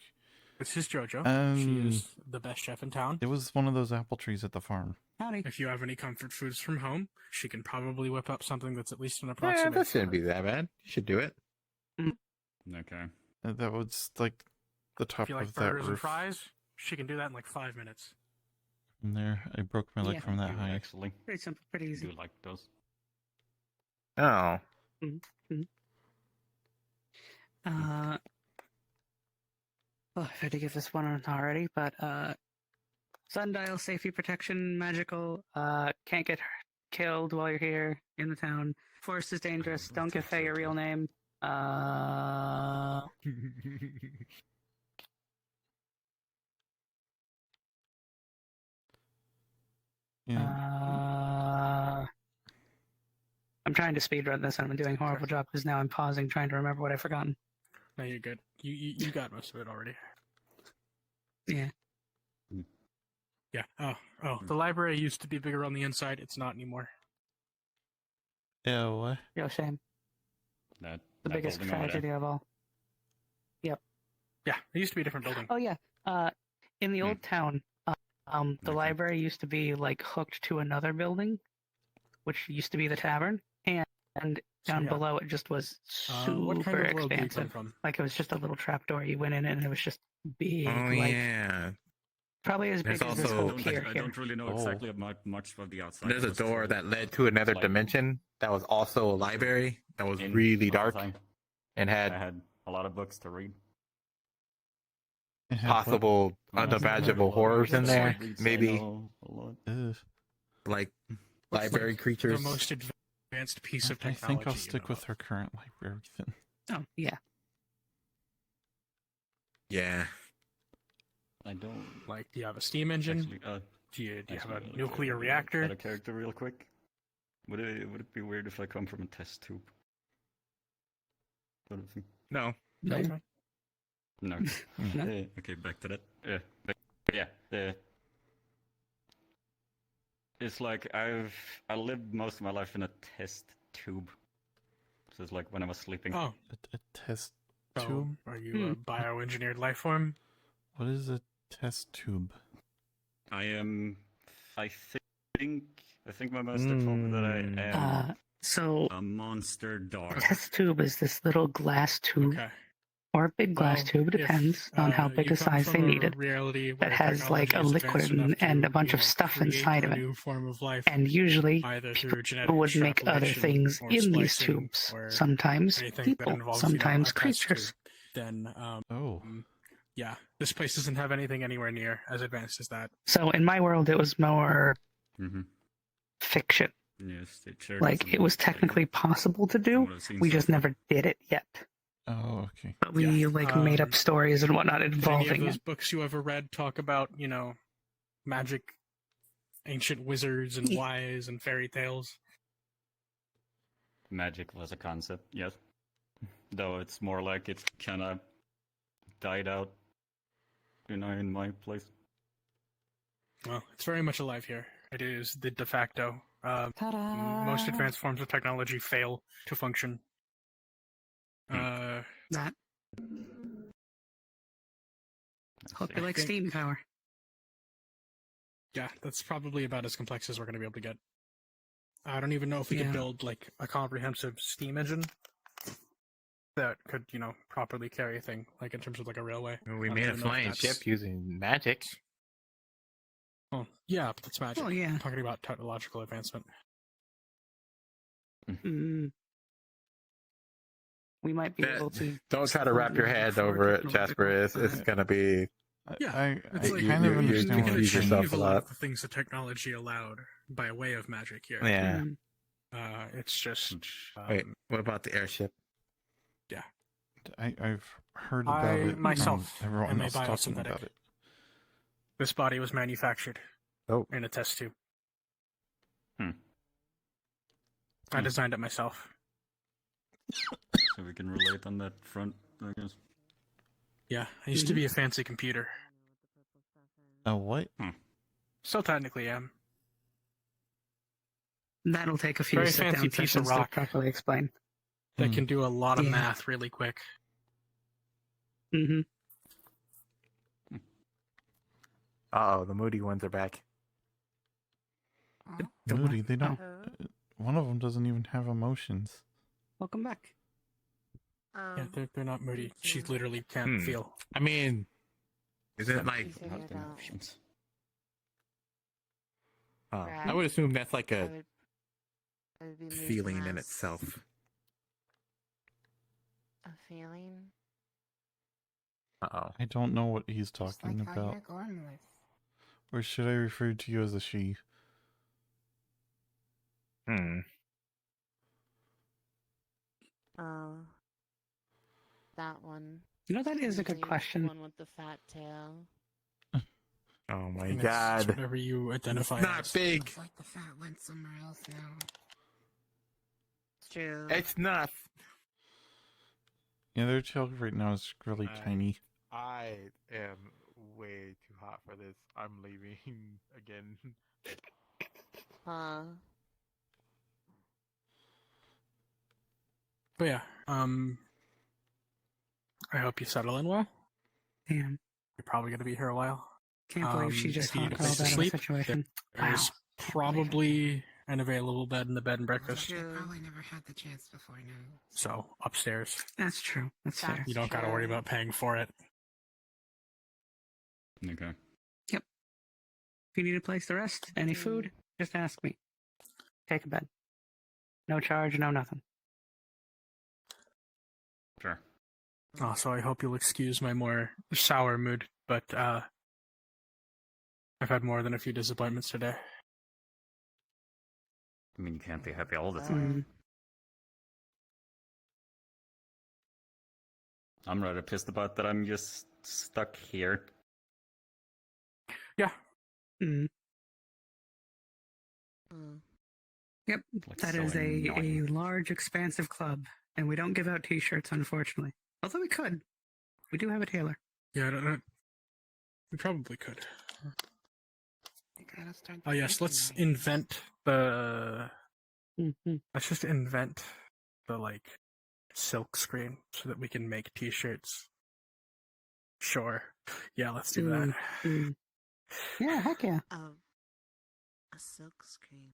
This is JoJo. She is the best chef in town. It was one of those apple trees at the farm. Howdy. If you have any comfort foods from home, she can probably whip up something that's at least an Yeah, approximate. that shouldn't be that bad. You should do it. Okay. That was like the top If you like of that burgers and roof. fries, she can do that in like 5 minutes. From there, I broke my leg Yeah. from that You high. actually Pretty simple, pretty easy. do like those. Oh. I had to give this one already, but sundial, safety protection, magical. Can't get killed while you're here in the town. Forest is dangerous. Don't give Faye your real name. I'm trying to speedrun this, and I'm doing a horrible job because now I'm pausing, trying to remember what I've forgotten. No, you're good. You got most of it already. Yeah. Yeah. Oh. The library used to be bigger on the inside. It's not anymore. Yeah, what? Real shame. That The biggest building over there. tragedy of all. Yep. Yeah, it used to be a different building. Oh yeah. In the old town, the library used to be like hooked to another building, which used to be the tavern, and down yeah. below it just was What kind super of world do you come expansive. from? Like it was just a little trapdoor you went in, and it was just big. Oh like, yeah. Probably as There's big as this also- whole I pier don't here. really know exactly much of the outside. There's a Just, door that led to another like- dimension that was also a library that was in really all the dark time. and I had had a lot of books to read. It had what? possible unimaginable horrors in there. Reads I Maybe know a lot. Ugh. like What's library the creatures. most advanced piece of I technology. think I'll you stick know with of? her current library then. Oh yeah. Yeah. I don't Like, do you have a steam engine? actually. Do you have actually, a nuclear Got reactor? a character real quick. Would it be weird if I come from a test tube? Sort of thing. No. No. No. No. Okay, back to that. But yeah. It's like I lived most of my life in a test tube. So it's like when I was sleeping. Oh, A test so tube? are you a bioengineered life form? What is a test tube? I am. I think my master told me that I am So a monster dog. test tube is this little glass tube Okay. or a big glass Well, tube, if, depends on how big you a come size from they a needed. reality That where has like technology a is liquid advanced enough and to, a bunch of stuff create inside a of it. new form of life, And usually either through people genetic would make other extrapolation things or in these splicing tubes. or Sometimes anything that people, involves, sometimes a test creatures. tube, then Oh. Yeah, this place doesn't have anything anywhere near as advanced as that. So in my world, it was more fiction. Yes, it sure Like doesn't it was look like technically possible to do. what I've seen We so just far. never did it yet. Oh, okay. But we made up stories and whatnot Did any of involving those it. books you ever read talk about, magic, ancient wizards and wise and fairy tales? Magic was a concept, yes. Though it's more like it kind of died out, in my place. Well, it's very much alive here. It is the de facto. Most advanced forms of technology fail to function. That. Hope you like think- steam power. Yeah, that's probably about as complex as we're going to be able to get. I don't even know if we could build like a comprehensive steam engine that could, properly carry a thing, like in terms of like a railway. We made a flying ship using magic. Oh, yeah, but that's magic. Oh, yeah. I'm talking about technological advancement. We might be able to. Don't try to wrap your head over it, Jasper. It's going to be. Yeah, it's like kind of understand you what can you're achieve saying. a lot of the things that technology allowed by way of magic here. Yeah. It's just. Wait, what about the airship? Yeah. I've heard about it. myself and everyone am a else talking biosynthetic. about it. This body was manufactured in a test tube. I designed it myself. So we can relate on that front, I guess. Yeah, I used to be a fancy computer. Oh, what? Still technically am. That'll take a few Very sit-down fancy piece of sessions rock to properly explain. that can do a lot of Yeah. math really quick. Mm-hmm. Uh-oh, the moody ones are back. Moody, they don't. One of them doesn't even have emotions. Welcome back. Yeah, they're not moody. She literally can't feel. I mean, is it like? I would assume that's like a feeling in itself. A feeling? Uh-oh. I don't know what he's talking Like how about. you're going with. Or should I refer to you as a she? Oh. That one. That is a good Usually question. The one with the fat tail. Oh my And god. it's whatever you identify It's not as. big. It's like the fat went somewhere else now. It's true. It's not. Yeah, their tail right now is really tiny. I am way too hot for this. I'm leaving again. Huh. But yeah, I hope you settle in well. Damn. You're probably going to be here a while. Can't believe she just if you need a hot place girled to out of a sleep, situation. there's probably an available bed in the bed and breakfast. I probably never had the chance before now. So upstairs. That's true. That's fair. You don't got to worry about paying for it. Okay. Yep. If you need a place to rest, any food, just ask me. Take a bed. No charge, no nothing. Sure. Also, I hope you'll excuse my more sour mood, but I've had more than a few disappointments today. I mean, you can't be happy all the time. I'm rather pissed about that I'm just stuck here. Yeah. Mm. Yep, Like, that so is a annoying. large, expansive club, and we don't give out T-shirts, unfortunately. Although we could. We do have a tailor. Yeah, I don't. We probably could. You gotta start Oh yes, let's invent the. Mm-hmm. Let's just invent the silk screen so that we can make T-shirts. Sure. Yeah, let's do that. Yeah, heck yeah. A silk screen.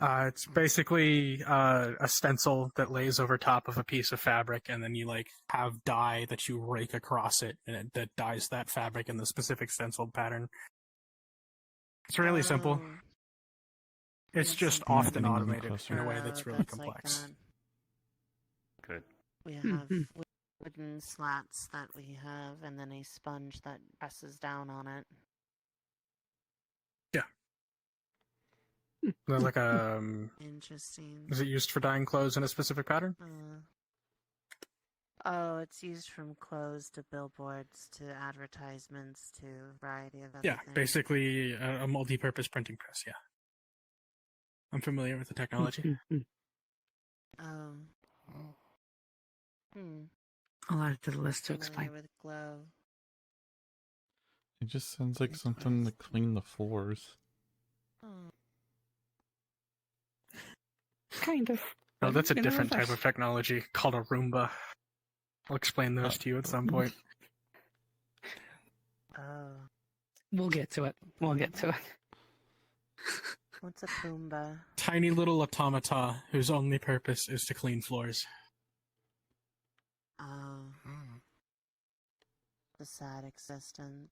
It's basically a stencil that lays over top of a piece of fabric, and then you like have dye that you rake across it, and that dyes that fabric in the specific stenciled pattern. It's really simple. It's Yes, just something often Getting even automated closer. in a way that's really that's like complex. that. Good. We have wooden slats that we have, and then a sponge that presses down on it. Yeah. There's like a. Interesting. Is it used for dyeing clothes in a specific pattern? Oh, it's used from clothes to billboards to advertisements to a variety of other Yeah, things. basically a multi-purpose printing press. Yeah. I'm familiar with the technology. Oh. I'll add it to the list to Familiar explain. with glow. It just sounds like something to clean the floors. Oh. Kind of. No, that's a in different type reverse. of technology called a Roomba. I'll explain those to you at some point. Oh. We'll get to it. We'll get to it. What's a Pumbaa? Tiny little automata whose only purpose is to clean floors. Oh. The sad existence.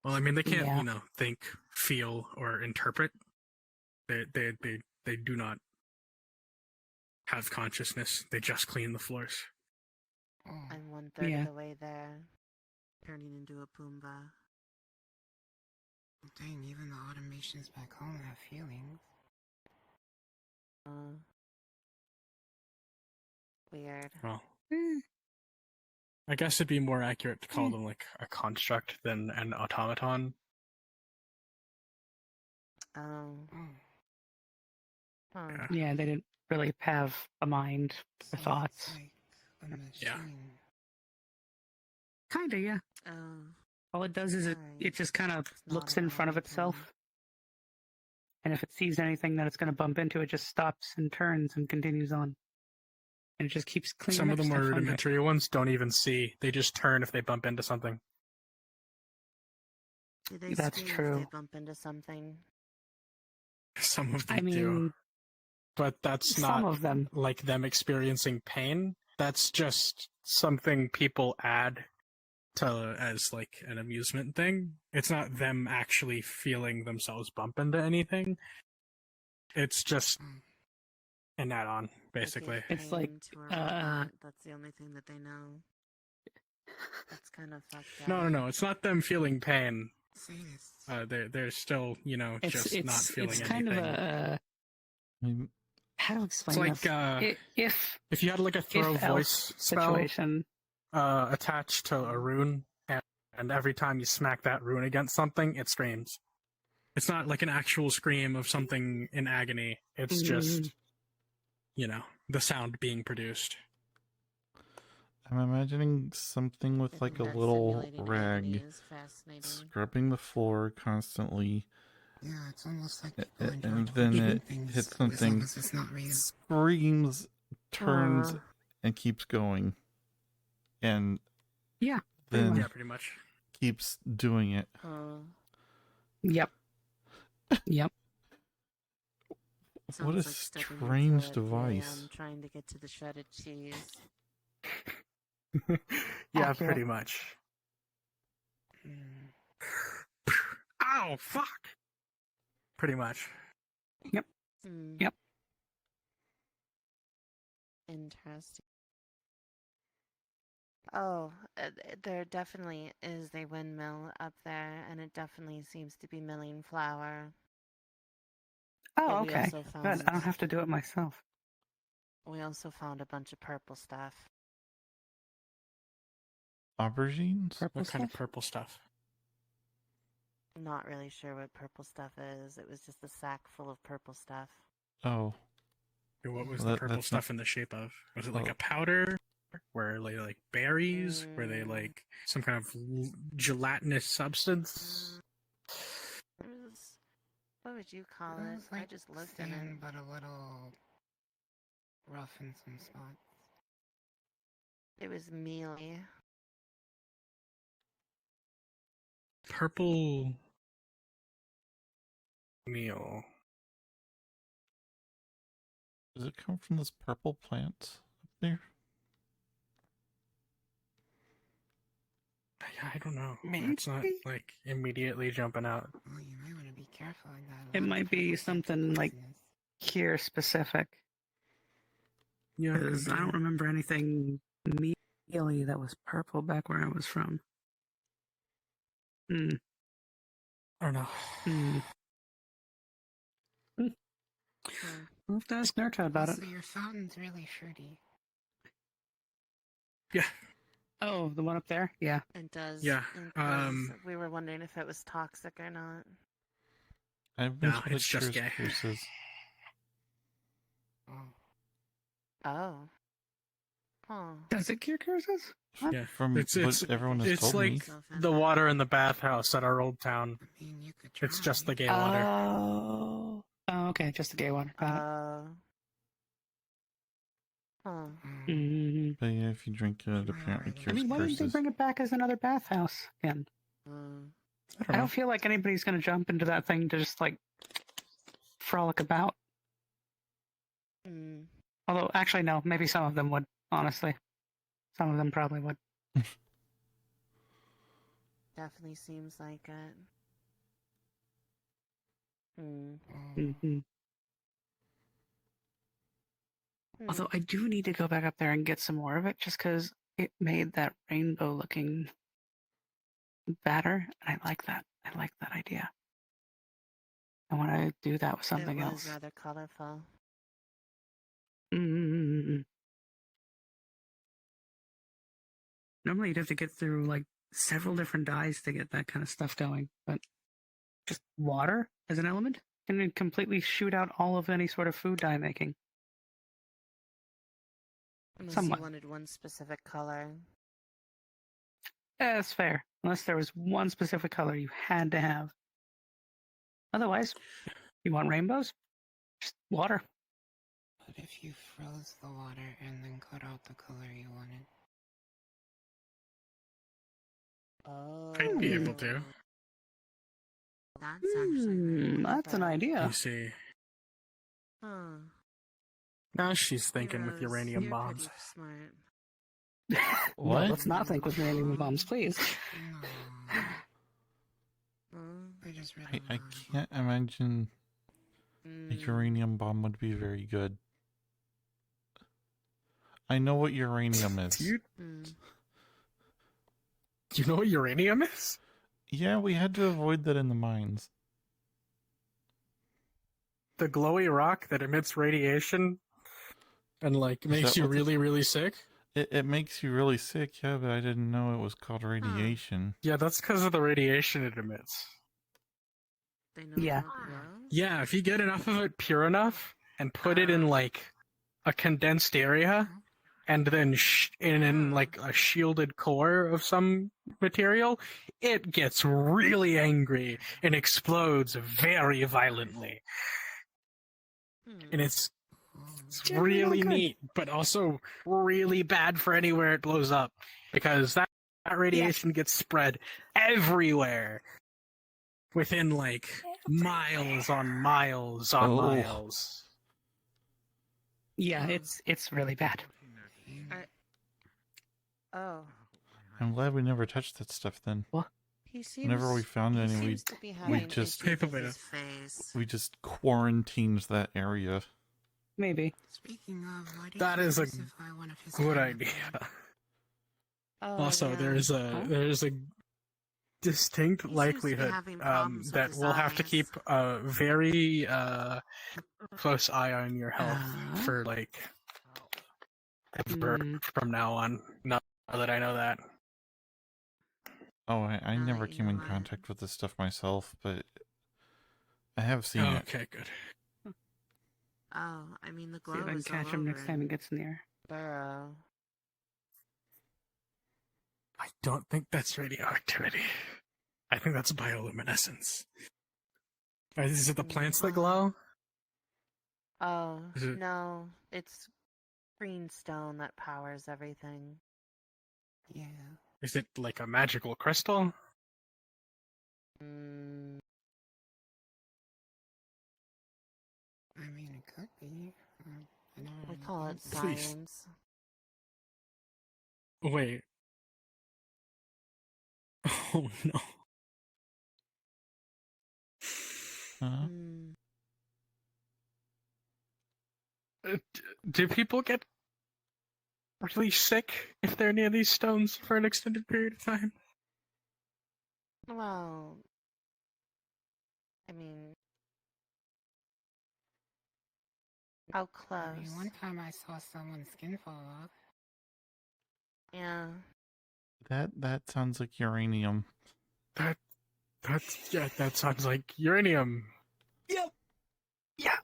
Well, I mean, they can't, Yeah. think, feel, or interpret. They do not have consciousness. They just clean the floors. I'm 1/3 Yeah. of the way there. Turning into a Pumbaa. Dang, even the automations back home have feelings. Weird. Well, I guess it'd be more accurate to call them like a construct than an automaton. Oh. Huh. Yeah, they didn't really have a mind or thoughts. Yeah. Kinda, yeah. Oh. All it does is it just kind of looks in front of itself. And if it sees anything that it's going to bump into, it just stops and turns and continues on. And it just keeps cleaning Some up of the more stuff under it. rudimentary ones don't even see. They just turn if they bump into something. Do they That's scream true. if they bump into something? Some of them I mean, do. But that's some not of them. like them experiencing pain. That's just something people add to as like an amusement thing. It's not them actually feeling themselves bump into anything. It's just an add-on, basically. It's like, To a robot. That's the only thing that they know. That's kind of fucked up. No. It's not them feeling pain. Sadists. They're still, just not feeling it's anything. kind of a. How to explain It's like this? If you had like a throw if voice else spell situation. Attached to a rune, and every time you smack that rune against something, it screams. It's not like an actual scream of something in agony. It's just, the sound being produced. I'm imagining something with like a little rag scrubbing the floor constantly. Yeah, it's almost like And then it hits something, it's not real. screams, turns, and keeps going. And yeah, then pretty much keeps doing it. Yep. Yep. What a strange device. I'm trying to get to the shredded cheese. Yeah, Accurate. pretty much. Ow, fuck! Pretty much. Yep. Yep. Interesting. Oh, there definitely is a windmill up there, and it definitely seems to be milling flour. Oh, But we okay. also Good. found- I don't have to do it myself. We also found a bunch of purple stuff. Aubergines? What kind of purple stuff? Not really sure what purple stuff is. It was just a sack full of purple stuff. Oh. What was Well, the purple that's stuff not- in the shape of? Was it like Oh. a powder? Were they like berries? Were they like some kind of gelatinous substance? It was, what would you call It it? was I like just looked at thin, it. but a little rough in some spots. It was mealy. Purple meal. Does it come from this purple plant up there? I don't know. Maybe? It's not like immediately jumping out. Well, you might want to be careful on that. It might be something like here specific. Yeah, Because I don't remember anything immediately that was purple back where I was from. I don't know. We'll have to ask Nerta about it. Also, your fountain's really fruity. Yeah. Oh, the one up there? Yeah. It does. Yeah, It does. We were wondering if it was toxic or not. I've been No, told it's it just cures gay. curses. Oh. Huh. Does it cure curses? Yeah, From what everyone has told like me. the water in the bathhouse at our old town. It's just the gay water. Oh, okay, just the gay one. Got it. Mhm. But yeah, if you drink it, it apparently I cures mean, why didn't they curses. bring it back as another bathhouse again? I don't feel like anybody's gonna jump into that thing to just like frolic about. Although, actually, no. Maybe some of them would. Honestly, some of them probably would. Definitely seems like it. Although I do need to go back up there and get some more of it, just because it made that rainbow-looking batter, and I like that. I like that idea. I want to do that with something it else. was rather colorful. Normally, you'd have to get through like several different dyes to get that kind of stuff going, but just water as an element can completely shoot out all of any sort of food dye making. Unless Somewhat. you wanted one specific color. Yeah, that's fair. Unless there was one specific color you had to have. Otherwise, you want rainbows? Just water. But if you froze the water and then cut out the color you wanted. I'd be able to. That's actually very That's an idea. You see. Huh. Now she's thinking with Heroes, uranium you're bombs. pretty smart. Well, let's not think with uranium bombs, please. I can't imagine a uranium bomb would be very good. I know what uranium is. Do you know what uranium is? Yeah, we had to avoid that in the mines. The glowy rock that emits radiation and like makes that you what really, really sick? It makes you really sick, yeah, but I didn't know it was called radiation. Yeah, that's because of the radiation it emits. Yeah. Yeah, if you get enough of it pure enough and put it in like a condensed area and then in like a shielded core of some material, it gets really angry and explodes very violently. And it's really neat, but also really bad for anywhere it blows up because that radiation gets spread everywhere within like miles on miles on miles. Yeah, it's really bad. Oh. I'm glad we never touched that stuff then. What? Whenever we found any, we just quarantined that area. Maybe. Speaking of, what That is a one of his good friends? idea. Oh, Also, yeah. there's a distinct likelihood having problems with that his we'll have to eyes. keep a very close eye on your health for like ever from now on. Now that I know that. Oh, I never came in contact with this stuff myself, but I have seen it. Okay, good. Oh, I mean the See glow if I can is catch all him over next time he gets in the air. Burrow. I don't think that's radioactivity. I think that's bioluminescence. Is it the plants that glow? Oh, Is it- no. It's green stone that powers everything. Yeah. Is it like a magical crystal? I mean, it could be. Call it Please. science. Wait. Oh no. Huh? Do people get really sick if they're near these stones for an extended period of time? Well, I mean, how close? I mean, one time I saw someone's skin fall off. Yeah. That sounds like uranium. That sounds like uranium. Yep. Yeah.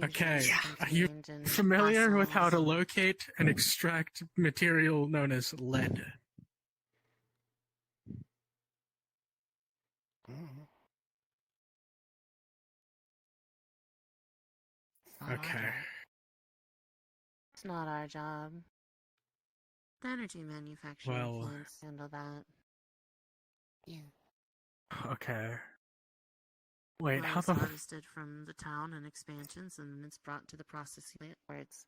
Okay. Usually Are you contained in familiar with how to fossils. locate and extract material known as lead? Okay. It's not our job. The energy manufacturing Well- plants handle that. Yeah. Okay. Wait, Lead how is the harvested from the town and expansions, and then it's brought to the processing plant where it's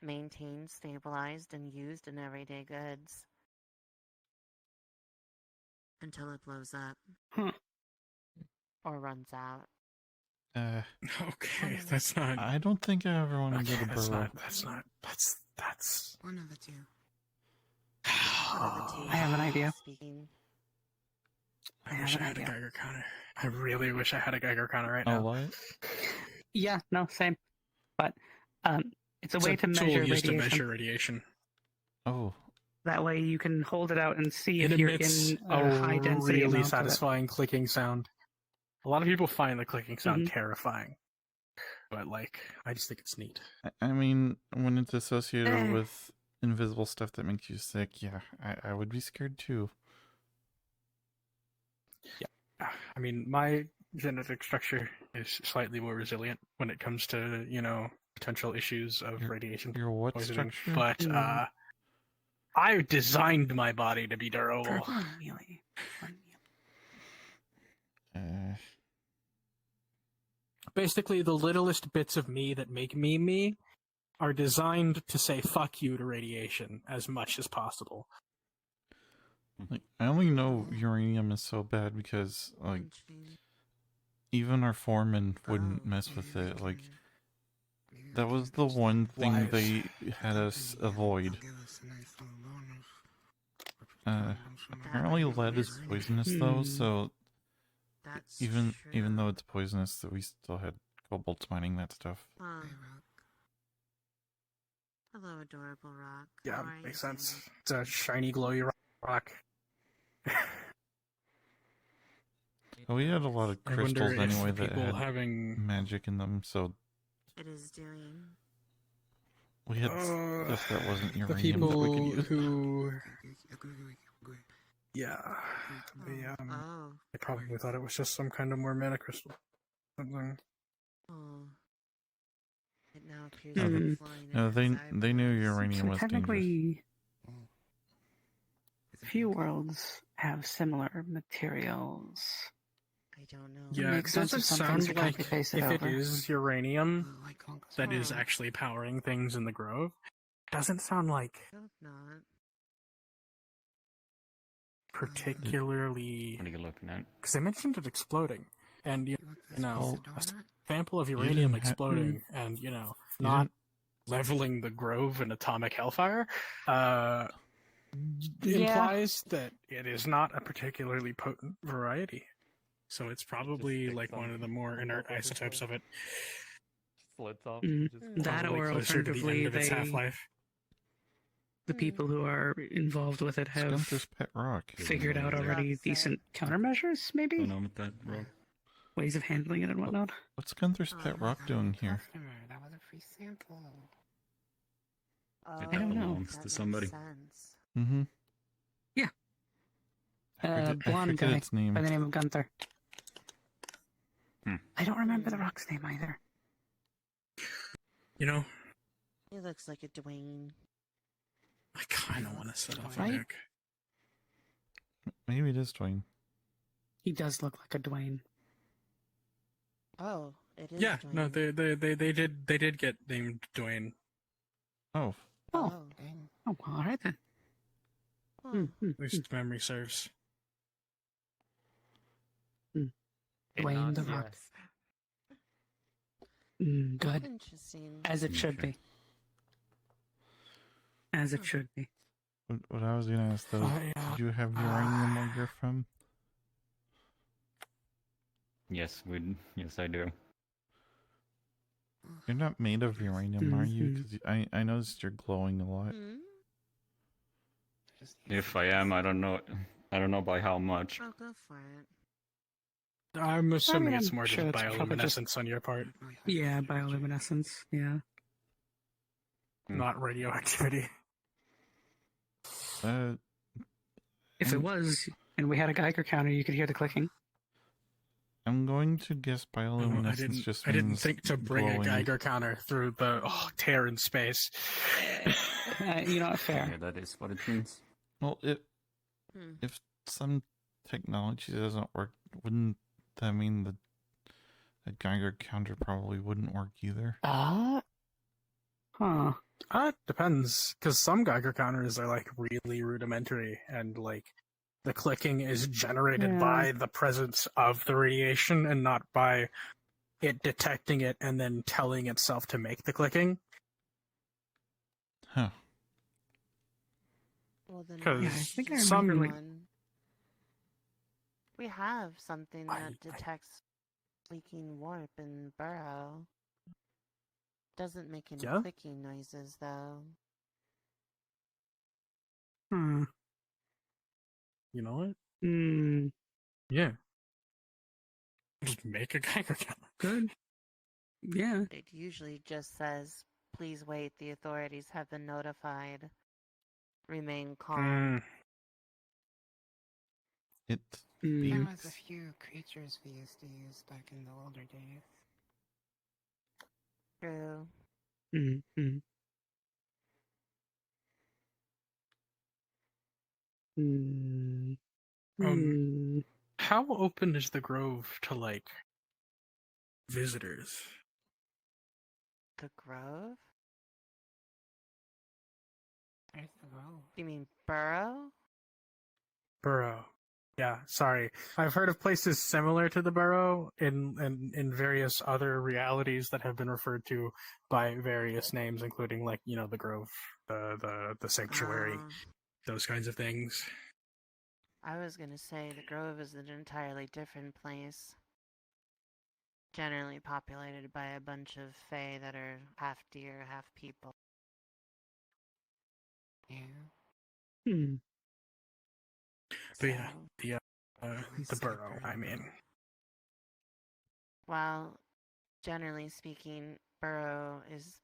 maintained, stabilized, and used in everyday goods until it blows up or runs out. Okay, that's not. I don't think I ever want to Okay, go to that's Burrow. that's. One of the two. I have an idea. Speaking. I wish I had a Geiger counter. I really wish I had a Geiger counter right Oh, now. what? Yeah, no, same. But it's a way to tool measure used radiation. to measure radiation. Oh. That way you can hold it out and see It if you're emits in a a high density really amount satisfying clicking sound. A lot of people find the clicking sound Mhm. terrifying, but I just think it's neat. I mean, when it's associated Eh. with invisible stuff that makes you sick, yeah, I would be scared too. Yeah, I mean, my genetic structure is slightly more resilient when it comes to potential issues of radiation Your what poisoning, structure? but I designed my body to be durable. Purple and mealy. Basically, the littlest bits of me that make me me are designed to say fuck you to radiation as much as possible. Like, I only know uranium is so bad because, like, even our foreman wouldn't mess with it. Like, that was the one thing Wise. they had us avoid. Apparently lead is poisonous though, so That's even though it's poisonous, that we still had kobolds mining that stuff. Huh. Hello, adorable rock. Yeah, How are you makes sense. doing? It's a shiny, glowy rock. Well, we had a lot of I wonder crystals if anyway that people had having- magic in them, so It is doing. we had stuff that wasn't the uranium that we could people use. who, yeah, Oh. they probably thought it was just some kind of more mana crystal. Something. Oh. It now appears No, to they- be flying no, in they his they knew eyeballs. uranium So was dangerous. technically, few worlds have similar materials. I don't know. Yeah, it makes sense doesn't if some things sound are like copy-pasted if it over. is uranium that is Oh. actually powering things in the grove. Doesn't sound like I hope not. particularly. What are you looking at? Because they mentioned it exploding, and Well, a sample of you uranium didn't ha- exploding, and You not didn't- leveling the grove in atomic hellfire, Yeah. implies that it is not a particularly potent variety. So it's probably stick like one some of the more inert bubbles or isotopes of it. Slits off. That Probably or closer to the alternatively, end of its half-life. the people who are involved with it have Gunther's pet rock. figured out already decent countermeasures, Going maybe? on with that rock? Ways of handling it and whatnot. What's Gunther's pet rock doing here? That was a free sample. Oh, It don't know. belongs that to makes somebody. sense. Mm-hmm. Yeah. I Blonde forget guy its name. by the name of Gunther. Hmm. I don't remember the rock's name either. He looks like a Dwayne. I kind of want to set off a Right? nuke. Maybe it is Dwayne. He does look like a Dwayne. Oh, it is Yeah, Dwayne. no, they did get named Dwayne. Oh. Oh. Dang. Oh, all right then. Huh. At least memory serves. Dwayne the Rock. Good. Interesting. As it should be. As it should be. What I was gonna ask though, did you have uranium where you're from? Yes, I do. You're not made of uranium, are you? Because I noticed you're glowing a lot. If I am, I don't know. I don't know by how much. I'll go for it. I'm assuming it's I'm more sure just it's probably bioluminescence on your part, Yeah, bioluminescence. Yeah. not radioactivity. If it was, and we had a Geiger counter, you could hear the clicking. I'm going to guess bioluminescence I didn't means think to bring glowing. a Geiger counter through the tear in space. You know, fair. Yeah, that is what it means. Well, if some technology doesn't work, wouldn't that mean that a Geiger counter probably wouldn't work either? Depends, because some Geiger counters are like really rudimentary, and like the clicking is generated by the presence of the radiation and not by it detecting it and then telling itself to make the clicking. Huh. Well, then Because I think I some remember, like, we have something that detects leaking warp in Burrow. Doesn't make any clicking noises though. You know what? Mm. Yeah. Just make a Geiger counter. Good. Yeah. It usually just says, "Please wait. The authorities have been notified. Remain calm." It There was a few creatures we used to use back in the older days. True. How open is the Grove to like visitors? The Grove? Where's the Grove? You mean Burrow? Burrow. Yeah, sorry. I've heard of places similar to the Burrow in various other realities that have been referred to by various names, including like, you know, the Grove, the Sanctuary, those kinds of things. I was gonna say the Grove is an entirely different place. Generally populated by a bunch of fae that are half deer, half people. Yeah. But yeah, the Burrow, I mean. Well, generally speaking, Burrow is...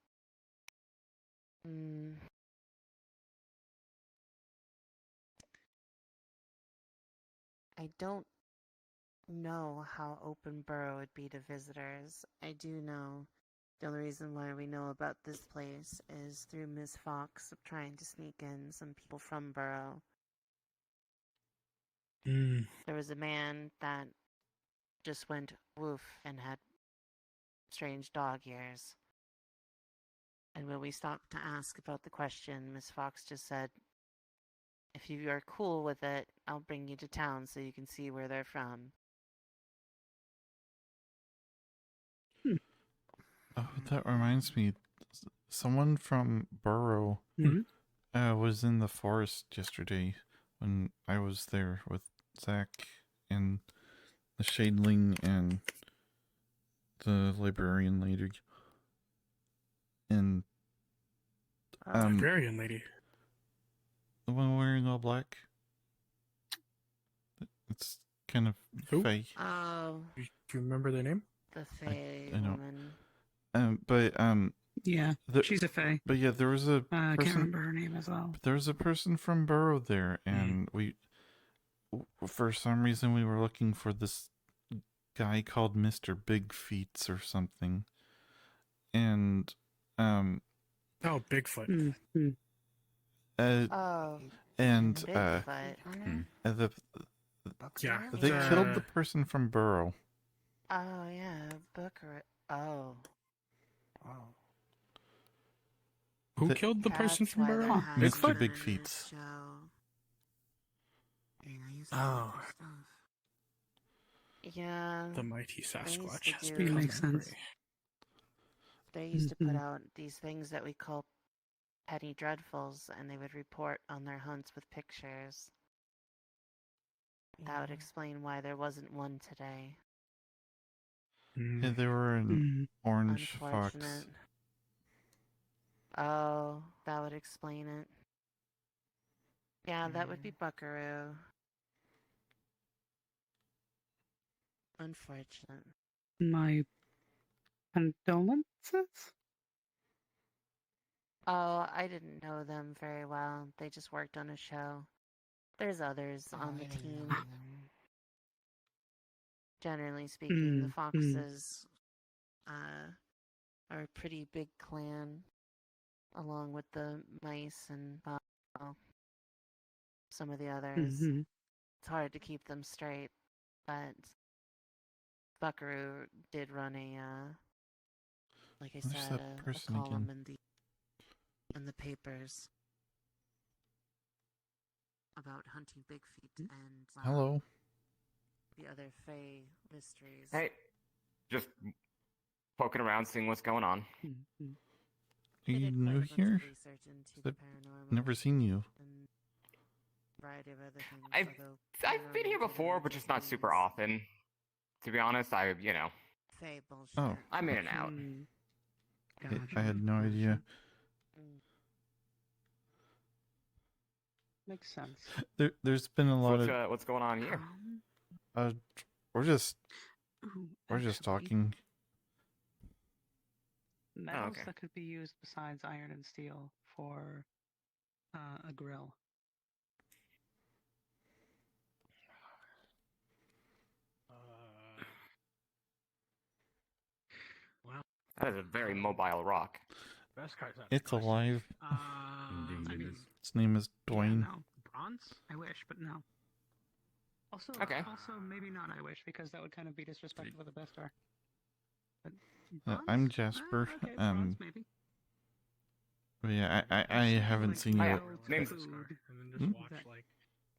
I don't know how open Burrow would be to visitors. I do know the only reason why we know about this place is through Miss Fox trying to sneak in some people from Burrow. There was a man that just went woof and had strange dog ears. And when we stopped to ask about the question, Miss Fox just said, "If you are cool with it, I'll bring you to town so you can see where they're from." Oh, that reminds me. Someone from Burrow was in the forest yesterday when I was there with Zach and the Shadeling and the librarian lady. And librarian lady? The one wearing all black? It's kind of fey. Oh. Do you remember their name? The fae I know. woman. Yeah, she's a fae. But yeah, there was a person, I can't remember her name as well. But there was a person from Burrow there, and for some reason, we were looking for this guy called Mr. Big Feets or something. And Bigfoot. And Bigfoot. they killed the person from Burrow. Oh yeah, Booker. Oh. Who killed the person That's from why there Burrow? hasn't Mr. Bigfoot? Big been Feet. a show. Oh, Yeah. the mighty They used Sasquatch to has do. become Makes sense. angry. They used to put Mhm. out these things that we call petty dreadfuls, and they would report on their hunts with pictures. That would explain why there wasn't one today. Yeah, they were an orange fox. Unfortunate. Oh, that would explain it. Yeah, that would be Buckaroo. Unfortunate. My condolences? Oh, I didn't know them very well. They just worked on a show. There's others on the team. Generally speaking, the foxes are a pretty big clan, along with the mice and some of the others. It's hard to keep them straight, but Buckaroo did run like I Where's said, that a person column again? in the papers about hunting Bigfeet and Hello. the other Fey mysteries. Hey, just poking around, seeing what's going on. Are you new here? I've never seen you. Variety of other things. I've been here before, but just not super often. To be honest, Fey bullshit. Oh, I'm in and out. I had no idea. Makes sense. There's been a lot So what's going on here? we're just talking. Metals okay. that could be used besides iron and steel for a grill. Well, That is a very mobile rock. best cards out. It's alive. I mean, Its name is Dwayne. No. Bronze? I wish, but no. Also, Okay. Also, maybe not I wish, because that would kind of be disrespectful to the best star. But I'm Jasper. Okay, bronze maybe. But yeah, I haven't seen you. Name's and then just watch like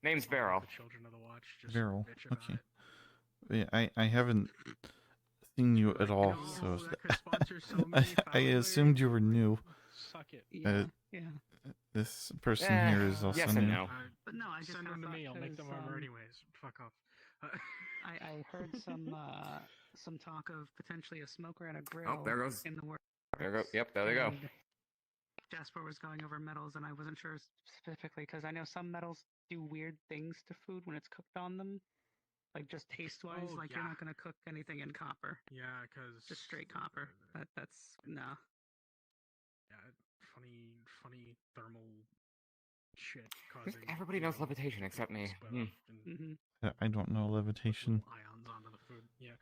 Name's Beryl. the Children of the Watch just Viral. bitch about Okay. it. But yeah, I haven't seen you at all, so I assumed you were new. Suck it. Yeah. This person here is also yes new. and no. But no, I just Send them to me. I'll make them armor 'cause, anyways. Fuck off. I heard some talk of potentially a smoker and a grill Oh, there goes. in the works. There go. Yep, there they go. And Jasper was going over metals, and I wasn't sure specifically because I know some metals do weird things to food when it's cooked on them, like just taste-wise. Oh, like yeah. you're not gonna cook anything in copper, Yeah, because just straight copper. That's no. Yeah, funny thermal shit causing. Everybody knows levitation except me. I don't know levitation. Ions onto the food. Yeah.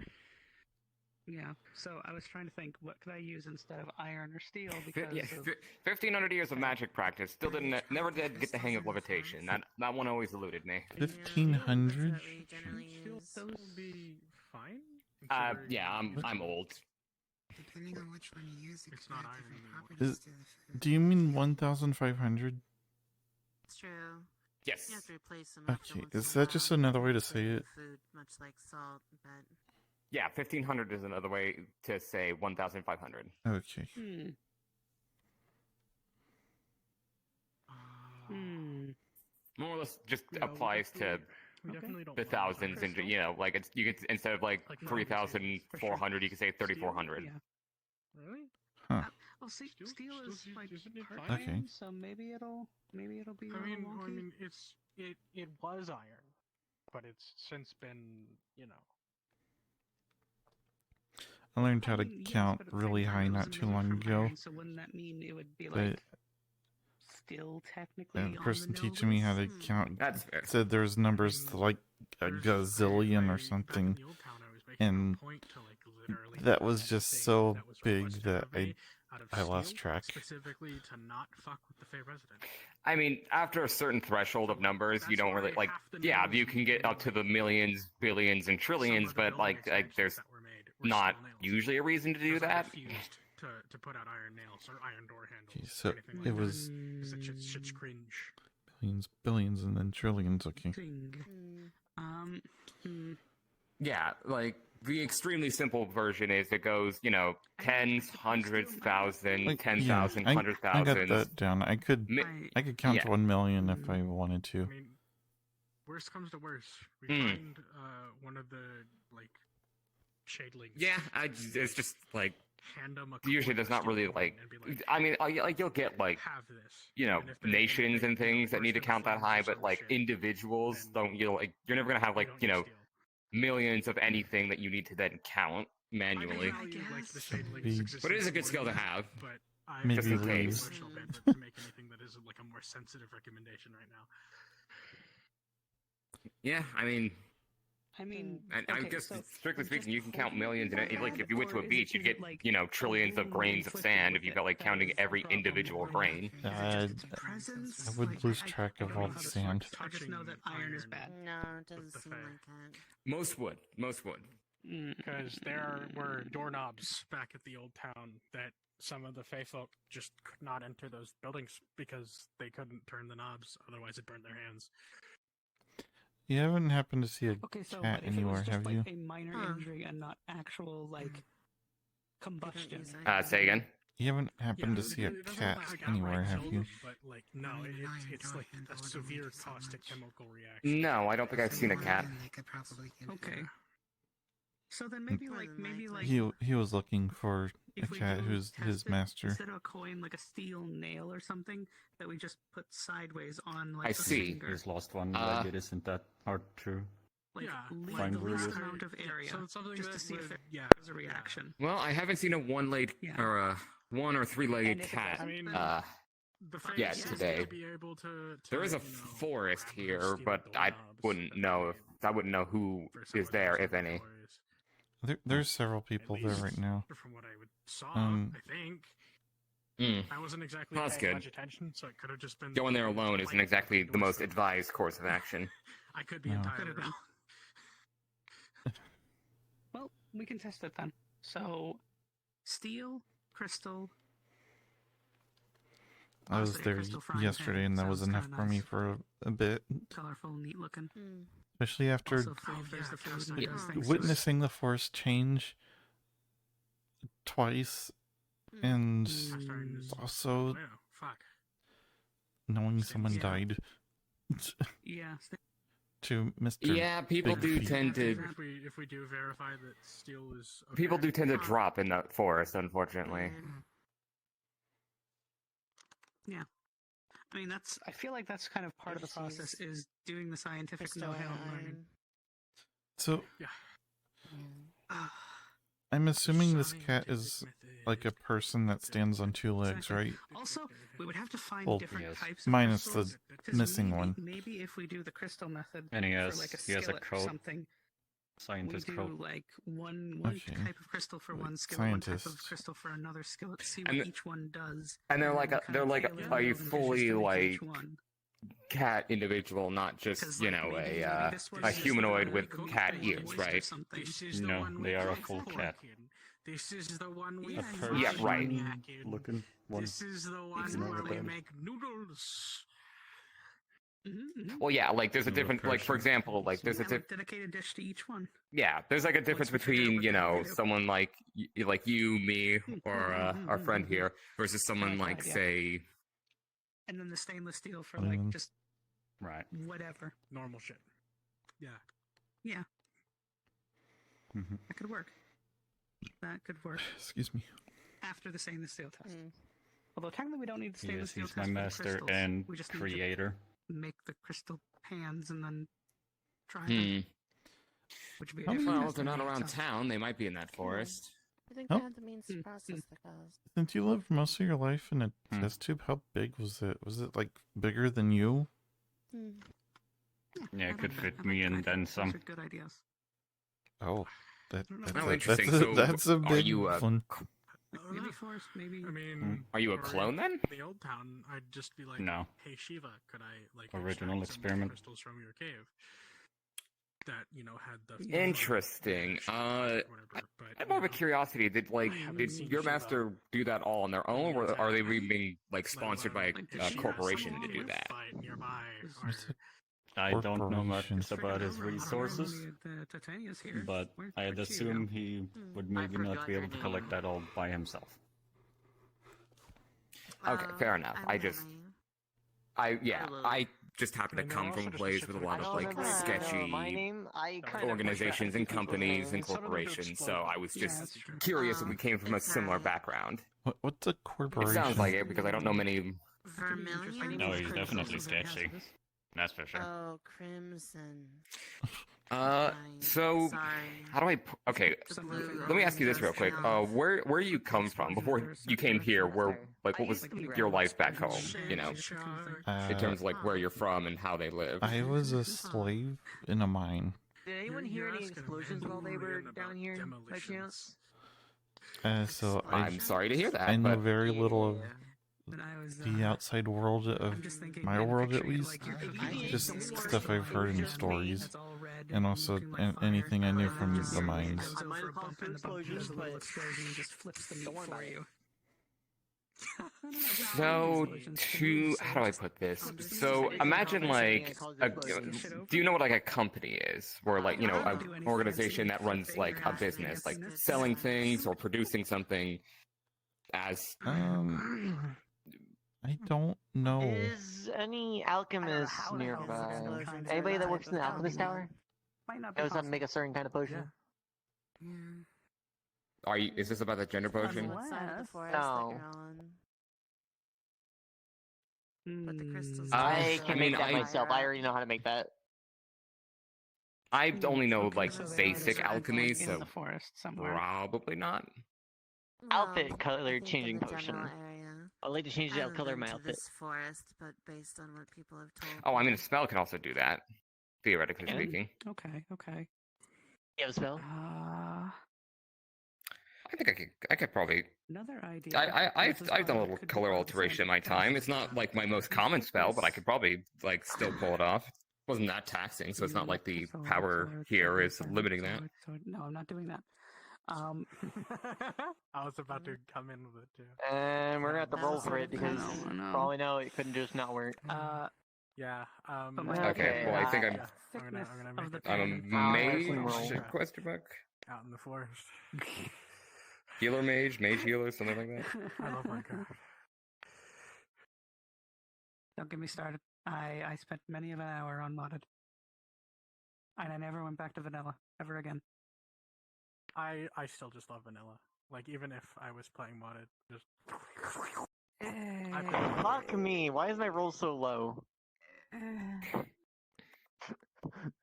Yeah. So I was trying to think, what could I use instead of iron or steel? Because Yeah, of, 1,500 years of magic practice. Still never did get the hang of levitation. That one always eluded me. 1,500? Still be fine. Yeah, I'm old. Depending on which one you use, It's not iron anymore. Do you mean 1,500? It's true. Yes. You have to replace them after Okay, once is in a that just while. another way to say it? Food, much like salt, but Yeah, 1,500 is another way to say 1,500. Okay. More or less just applies to We definitely don't the want thousands, and like it's you could instead of like Like 3,400, you could say 3,400. Yeah. Really? Huh. Well, see, steel is like isn't it part fine? Okay. iron, so maybe it'll be a little wonky. It was iron, but it's since been, I learned how to Yes, count but at the same really time, high it was not made too long from ago. iron, so wouldn't that mean it would be But like still technically the on person the teaching me how to Novus? count That's fair. said there's numbers like a gazillion or something, and that was just so big that I lost track. Specifically to not fuck with the Fey resident. I mean, after a certain threshold of numbers, you don't really like. Yeah, you can get up to the millions, billions, and trillions, but like there's not usually a reason to do that. refused to put out iron nails or iron door handles Jeez, so or anything like it was that. 'Cause shit's cringe. billions, billions, and then trillions. Okay. Yeah, like the extremely simple version is it goes, you know, tens, hundreds, thousand, Like, 10,000, yeah, I got 100,000. that down. I could count to 1,000,000 if I wanted to. I mean, worst comes to worst, we find one of the like shadlings. Yeah, it's just like Hand 'em a usually coin, there's not steal really a coin, like and be like, I mean like you'll get like have this. you know And if they- nations and things that burst need to into count that flames or high, but some like shit, individuals don't you're never gonna have like you know millions of anything that you need to then count manually. Like the shadlings Maybe- existence But it is a good more skill to than- have. But I Maybe just in don't case. have a social bandwidth to make anything that is like a more sensitive recommendation right now. Yeah, I mean, I I guess strictly speaking, you can count millions. And like if you went to a beach, you'd get you know trillions of grains of sand if you got like counting every individual grain. I would lose track of all the sand. I just know that iron is bad. No, it doesn't seem like it. Most would. Because there were doorknobs back at the old town that some of the Fey folk just could not enter those buildings because they couldn't turn the knobs, otherwise it'd burn their hands. You haven't happened to see a Okay, so cat but if it anywhere, was just have like you? a minor injury and not actual like combustion. Say again. You haven't happened to see a It doesn't cat like anywhere, outright have kill you? them, but like no, it's like a severe caustic chemical reaction. No, I don't think I've seen a cat. Okay. So then maybe like He was looking for a if we cat do who's test his it, master. instead of a coin, like a steel nail or something that we just put sideways on like I a see. finger. Here's lost one. Like it isn't that hard to. Like leave Find the where least it is. amount of area So something just to that see if would- there's a reaction. Well, I haven't seen a one-legged or a one or three-legged And if it cat. doesn't, then- The Fey Yet seems today. to be able to There is a you know, forest grab those here, steel but I doorknobs wouldn't know who is there, if any. There's several people there right now. From what I saw, Um, I think. Mm. I wasn't exactly Well, that's paying good. much attention, so it could have just been Going there alone isn't exactly the most advised course of action. I could be No. entirely Could have wrong. Well, we can test it then. So, steel, crystal. I was Honestly, a there crystal frying yesterday, pan and that was sounds enough kinda for me nice. for a bit. Colorful, neat looking. Especially after Also, flavors the food and does things to it. witnessing the force change twice, and also Oh, fuck. knowing someone Yeah. died Yeah. to Mr. Yeah, people Big do Feet. tend to. If we do verify that steel is okay. People do tend to drop in the forest, unfortunately. Yeah. I mean, I feel like that's kind of part of the process is doing the scientific Crystal know-how and iron. learning. So Yeah. I'm assuming this cat is like a person that stands on two legs, Exactly. right? Also, we would have to find Well, different types of minus the crystals, 'cause missing maybe, one. Maybe if we do the crystal method And he for has- like a he has a skillet or code. something, Scientist we do code. like one Okay. type of crystal for one Like skillet, one type of scientists. crystal for another skillet. See what And the- each one does. And they're like then a kind they're of like tailor a build and fully visuals to make like each one. cat individual, not just you know maybe a this one's a just humanoid a with meat cat thing ears, voiced or right? something. This is the No, one they with are a the full fork cat. in. This is the one with A the person Yeah, right. looking one. This is the one Ignore where the we bed. make noodles. Well, yeah, like there's a Another different like for person. example, like there's a Yeah, like diff- dedicated dish to each one. yeah, there's like a difference between you know someone like like you, me, or our friend here versus someone like Yeah. say And then the stainless steel for Mm. like just Right. whatever. Normal shit. Yeah. Yeah, Mhm. that could work. That could work Excuse me. after the stainless steel test. Although technically we don't need the stainless Yes, steel he's test my for the master crystals. and we just need creator. to make the crystal pans and then try Hmm. them. Which would be a different Well, test if they're in not and of around itself. town, they might be in that forest. I think Oh. they had the means to process the gas. Since you lived most of your life in a test tube, how big was it? Was it like bigger than you? Yeah, it could fit me and then some. Those are good ideas. Oh, that's Oh, a, interesting. That's a, So, that's a are big you one. Maybe forest, maybe. I mean, Are you a or clone in then? The old town, I'd just be like, No. "Hey Shiva, could I like Original extract some experiment. crystals from your cave?" that had the Interesting. I have more of a curiosity. Did your master do that all on their own, or are they being sponsored by a corporation to do that? I don't know much Corporation. about his resources, but I'd assume he would maybe not be able to collect that all by himself. Okay, fair enough. I just happen to come from a place with a lot of sketchy organizations and companies and corporations, so I was just curious if we came from a similar background. What's a It corporation? sounds like it because I don't know many. No, he's definitely sketchy. That's for sure. Oh, Crimson. So how do I? Okay, let me ask you this real quick. Where you come from before you came here? What was your life back home? In terms of where you're from and how they live. I was a slave in a mine. Did anyone hear any explosions while they were down here, by chance? So I'm sorry to hear that. I know but... very little of the outside world of my world, at least. Just stuff I've heard in stories, and also anything I knew from the mines. So, how do I put this? So, imagine do you know what a company is? Or an organization that runs a business, selling things or producing something as... I don't know. Is any alchemist nearby? Anybody that works in the alchemist tower? Knows how to make a certain kind of potion? Is this about the gender potion? No. But the crystals. I can make that myself. I already know how to make that. I only know basic alchemy, so the forest somewhere. Probably not. Outfit color changing potion. I'd like to change the color of my outfit. Forest, but based on what people have told. Oh, I mean, a spell can also do that, theoretically speaking. Okay. You have a spell? I think I could probably. Another idea. I've done a little color alteration in my time. It's not my most common spell, but I could probably still pull it off. It wasn't that taxing, so it's not like the power here is limiting that. No, I'm not doing that. I was about to come in with it too. And we're gonna have to roll for it because for all we know, it couldn't just not work. Yeah. Okay. Well, I think I'm a mage? Question mark. Out in the forest. Healer mage healer, something like that. I love my god. Don't get me started. I spent many of an hour on modded, and I never went back to vanilla ever again. I still just love vanilla. Even if I was playing modded, just. Fuck me! Why is my roll so low?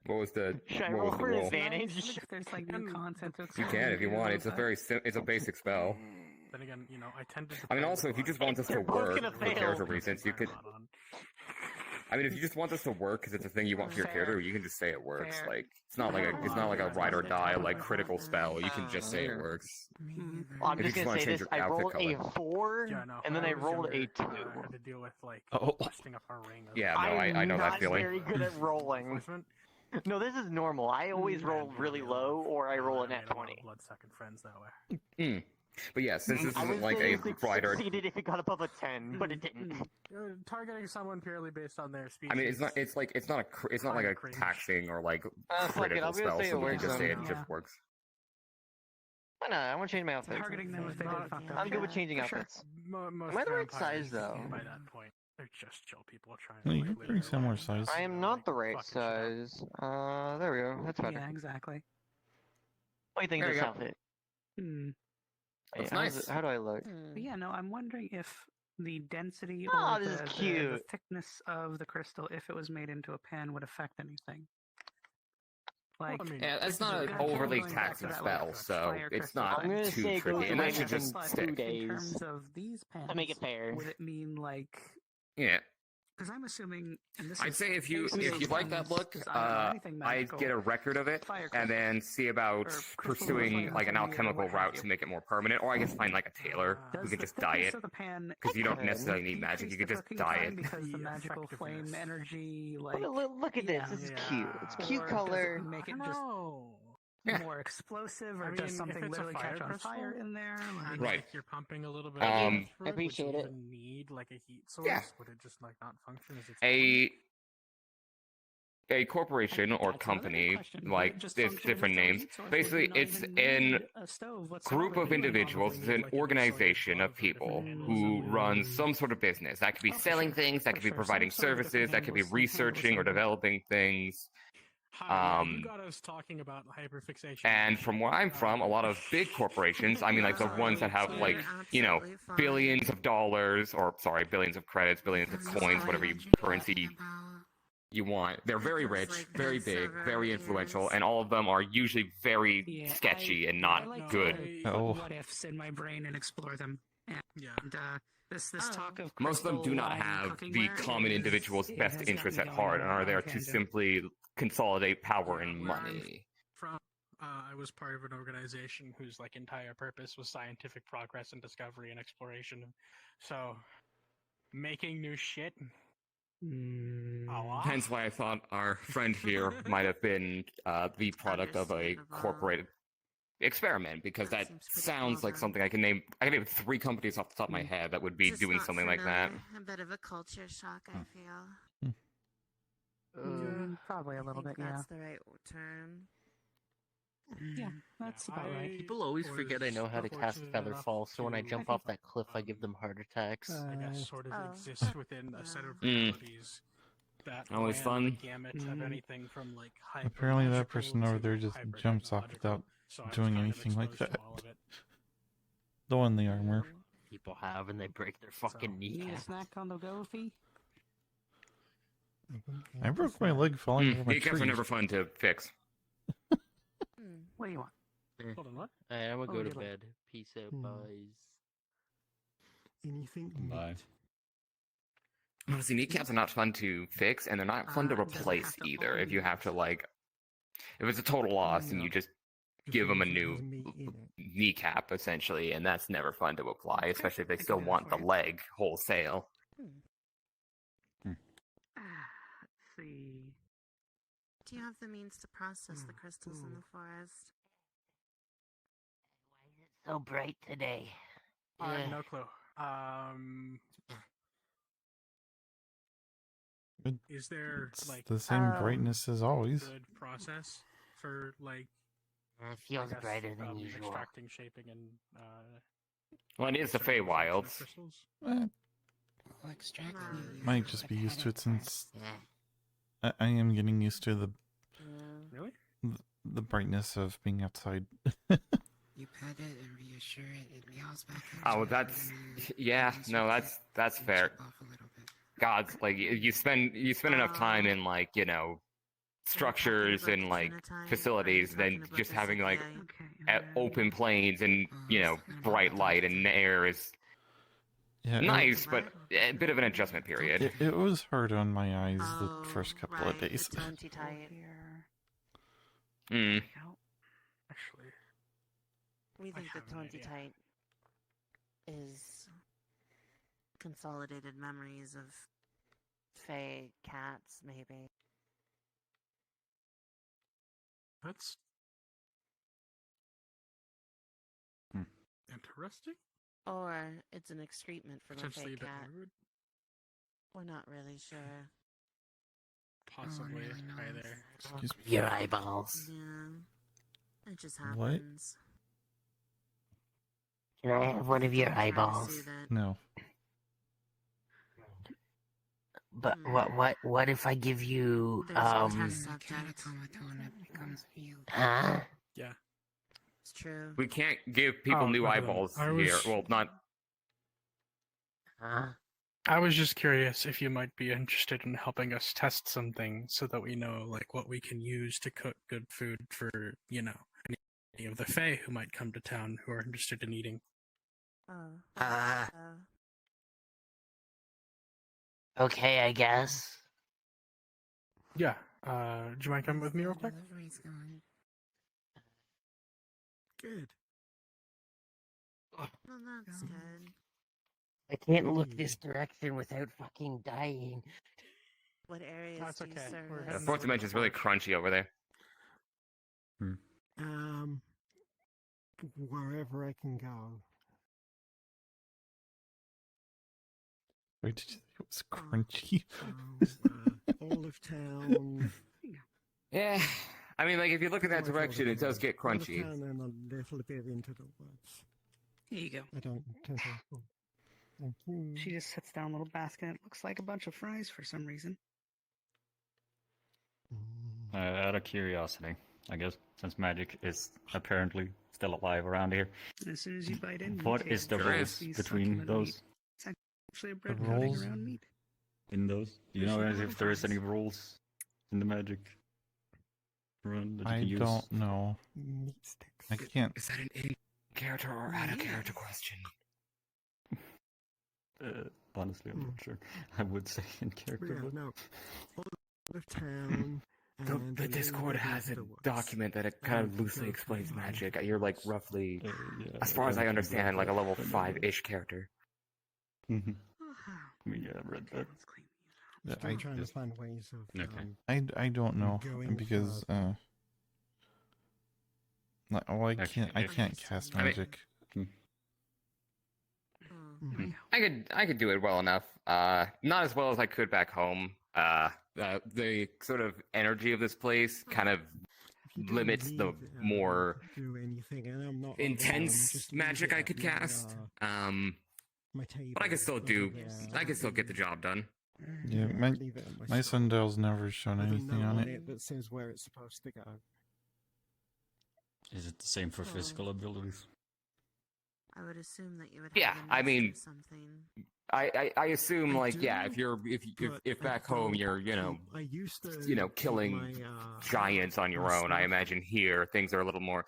What was the Should I what roll was the for roll? advantage? If there's new content, You can if you want. It's a basic spell. Then again, I tend to. I mean, also, if you just want this to work for character reasons, you could. I mean, if you just want this to work because it's a thing you want for your character, you can just say it works. It's not like a ride or die critical spell. You can just say it works. Well, I'm If you just gonna wanna say change this: your I outfit rolled color. a 4, and then I rolled a 2. I had to deal with busting up our ring. Yeah, no, I know that feeling. I'm not very good at rolling. No, this is normal. I always roll really low, or I roll a nat 20. Bloodsucking friends that way. But yeah, since this I isn't would a say rider. succeeded if it got above a 10, but it didn't. Targeting someone purely based on their species. I mean, it's not like a taxing or fuck it, critical I'm gonna spell, say so it we can works just say then. it just works. Why not? I want to change my outfit. Targeting them if they did fucked up. I'm good with changing For sure. outfits. Most Am I the right vampires, size, though? By that point, they're just chill people trying No, to. you're pretty similar size. I am not the right size. There we go. That's better. Yeah, exactly. What do you think of There this you go. outfit? That's Wait, nice. How do I look? But yeah, no, I'm wondering if the density Oh, or this is the cute. thickness of the crystal, if it was made into a pan, would affect anything. Yeah, it's not an overly taxing spell, so it's not I'm gonna too say it goes tricky, and that away should just within stick. 2 days. In terms of these pans, To make it fair. would it mean Yeah. Because I'm assuming, and this I'd is say if you based like on that look, 'cause I don't know anything I'd magical, get a record of it and then see about pursuing like an alchemical route to make it more permanent, or I guess find like a tailor who can just dye it. of the pan Because you don't necessarily need magic, you could just dye it. because the magical flame energy, like Look at this. This is cute. It's cute color. Make it just more explosive, or I mean, does if something it's a literally fire catch on crystal, fire in there? and Right. like you're pumping a little bit I of do. water through it, Appreciate would you it. even need like a heat source? Yeah. Would it just like not function as its A corporation or company, like there's different names. Basically, it's a group of individuals, it's an organization of people who run some sort of business. That could be selling things, that could be providing services, that could be researching or developing things. You got us talking about hyperfixation. And from where I'm from, a lot of big corporations, I mean like the ones that have like, you know, billions of dollars, or sorry, billions of credits, billions of coins, whatever currency you want. They're very rich, very big, very influential, and all of them are usually very sketchy and not good. What ifs in my brain and explore them. And this talk of Most of them do not crystal have cooking the ware common is- individual's it best has got interests me at going heart and are on there a to tangent. simply consolidate power and Where I'm money. From, I was part of an organization whose like entire purpose was scientific progress and discovery and exploration. So, making new shit. Hence why I thought our friend here might have been the product of a corporate experiment, because that sounds like something I can name. I can name 3 companies off the top of my head that would be Just doing not something like that. familiar. A bit of a culture shock, I feel. Probably a little I think bit, yeah. that's the right term. Yeah, that's about right. People always forget I know how to cast Feather Fall, so when I jump off that cliff, I give them heart attacks. I guess sort of Oh. exists within a set of Mm. realities that Always ran fun. the gamut of anything from like hyper Apparently that magical person to over there just hyper jumps off technological. without So I was doing kind of anything like exposed that. to all of it. The one in the armor. People have, and they break their fucking Need a kneecap. snack on the go, Fee? I broke my leg falling over my Kneecaps tree. are never fun to fix. What do you want? Hold on, what? Alright, I'm gonna Oh, go you to like- bed. Peace out, boys. Anything? Bye. Honestly, kneecaps are not fun to fix, and they're not fun to doesn't replace have to either. If you always- have to like, if it's a total loss and you just give them a new kneecap essentially, and that's never fun to apply, especially if they still want the leg wholesale. Let's see. Do you have the means to process the crystals in the forest? So bright today. I have no clue. Is there It's like the same brightness as always. good process for like It feels I guess, brighter than usual. extracting, shaping, and Well, it is the Feywilds. crystals? Might just be used to it since I am getting used to Really? the brightness of being outside. You pet it and reassure it, it meows back. Oh, that's yeah. No, that's fair. God, like you spend enough time in like structures and like facilities, then just having like open plains and bright light and air is Yeah, nice, but a bit of an adjustment period. It was hard on my eyes the first couple of days. Tonti tight. Hmm. Actually, We think have the an Tonti idea. tight is consolidated memories of Fey cats, maybe. that's interesting. Or it's an excrement from a Potentially Fey a bit cat. morbid. We're not really sure. Possibly either. Excuse me. Your eyeballs. Yeah. It just What? happens. Can I have one of your Try to eyeballs? soothe it. No. But what if I give you There's a test subject. huh? Yeah. It's true. We can't give people Oh, new hold on. eyeballs I here. was- Well, not. Huh? I was just curious if you might be interested in helping us test something so that we know like what we can use to cook good food for, any of the Fae who might come to town who are interested in eating. Oh. Uh, Okay, I guess. Yeah. Do you mind coming with me real quick? Good. Well, that's good. I can't look this direction without fucking dying. What areas That's do you okay. We're service? The heading fourth over to dimension the is really forest. crunchy over there. Wherever I can go. Wait, did you think it was crunchy? Olive Town. Yeah, I mean, like if you look in that direction, it does get Olive crunchy. Town and a little bit into the woods. Here you go. I don't tend to. Thank you. She just sets down a little basket. It looks like a bunch of fries for some reason. Out of curiosity, I guess, since magic is apparently still alive around here. And as soon as you bite in, you What taste is the the rules juicy, between succulent meat. those? It's actually a bread coating rules? around meat. In those? Do you know if there is any rules in the magic run that you I can use? don't know. Meat sticks. I can't. Is that an in-character or out-of-character question? Honestly, I'm not sure. I would say in character, Yeah, but no. Olive Town. The and a little Discord bit has a into the woods. document that it kind of loosely go explains from magic. You're like roughly, yeah, as far as I don't understand, like a level I know 5-ish character. I mean, yeah, I read that. Yeah, Still trying to find ways of. Okay. I don't know Going because well, I can't cast I mean- magic. I could do it well enough. Not as well as I could back home. The sort of energy of this place kind of limits the more do anything, and I'm not intense just leave magic it I at could my, cast. my table. But I can still over get the job done. Yeah, leave it at my side. sundial's never shown With a anything note on on it. that says where it's supposed to go. Is it the same for physical abilities? I would assume that you would. Yeah, have a I nest mean, or something. I assume I like yeah, do, if but back I home don't you're I used to keep killing my, giants on your my own. I stuff. imagine here things are a little more.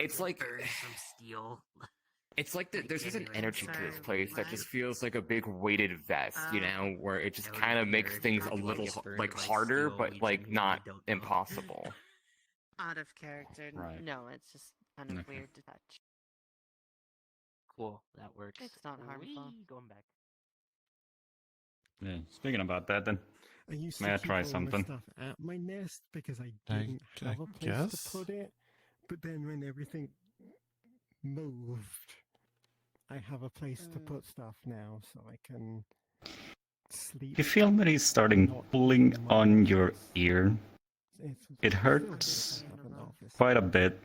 It's like Burn some steel. it's like there's just an anyway, energy to this sorry, place that what? just feels like a big weighted vest, you know, where it just that would kind of be makes weird. things a Like little get burned like by harder, steel but even like when you not don't know. impossible. Out of character. Right. No, it's just kind of Okay. weird to touch. Cool, that works. It's not harmful. Going back. Yeah. Speaking about that, then I used may to I keep try all my something? stuff at my nest because I I- didn't I have a place guess. to put it. But then when everything moved, I have a place to put stuff now, so I can sleep. You feel me starting not pulling in my on your office. ear. It I hurts have an office. quite a bit,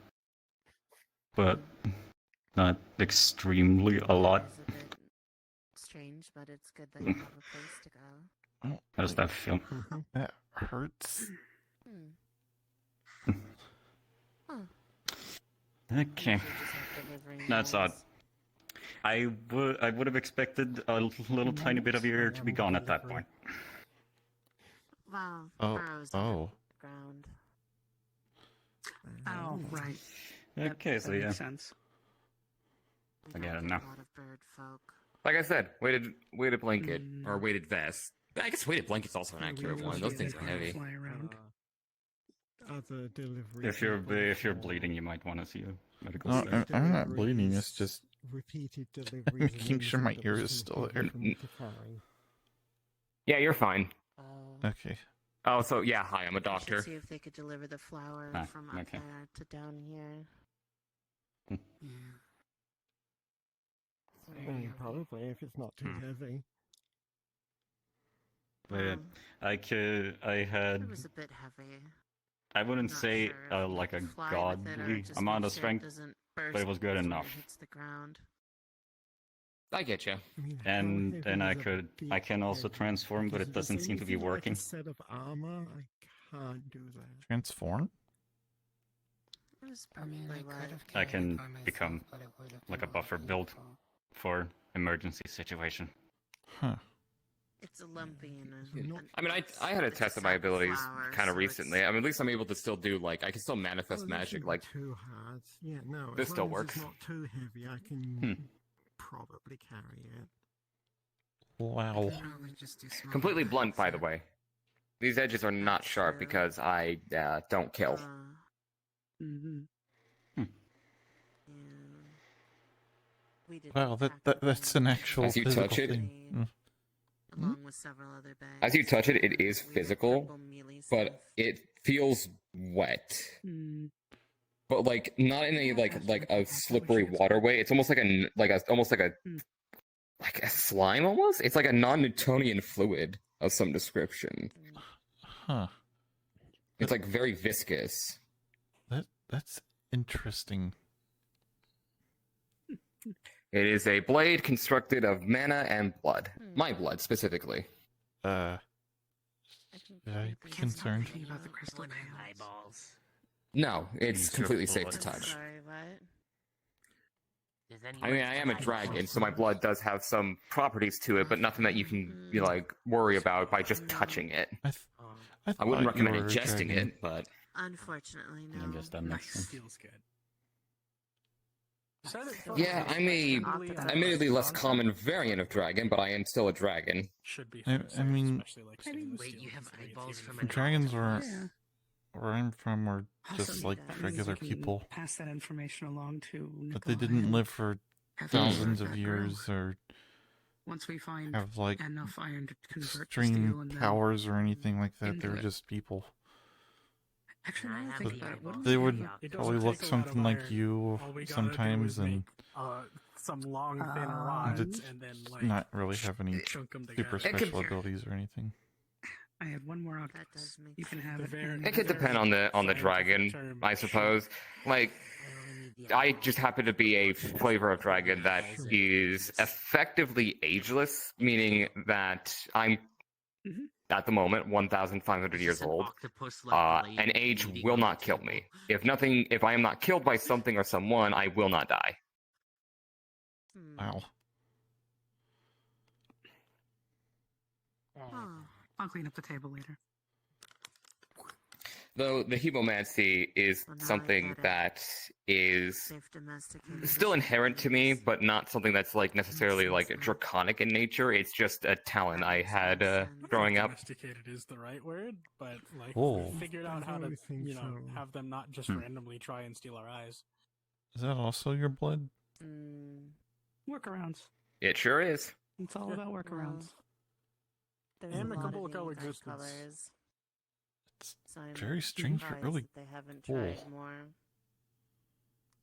but not extremely a lot. It's a bit strange, but it's good that you have a place to go. How does that feel? That hurts. Okay, that's odd. I would have expected a little tiny bit of your ear to be gone at that point. Wow. Oh, Burrows oh. ground. Oh, right. Okay, so that yeah, makes sense. I get it now. A lot of bird folk. Like I said, weighted blanket or weighted vest. I guess weighted blanket's also an accurate one. Those things are heavy. Fly around. Other delivery. If you're people bleeding, you might want to see a medical No, staff. I'm not bleeding. It's just repeated deliveries. making sure my ear is still there. Yeah, you're fine. Okay. Oh, so yeah, hi, I'm a I should doctor. see if they could deliver the flour Ah, from up okay. there to down here. Probably if it's not too heavy. But I had, It was a bit heavy. I wouldn't Not say sure if like a you fly with it or godly just amount make of sure it strength, doesn't but it burst was good when it enough. hits the ground. I get you. And then I can also transform, but it doesn't seem to be working. Like a set of armor, I can't do that. Transform? It was probably what. I can become like a buffer build for emergency situation. Huh. It's a lumpy and I mean, I had a test of my abilities kind of recently. I mean, at least I'm able to still do like I can still manifest magic. Like too hard. Yeah, no. this as still long as works. It's not too heavy. I can probably carry it. Wow. Completely blunt, by the way. These edges are not sharp because I don't kill. We did Wow, that's an actual As you physical touch it, thing. along with several other bags. as you touch it, it is We are physical, purple mealy but stuff. it feels wet. But like not in a like a slippery waterway. It's almost like a slime almost. It's like a non-Newtonian fluid of some description. Huh. It's like very viscous. That's interesting. It is a blade constructed of mana and blood. My blood specifically. Should I be concerned? About the crystal eyeballs. No, it's Use your completely safe blood. to touch. Sorry, what? I mean, I am a dragon, so my blood does have some properties to it, but nothing that you can worry about by just touching it. I wouldn't thought you recommend were a ingesting dragon. it, but Unfortunately, no. I guess that makes sense. Feels good. yeah, I'm a admittedly less common variant of dragon, but I am still a dragon. Should be. I mean, Wait, you have eyeballs from a dragons dog? were where I'm from were just Awesome. like That means regular you can people, Pass that information along to but they Nikolai didn't and live for have thousands that of grow. years or Once we find have like enough iron to convert to extreme steel and then powers or anything like that. They into were it. just people. Actually, now that I think about it, what They was would the- probably look something like you All we gotta sometimes, do is and some long thin rods, and then like not really have any chunk 'em super together. special abilities or anything. I had one more octopus. You can have it. and- It could depend on the dragon, I suppose. Like, I just happen to be a flavor of dragon that is effectively ageless, meaning that I'm at the moment 1,500 years old. And age will not kill me. If I am not killed by something or someone, I will not die. Wow. I'll clean up the table later. Though the hemomancy is something that is still inherent to me, but not something that's like necessarily like draconic in nature. It's just a talent I had growing up. Domesticated is the right word, but like Oh. we figured out how to, have them not just Hmm. randomly try and steal our eyes. Is that also your blood? Workarounds. It sure is. It's all about workarounds. There's Amicable a lot of coexistence. colors. It's So I'm very strange, but surprised really that they haven't cool. tried more.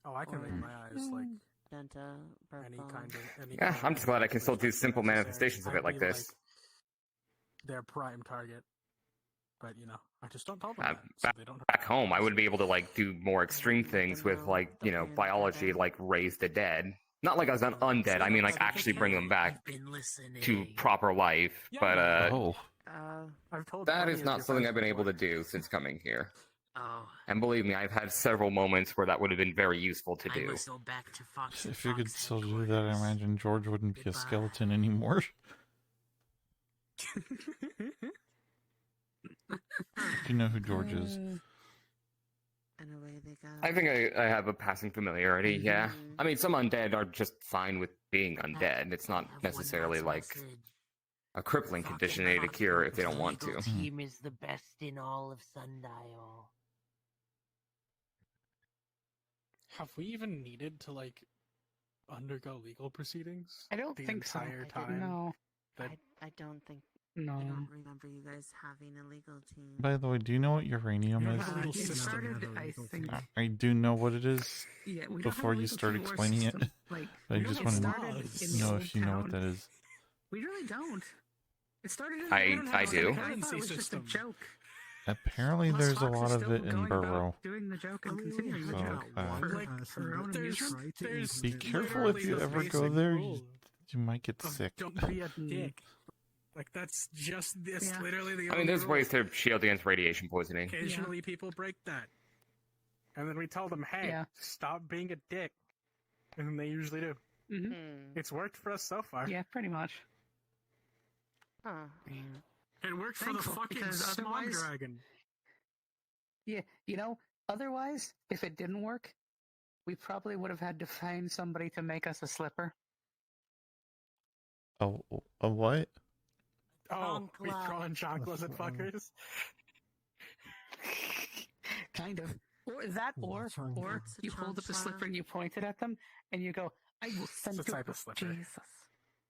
Oh, I can make my eyes like Magenta, any purple. kind of. Any Yeah, kind I'm of just glad I can still do that's simple necessary. manifestations of I'd it like be, this. Their prime target, but I just don't tell them Uh, that, so back, they don't. back home, I would be able to like do more extreme things with like biology, like raise the dead. Not like as an undead. I mean like actually bring them back to proper life. But Oh. I've told that plenty is of not your something friends I've been able before. to do since coming here. Oh. And believe me, I've had several moments where that would have been very useful to do. go back to Fox. If you could still do that, I imagine George wouldn't be a skeleton anymore. You know who George is. And away they go. I think I have a passing familiarity, yeah. I mean, some undead are just fine with being undead. It's not necessarily like a crippling condition they need to cure if they don't want to. Team is the best in all of Sundial. Have we even needed to like undergo legal proceedings? I don't the think so. entire time. No. That I don't think. No. I don't remember you guys having a legal team. By the way, do you know what uranium is? It started, I think. I do know what it is. Yeah, we don't Before have a you legal start team or explaining it, system. Like, I we just don't want get started to in the know old if you know what town. that is. We really don't. It started in I the house. do. I thought it was just a joke. Apparently, Plus, there's a Fox is lot of still it in going Burrow. about doing the joke and continuing the So, joke for her own amusement. Be careful if you ever go there. You might get sick. don't be a dick. Like that's just this. Literally the. I mean, there's ways to shield against radiation poisoning. Occasionally, people break that, and then we tell them, "Hey, stop being a dick," and then they usually do. It's worked for us so far. Yeah, pretty much. Huh. It worked for Thankful, the fucking because smog otherwise- dragon. Yeah, otherwise, if it didn't work, we probably would have had to find somebody to make us a slipper. A what? Oh, we Chancla. throwing chanclas at fuckers? Kind of. Or that, or What's a you hold up the chancla? slipper and you point it at them, and you go, "I will send It's a you." type of slipper. Jesus.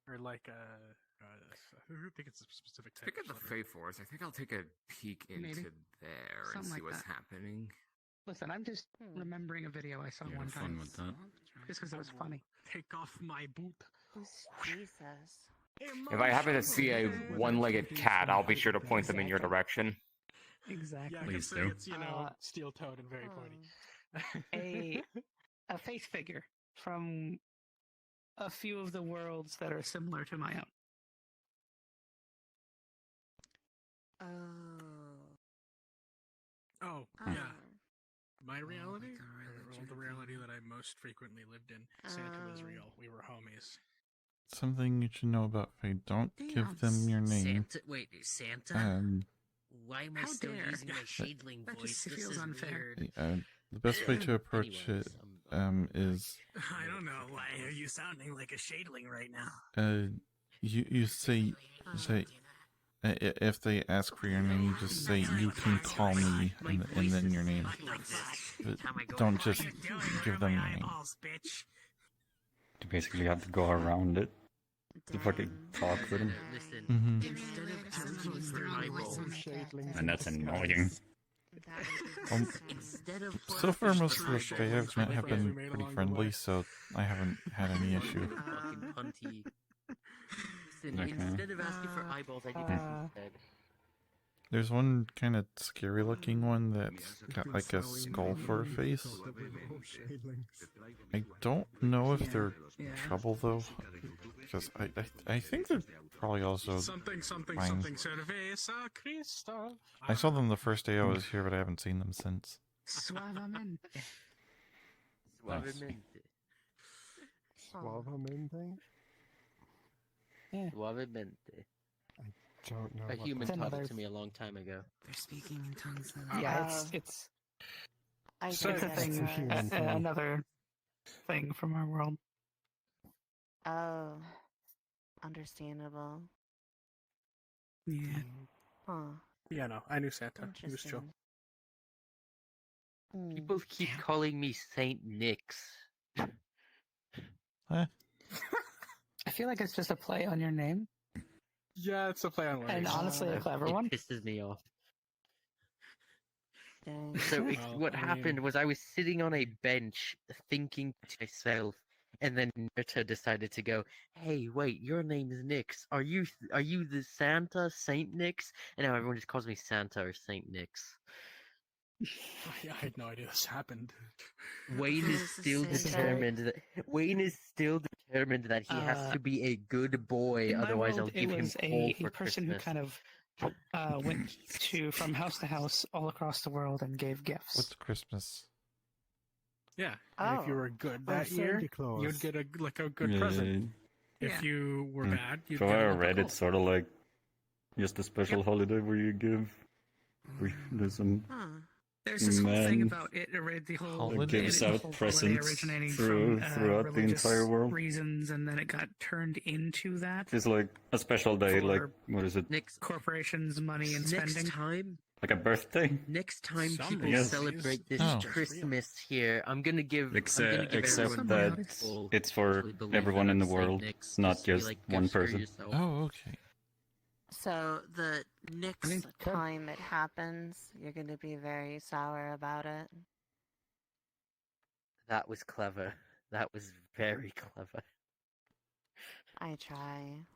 Or like I think it's a specific type. Speaking of the Fey Force, I think I'll take a peek into Maybe. there and Something see like what's that. happening. Listen, I'm just remembering a video I saw Yeah, one have fun time. with that. Just because it was funny. Take off my boot. Jesus. If I happen to see a one-legged cat, I'll be sure to point them in your direction. Exactly. Yeah, Please considering do. it's, steel-toed and very pointy. A face figure from a few of the worlds that are similar to my own. Oh, yeah. My reality? Or the reality that I most frequently lived in. Santa was real. We were homies. Something you should know about Faye. Don't give them your name. Santa? Wait, Santa? Why am I How still dare. using my shadling That voice? just This feels is unfair. weird. The best way to approach it is I don't know. Why are you sounding like a shadling right now? you say if they ask for your name, you just say you can call me and then your name. But don't just give them your name. You basically have to go around it to fucking talk with them. Listen, instead of asking for eyeballs, And that's annoying. instead of So far, most of the eyeballs, stay have been pretty friendly, so I haven't had any issue. fucking punty. Listen, Okay. instead of asking for eyeballs, I do this instead. There's one kind of scary looking one that's got like a skull for a face. I don't know if they're trouble though, because I think they're probably also Something fine. cerveza Cristo. I saw them the first day I was here, but I haven't seen them since. Suavemente. Suavemente. Suavemente? Yeah. Suavemente. Don't know. A what human that taught is. it to me a long time ago. They're speaking in tongues. Yeah, it's I it's a think thing. that's human thing. Another thing from our world. Oh, understandable. Yeah. Huh. Yeah, no, I knew Santa. He was chill. Interesting. People keep calling me Saint Nix. Huh? I feel like it's just a play on your name, Yeah, it's a play on words. and honestly, a clever It one. pisses me off. Dang. So Well, what I happened mean- was I was sitting on a bench thinking to myself, and then Nurta decided to go, "Hey, wait, your name is Nix. Are you the Santa Saint Nix?" And now everyone just calls me Santa or Saint Nix. I had no idea this happened. Wayne is This is still Santa. determined that he has to be a good boy, In my otherwise world, I'll give it him was coal a for person Christmas. who kind of went from house to house all across the world and gave gifts. What's Christmas? Yeah, and if you Oh. were good Oh, that year, Santa Claus. you'd get a good present. If Yeah. you were bad, you'd So get I a lump of read coal. it's sort of like just a special holiday where you give. There's some Huh. There's this whole thing man about it. The whole Holiday? gives the out whole holiday presents originating through- from throughout the religious entire world. reasons, and then it got turned into that. It's like a special day, like For what is it? corporations, money, and Next spending. time, Like a birthday? next time Some people Yes. celebrate this Oh. Christmas here, I'm gonna give Except everyone that one full it's for actually believe everyone that in the Saint world, Nick's not just be just like, one "Go screw person." yourself." Oh, okay. So the next think- time it happens, you're going to be very sour about it. That was clever. That was very clever. I try.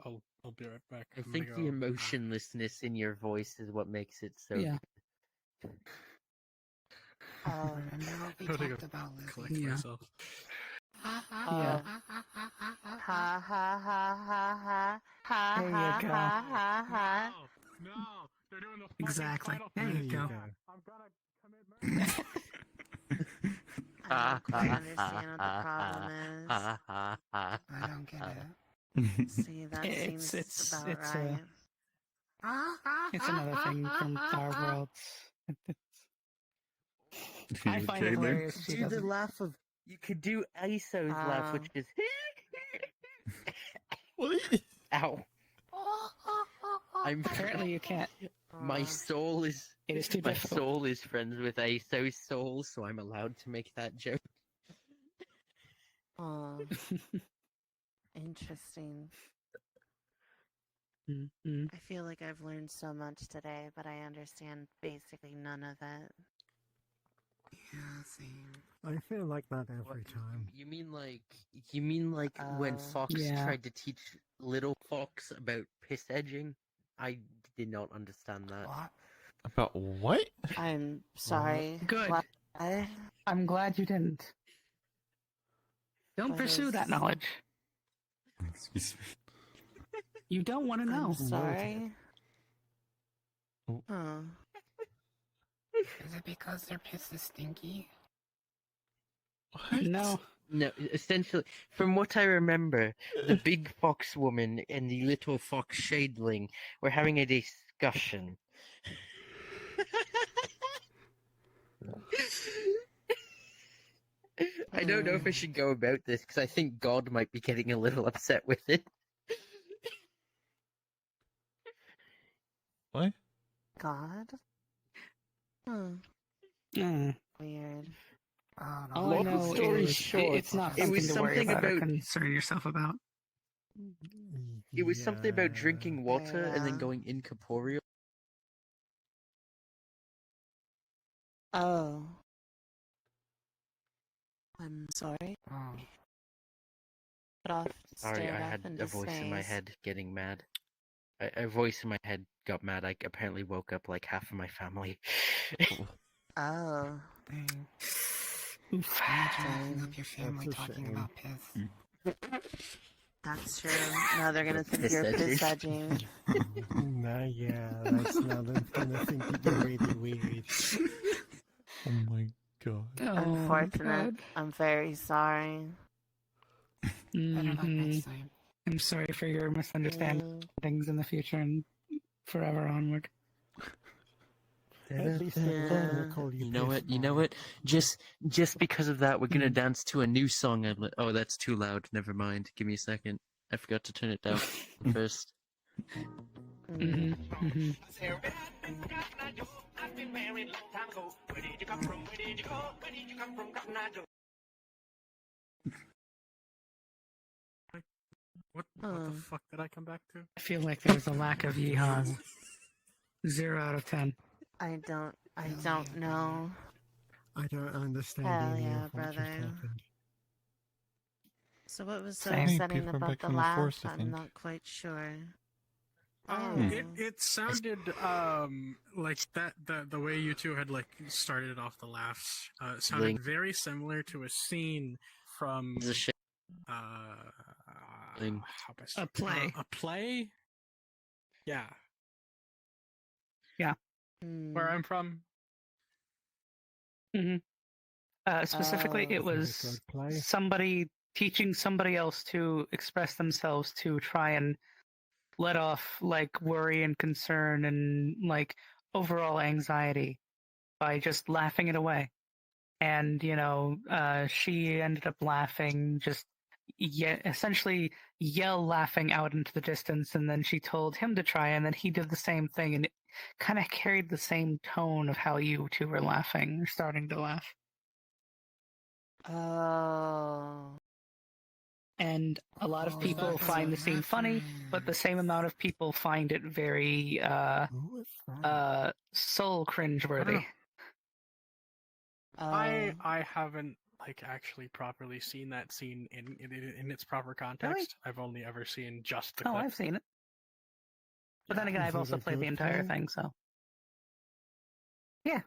I'll be right back. I I'm think gonna the go- emotionlessness in your voice is what makes it so Yeah. good. Oh, Remember what we I'm gonna talked go about, Lizzie? collect Yeah. myself. oh. Yeah. Ha ha ha ha ha ha There you ha go. ha ha ha. No, they're doing the Exactly. There There you you go. go. I'm gonna commit murder. I don't quite understand what the problem is. I don't get it. See, that It's- seems it's- about it's, right. It's another thing from our world. I find Okay it there? hilarious. She Do the doesn't. laugh of You could do Iso's laugh, which is. Ow. I'm Apparently you can't. My soul is. It is too My difficult. soul is friends with Iso's soul, so I'm allowed to make that joke. Oh, interesting. Mm-hmm. I feel like I've learned so much today, but I understand basically none of it. Yeah, same. I feel like that every time. You mean like when Fox Yeah. tried to teach little Fox about piss edging? I did not understand that. About what? I'm sorry. Good. What? I'm glad you didn't. Don't What pursue is- that knowledge. Excuse me. You don't want to know. I'm sorry. Oh. Huh. Is it because their piss is stinky? What? No. No, essentially, from what I remember, the big fox woman and the little fox shadling were having a discussion. I don't know if I should go about this because I think God might be getting a little upset with it. What? God? Hmm. Mm. Weird. All I know story is short, it's not it something was to worry something about or about- concern yourself about. It was something about drinking water and then Yeah. going incorporeal. Oh. I'm sorry. Oh. Put off, Sorry, stared I off had into a voice in my space. head getting mad. A voice in my head got mad. I apparently woke up like half of my family. Oh. Dang. Oof. Imagine Dang. waking up your family That's a talking shame. about piss. That's true. Now they're gonna think Piss you're edging. piss edging. Nah, yeah, that's now they're gonna think that you're really weird. Oh my god. Oh, Unfortunate. God. I'm very sorry. Better luck Mhm. next time. I'm sorry for your misunderstandings in the future and forever onward. At least they're not gonna Yeah. call you You know piss what? You know boy. what? Just because of that, we're gonna dance to a new song. Oh, that's too loud. Never mind. Give me a second. I forgot to turn it down first. Mm-hmm. Mm-hmm. What the fuck did I come back to? I feel like there's a lack of yeehaws. 0 out of 10. I don't know. I don't understand Hell any yeah, of what just brother. happened. So what was so Same. Hey, upsetting people are about back the from the laugh? forest, I I'm think. not quite sure. It sounded like that the way you two had like started off the laughs sounded Link. very similar to a scene from It's a shame. Link. how best- A play. a play. Yeah, Yeah. where I'm from. Mm-hmm. Specifically, Oh. it Very was good play. somebody teaching somebody else to express themselves to try and let off like worry and concern and like overall anxiety by just laughing it away. And she ended up laughing, just essentially yell laughing out into the distance, and then she told him to try, and then he did the same thing, and it kind of carried the same tone of how you two were laughing or starting to laugh. Oh. And a lot of people find the scene funny, but the same amount of people find it very soul cringeworthy. I haven't like actually properly seen that scene in its proper context. I've only ever seen just the Oh, clip. I've seen it. But then again, Is I've it also a played the good entire play? thing, so. Yeah.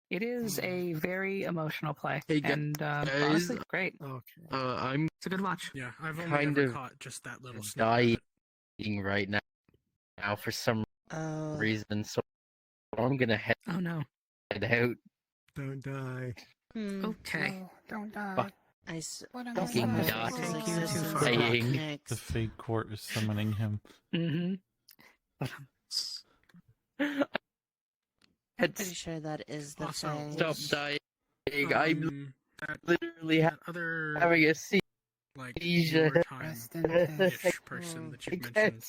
It is a very emotional play. Hey, and guys. honestly, great. Okay. I'm It's a good watch. Yeah, I've only kind ever of caught just that little snippet. dying right now for some Oh. reason, so I'm gonna head Oh no. out. Don't die. Okay. No, don't die. Fuck. What am Fucking I die. Take you too far. Dying. The fake court is summoning him. Mm-hmm. I'm pretty sure that is the Also, Fae. Stop dying. I'm literally other having a like seizure. wartime-ish person that you mentioned.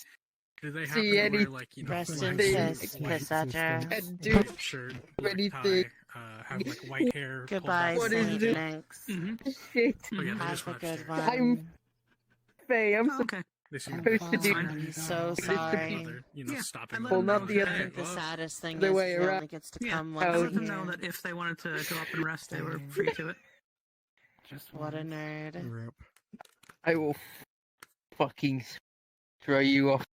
Do they happen see to any wear like Rest in flag peace, suit, white Cassandra. and do white shirt, black anything? tie, have like white hair pulled Goodbye, back? What is Saint this? Nix. Shit. Oh yeah, they Have just a went good upstairs. one. I'm Faye. I'm Okay. They seem supposed to do. I'm so This sorry. Other, stopping. Well, not the I other, think the saddest thing the is way he around. only gets to Yeah, come I once let a them know year. that if they wanted to go up and rest, they were free to it. What a nerd. I will fucking throw you off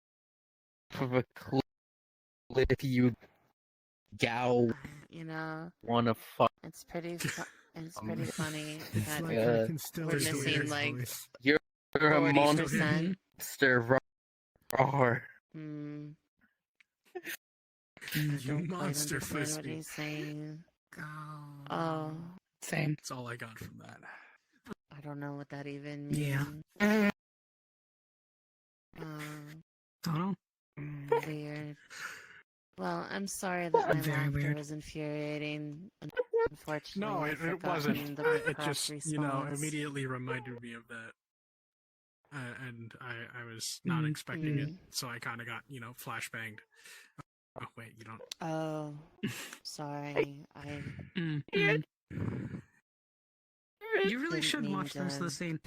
of a cliff, you gal. You know, Wanna fuck? it's pretty funny It's that like I can still we're hear missing his like voice. You're a 40%. monster. Roar. Hmm. I You don't quite monster understand what pussy. he's saying. Oh, Same. That's all I got from that. I don't know what that even means. Yeah. Um, Don't know. Weird. Well, I'm sorry that my Very laughter weird. was infuriating. Unfortunately, No, I've it wasn't. forgotten the It correct just, response. immediately reminded me of that. And I was not expecting it, so I kind of got, flashbanged. Oh, wait, you don't. Oh, sorry. I You really didn't should mean watch the rest of the to. scene.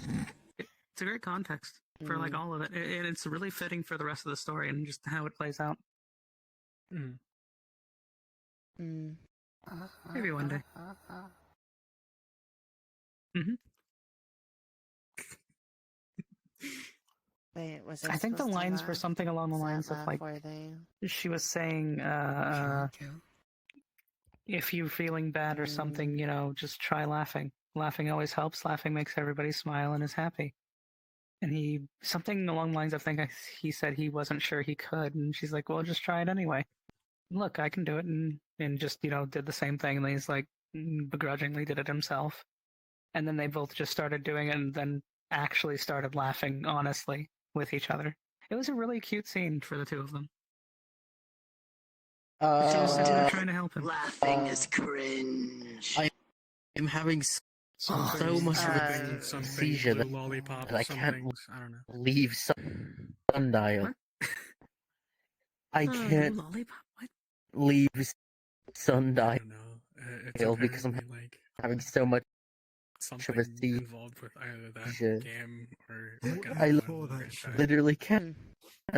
It's a great context for like all of it, and it's really fitting for the rest of the story and just how it plays out. Maybe one day. Wait, was I think the supposed to lines were laugh? something along the Was that lines of laugh like worthy? she was saying, if you're feeling bad or something, just try laughing. Laughing always helps. Laughing makes everybody smile and is happy. And he something along the lines of he said he wasn't sure he could, and she's like, well, just try it anyway. Look, I can do it, and just did the same thing. And he's like begrudgingly did it himself, and then they both just started doing it, and then actually started laughing honestly with each other. It was a really cute scene for the two of them. She was sitting there trying to help him. Laughing is cringe. I'm having so much of a seizure that lollipop, I can't I don't know. leave Sundial. I can't leave Sundial because I'm having so much of a seizure. Involved with either that game or I literally can't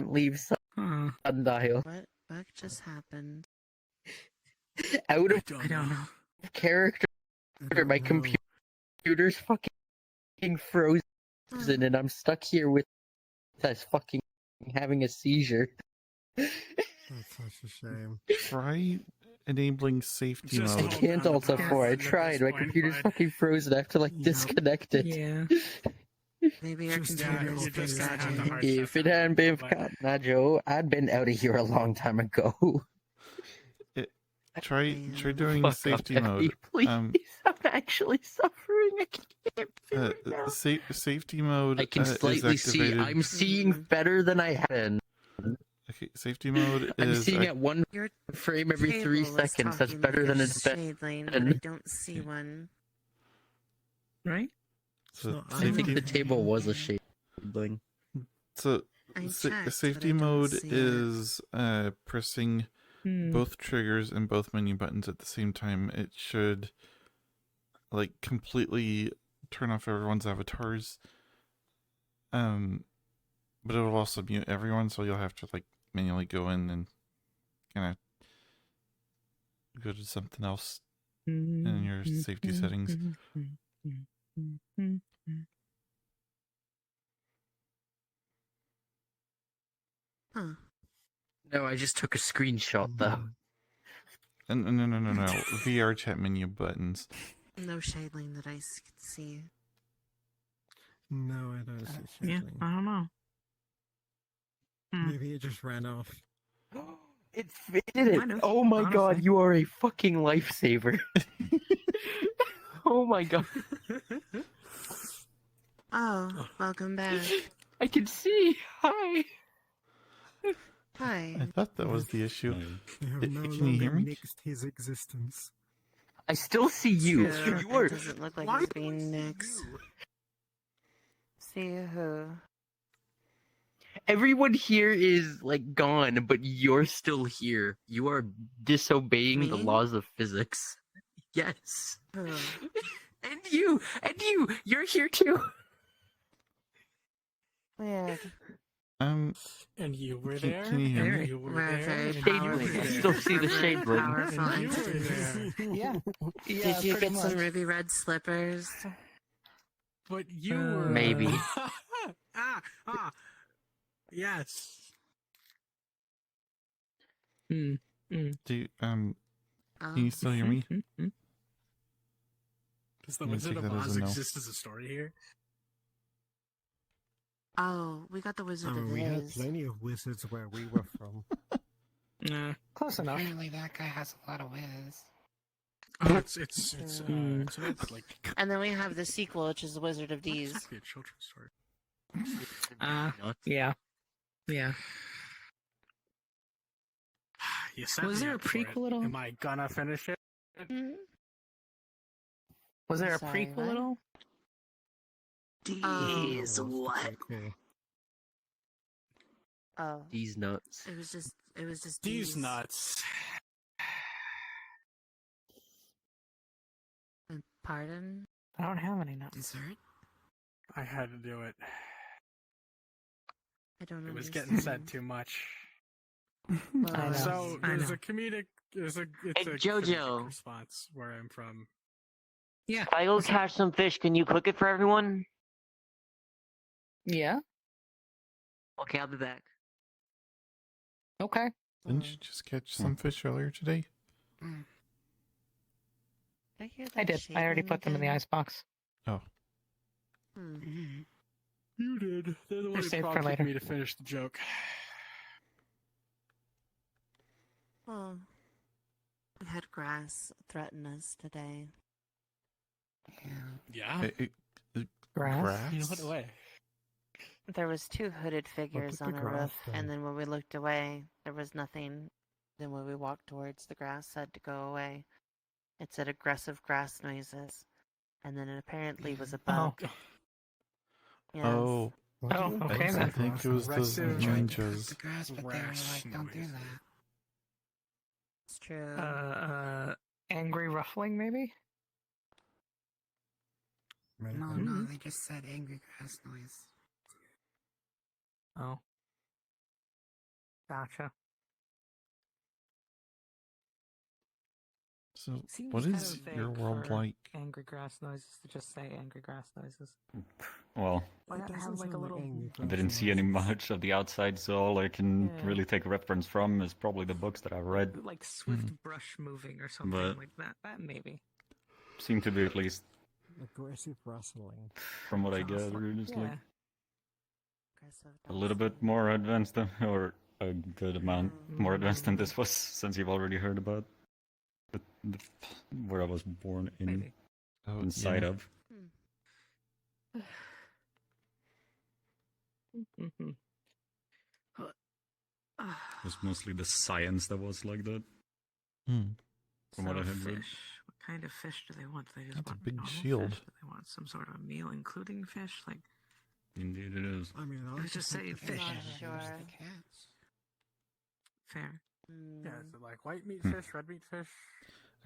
leave Sundial. What just happened? Out of I don't know. character, my computer's fucking frozen, and I'm stuck here with us fucking having a seizure. That's such a shame. Try enabling safety Just mode. I can't alt F4. I tried. My computer's fucking frozen. I have to disconnect it. Yeah. Maybe your Just computer is forgotten. If it hadn't been for Cotton Joe, I'd been out of here a long time ago. Try doing Fuck safety off, mode. Effie, please. I'm actually suffering. I can't feel it now. Safety mode. I can slightly is see. activated. I'm seeing better than I had been. Okay, safety mode I'm is. seeing at one frame every 3 seconds. That's better than it's shade lane, but I been. don't see one. Right? So I think the table was a shade thing. So I checked, safety but I don't mode see it. is pressing both triggers and both menu buttons at the same time. It should completely turn off everyone's avatars. But it will also mute everyone, so you'll have to manually go in and kind of go to something else in your safety settings. Huh. No, I just took a screenshot though. No. VR chat menu buttons. No shade lane that I can see. No, I don't see shade Yeah, lane. I don't know. Maybe it just ran off. It did it. Oh my god, you are a fucking lifesaver. Oh my god. Oh, welcome back. I can see. Hi. Hi. I thought that was the issue. They have no Can you hear longer me? nixed his existence. I still see you. True. You are. It doesn't look like Why he's do I being see Nyx. you? See who? Everyone here is like gone, but you're still here. You are disobeying the Me? laws of physics. Yes. Who? And you're here too. Weird. And you were there. Can you hear and me? you were We're there. very and powerful. you were I there. still see the We're shade very ring. powerful And you were entities. there. Yeah. Did you pretty get some much. ruby red slippers? But you were Maybe. Yes. Do you, can Oh. you still hear me? Does the I'm gonna Wizard take of that as Oz a no. exist as a story here? Oh, we got the Wizard of we had Oz. plenty of wizards where we were from. Nah, close enough. Apparently that guy has a lot of whiz. Oh, it's like And then we have the sequel, which is the Wizard of D's. exactly a children's story. Yeah. Yeah. You set Was me there a up for it. prequel at all? Am I gonna finish it? Was there a Sorry, prequel what? at all? D's what? Oh, These nuts. it was just These D's. nuts. Pardon? I don't have any nuts. Dessert? I had to do it. I don't It was understand. getting said too much. I know. So I there's know. a comedic. It's Hey, a comedic Jojo. response where I'm from. Yeah. If I go catch some fish, can you cook it for everyone? Yeah. Okay, I'll be back. Okay. Didn't you just catch some fish earlier today? Did I hear I that did. I already shaving put them in the again? icebox. Oh. You did. They're the one who saved for prompted later. me to finish the joke. Well, we had grass threaten us today. Yeah. Grass? You know what way? There was two hooded figures the on a grass roof, then? and then when we looked away, there was nothing. Then when we walked towards the grass, said to go away. It said aggressive grass noises, and then it apparently was a bug. Yes. Oh. Oh, I okay used to then. think it was the Aggressive ninjas. The grass, but they were like, don't do that. It's true. Angry ruffling, maybe? No, they just said angry grass noise. Oh. Gotcha. So, Seems what kind is of vague your world for like? Angry grass noises to just say angry grass noises. Well, Why not have like a little... I didn't see any much of the outside, so all I can Yeah. really take reference from is probably the books that I've read. Like swift brush moving or something But- like that. That maybe. Seem to be at least Aggressive rustling. from what I Sounds gather, like- it's yeah. like a little bit more advanced than, or a good amount more advanced than this was, since you've already heard about the where I was born in Maybe. Oh, inside yeah. of. Mm-hmm. It was mostly the science that was like that. Hmm. From what I had read. Fish. What kind of fish do they want? Do they just That's a want big normal shield. Fish? Do they want some sort of a meal, including fish? Like, Indeed, it is. I mean, let's just say fish. Not sure. Fair. Yeah, is it like white meat fish, red meat fish?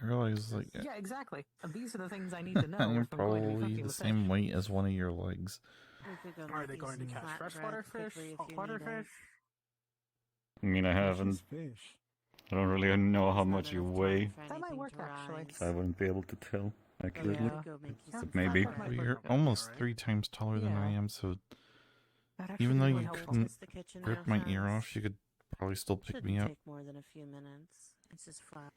I realize, like, Yeah, exactly. These are the things I need to know if I'm I'm going to be probably cooking the with same fish. weight as one of your legs. We could go Are make they you going to some catch flatbread freshwater fish, quickly if you saltwater need it. fish? I mean, I haven't. Fish. I don't really know how much you enough weigh, time for That might anything work to actually. rise. so I wouldn't be able to tell accurately. Yeah. Go make you some But maybe. That might Well, work you're out almost right? 3 times taller than I Yeah. am, so That actually even though would you be helpful. couldn't It's the kitchen rip real my ear fast. off, you could probably still pick Shouldn't me up. take more than a few minutes. It's just flour,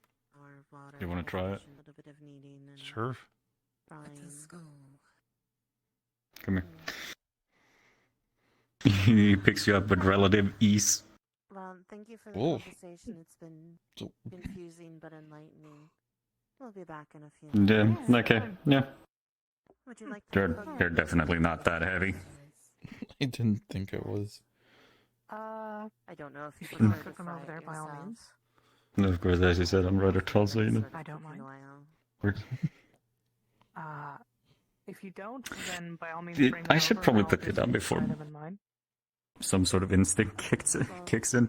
water. You wanna and try it? A little bit of kneading and Sure. frying. Let's go. Come here. He picks you up with relative ease. Well, thank you for the Oh. conversation. It's been So- confusing but enlightening. We'll be back in a few Yeah, minutes. okay, yeah. Would you like to They're definitely not that heavy. I didn't think it was. I don't know if you If you prefer want to to cook them fry over it there, by all yourself. means. And of course, as you said, I'm rather tall, so you know. I don't mind. If you don't, then by all means It- bring I them should over probably and I'll put it down just before try them in mine. some sort of instinct kicks in.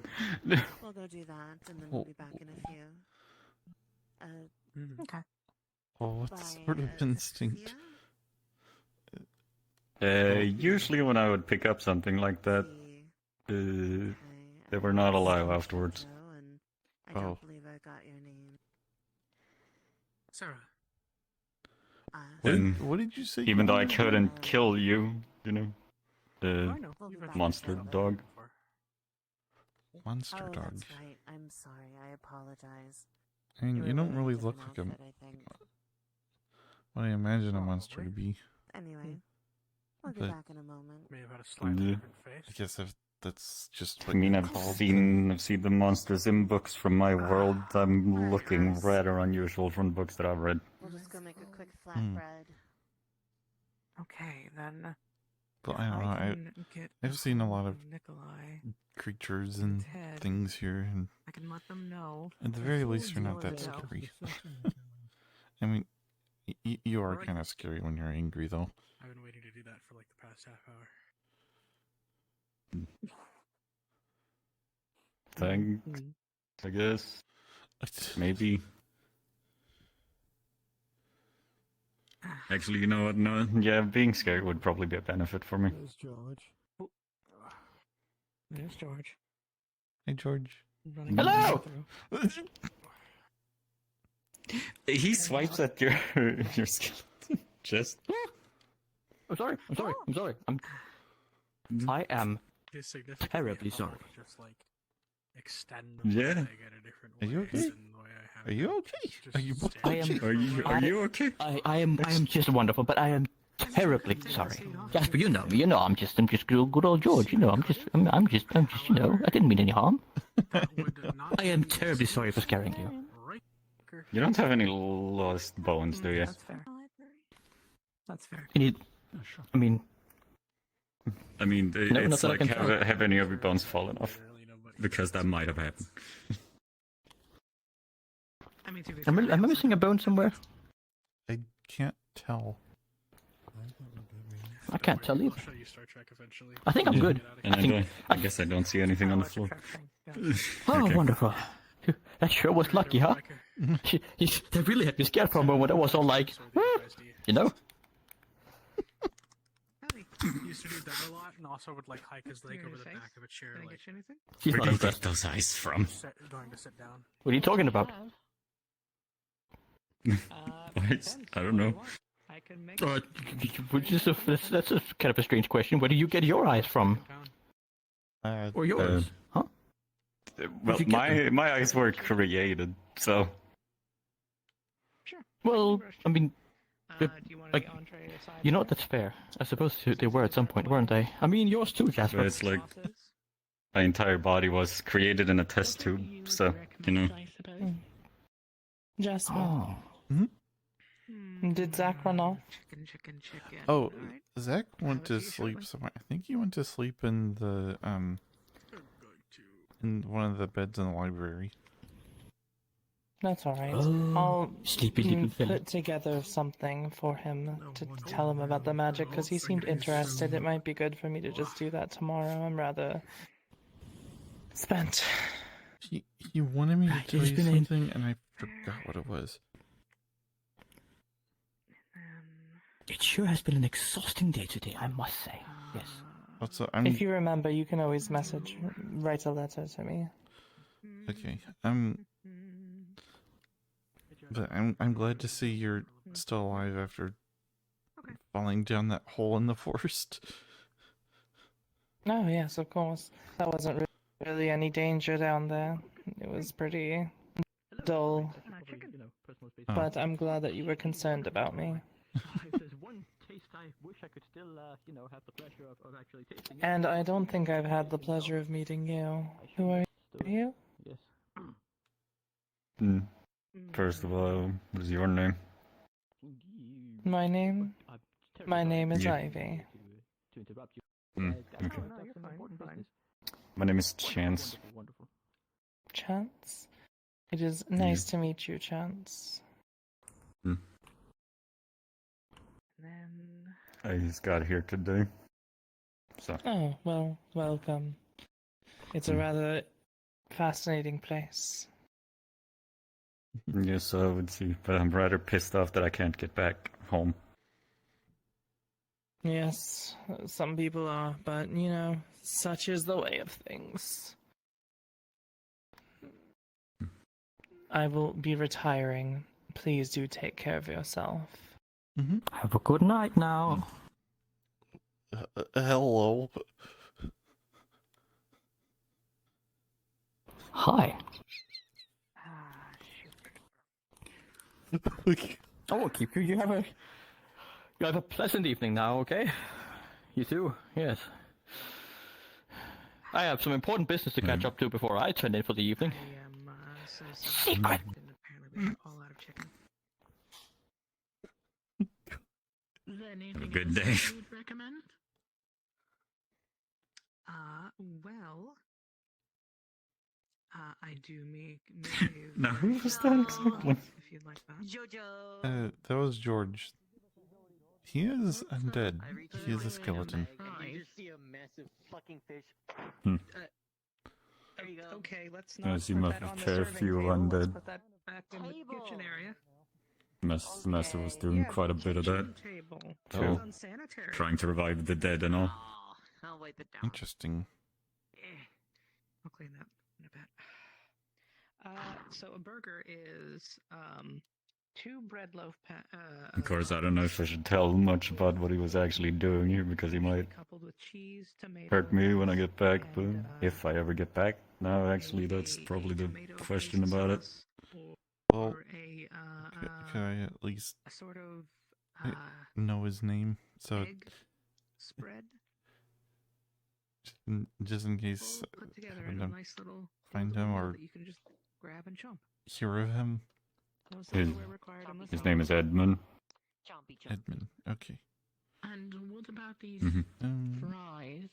We'll go do that, and then we'll be back in a few. Okay. Oh, what sort of instinct? Usually when I would pick up something like that, they were not alive afterwards. I don't believe I got your name. Sarah. And What did you say? even though I you were? couldn't kill you, you know, the I know. You've been monster dog. Monster Oh, dog. that's right. I'm sorry. I apologize. I mean, You you were don't wearing really a look different like a. outfit, I think. What I imagine a monster to be. Anyway, we'll be But- back in a moment. May have had a slightly Yeah. different face. I guess if that's just I what mean, you I've called seen the monsters in books from my world. I'm looking rather unusual from books that I've read. We'll just go make a quick Hmm. flatbread. Okay, then. But I don't know. can get I've seen a lot of Nikolai creatures and Ted. things here, and I can let them know. at the very least, you're Deal not that with it. scary. I mean, you are kind of scary when you're angry, though. I've been waiting to do that for like the past half hour. Thanks, I guess. Maybe. Actually, you know what? No, yeah, being scared would probably be a benefit for me. There's George. There's George. Hey, George. Running Hello! through. He swipes at your skeleton. Just. I'm sorry. I am His significant terribly above sorry. Just like extend the Yeah. leg in a different Are you way okay? than the way I have Are it. you okay? Just Are you both stand I am. okay? Are you okay? I am just wonderful, but I am terribly sorry. Jasper, you know me. You know I'm just good old George. You know I'm just you know I didn't mean any harm. I am terribly sorry for scaring you. You don't have any lost bones, do you? That's fair. That's fair. You need, I mean, I mean, No, not it's that I like can tell. have any of your bones fallen off? Because that might have happened. I mean, to be am fair, I missing a bone somewhere? I can't tell. I can't tell I'll either. show you Star Trek eventually. I think I'm good. And I guess I don't see anything on the floor. Oh, Okay. wonderful. That sure was lucky, huh? They really had me scared for a moment. I was all like, you know? He used to do that a lot, and also would like hike his leg over the back of a chair, Can I like get you anything? She's Where not do you get impressed. those eyes from? going to sit down. What are you talking about? I don't know. I can make. That's a kind of a strange question. Where do you get your eyes from? Or yours? Huh? Well, you get my eyes were created, so Well, I mean, Do you want like, any entree or side? you know what? That's fair. I suppose they were at some point, weren't they? I mean, yours too, Jasper. it's like my entire body was created in a test tube, so you know. Jasper, Oh. did Zach run off? Chicken. Oh, Zach went to sleep somewhere. I think he went to sleep in the in one of the beds in the library. That's alright. Oh, I'll sleepy little fella. put together something for him to tell him about the magic because he seemed interested. It might be good for me to just do that tomorrow. I'm rather spent. He wanted me to Right, tell it's you been something, and I forgot what it was. It sure has been an exhausting day today, I must say. Yes. Also, If you remember, you can always write a letter to me. okay. But I'm glad to see you're still alive after falling down that hole in the forest. Oh, yes, of course. That wasn't really any danger down there. It was pretty dull. But I'm glad that you were concerned about me. If there's one taste I wish I could still, have the pleasure of actually tasting. And I don't think I've had the pleasure of meeting you. Who are you? Yes. First of all, what is your name? My name? My name is Yeah. Ivy. Okay. My name is Chance. Chance? It is nice to meet you, Chance. then. I just got here today. So. Oh, well, welcome. It's a rather fascinating place. Yes, I would see, but I'm rather pissed off that I can't get back home. Yes, some people are, but you know, such is the way of things. I will be retiring. Please do take care of yourself. Have a good night now. Hello. Hi. I won't keep you. You have a pleasant evening now, okay? You too. Yes. I have some important business to catch up to before I turn in for the evening. I am so sorry. Secret. Apparently we are all out of chicken. Have a good day. You'd recommend? Well, I do make Now, who was that exactly? if you'd like that. That was George. He is undead. He is a skeleton. And you just see a massive fucking fish. There you go. Okay, let's I not see put my that on the fair serving few table. Let's undead. put that back in the kitchen area. Messer was doing Yeah, quite a bit of that. kitchen table. Too. It's unsanitary. Trying to revive the dead and all. I'll wipe it down. Interesting. I'll clean that in a bit. So a burger is 2 bread loaf Of course, I don't know if I should tell much about what he was actually doing here because he might coupled with cheese, tomato, hurt me when I get back, but if I ever get back. No, actually, that's probably the question about it. Well, can I at least a sort of know his name? So egg spread just in case put I together happen in a to nice little find him or that you can just grab and chomp. hear of him. No His, silverware required on this his one. name is Edmund. Edmund. Okay. And what about these Mhm. fries?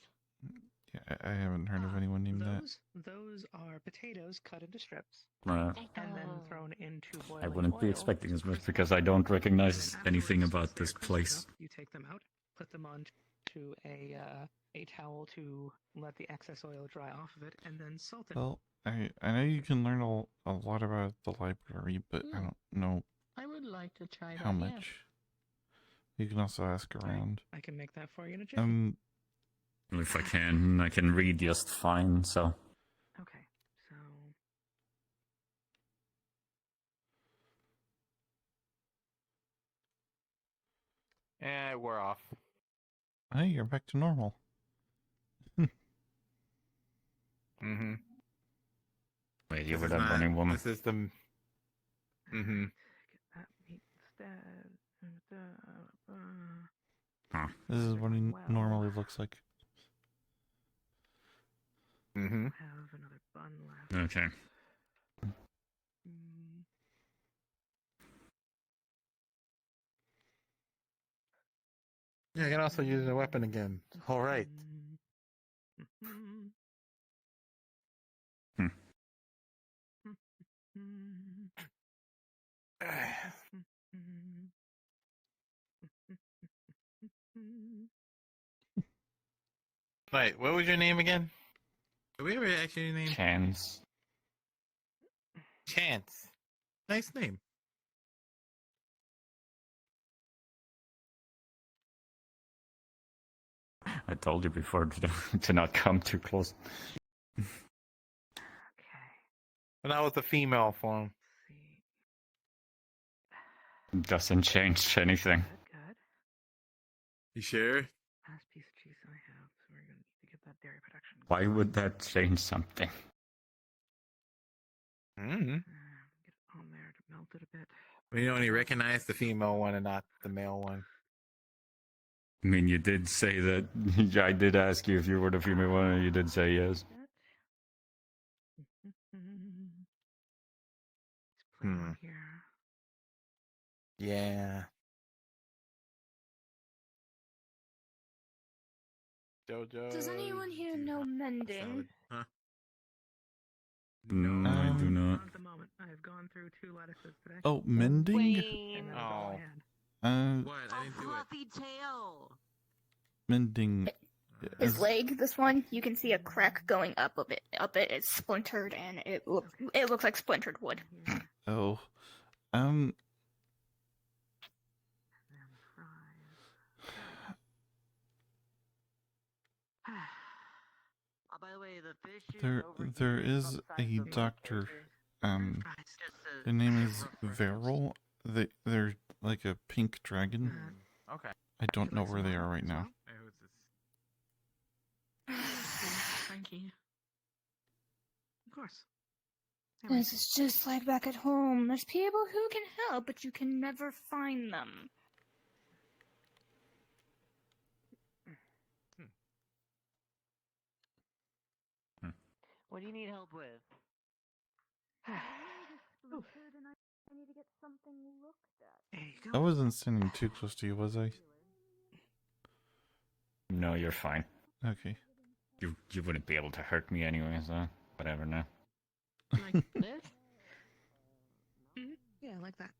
Yeah, I haven't heard of anyone named that. Those are potatoes cut into strips Right. and then thrown into boiling I wouldn't be oil. expecting as much because I don't recognize anything about this place. You take them out, put them onto a towel to let the excess oil dry off of it, and then salt it. Well, I know you can learn a lot about the library, but I don't know I would like to try how much. You can also ask around. I can make that for you in a jiffy. If I can read just fine, so. Okay, so We're off. Hey, you're back to normal. Mm-hmm. Wait, you were that running woman. This is the... Mm-hmm. that meat instead. Huh. This is what he normally looks like. Mm-hmm. Have another bun left. Okay. Yeah, I can also use a weapon again. All right. Wait, what was your name again? Did we ever actually your name? Chance. Chance. Nice name. I told you before to not come too close. And that was the female form. Doesn't change anything. Good. You sure? Last piece of cheese I have, so we're gonna need to get that dairy production. Why would that change something? Mm-hmm. Get it on there to melt it a bit. We only recognize the female one and not the male one. I mean, you did say that. I did ask you if you were the female one, and you did say yes. Here. Yeah. Jojo. Does anyone here know mending? Huh? No, I do not. At the moment, I have gone through 2 lettuces today. Oh, mending? And that is all I had. What? I didn't do it. Fluffy tail. Mending. His leg, this one, you can see a crack going up a bit. Up it, it's splintered, and it looks like splintered wood. Oh, By the way, the fish there is a doctor. Their name is Veril. They're like a pink dragon. Okay. I don't know where they are right now. Hey, who's this? Frankie. Of course. This is just like back at home. There's people who can help, but you can never find them. What do you need help with? I need to get something looked at. I wasn't standing too close to you, was I? No, you're fine. Okay. You wouldn't be able to hurt me anyway, so whatever now. Like this? Yeah, like that.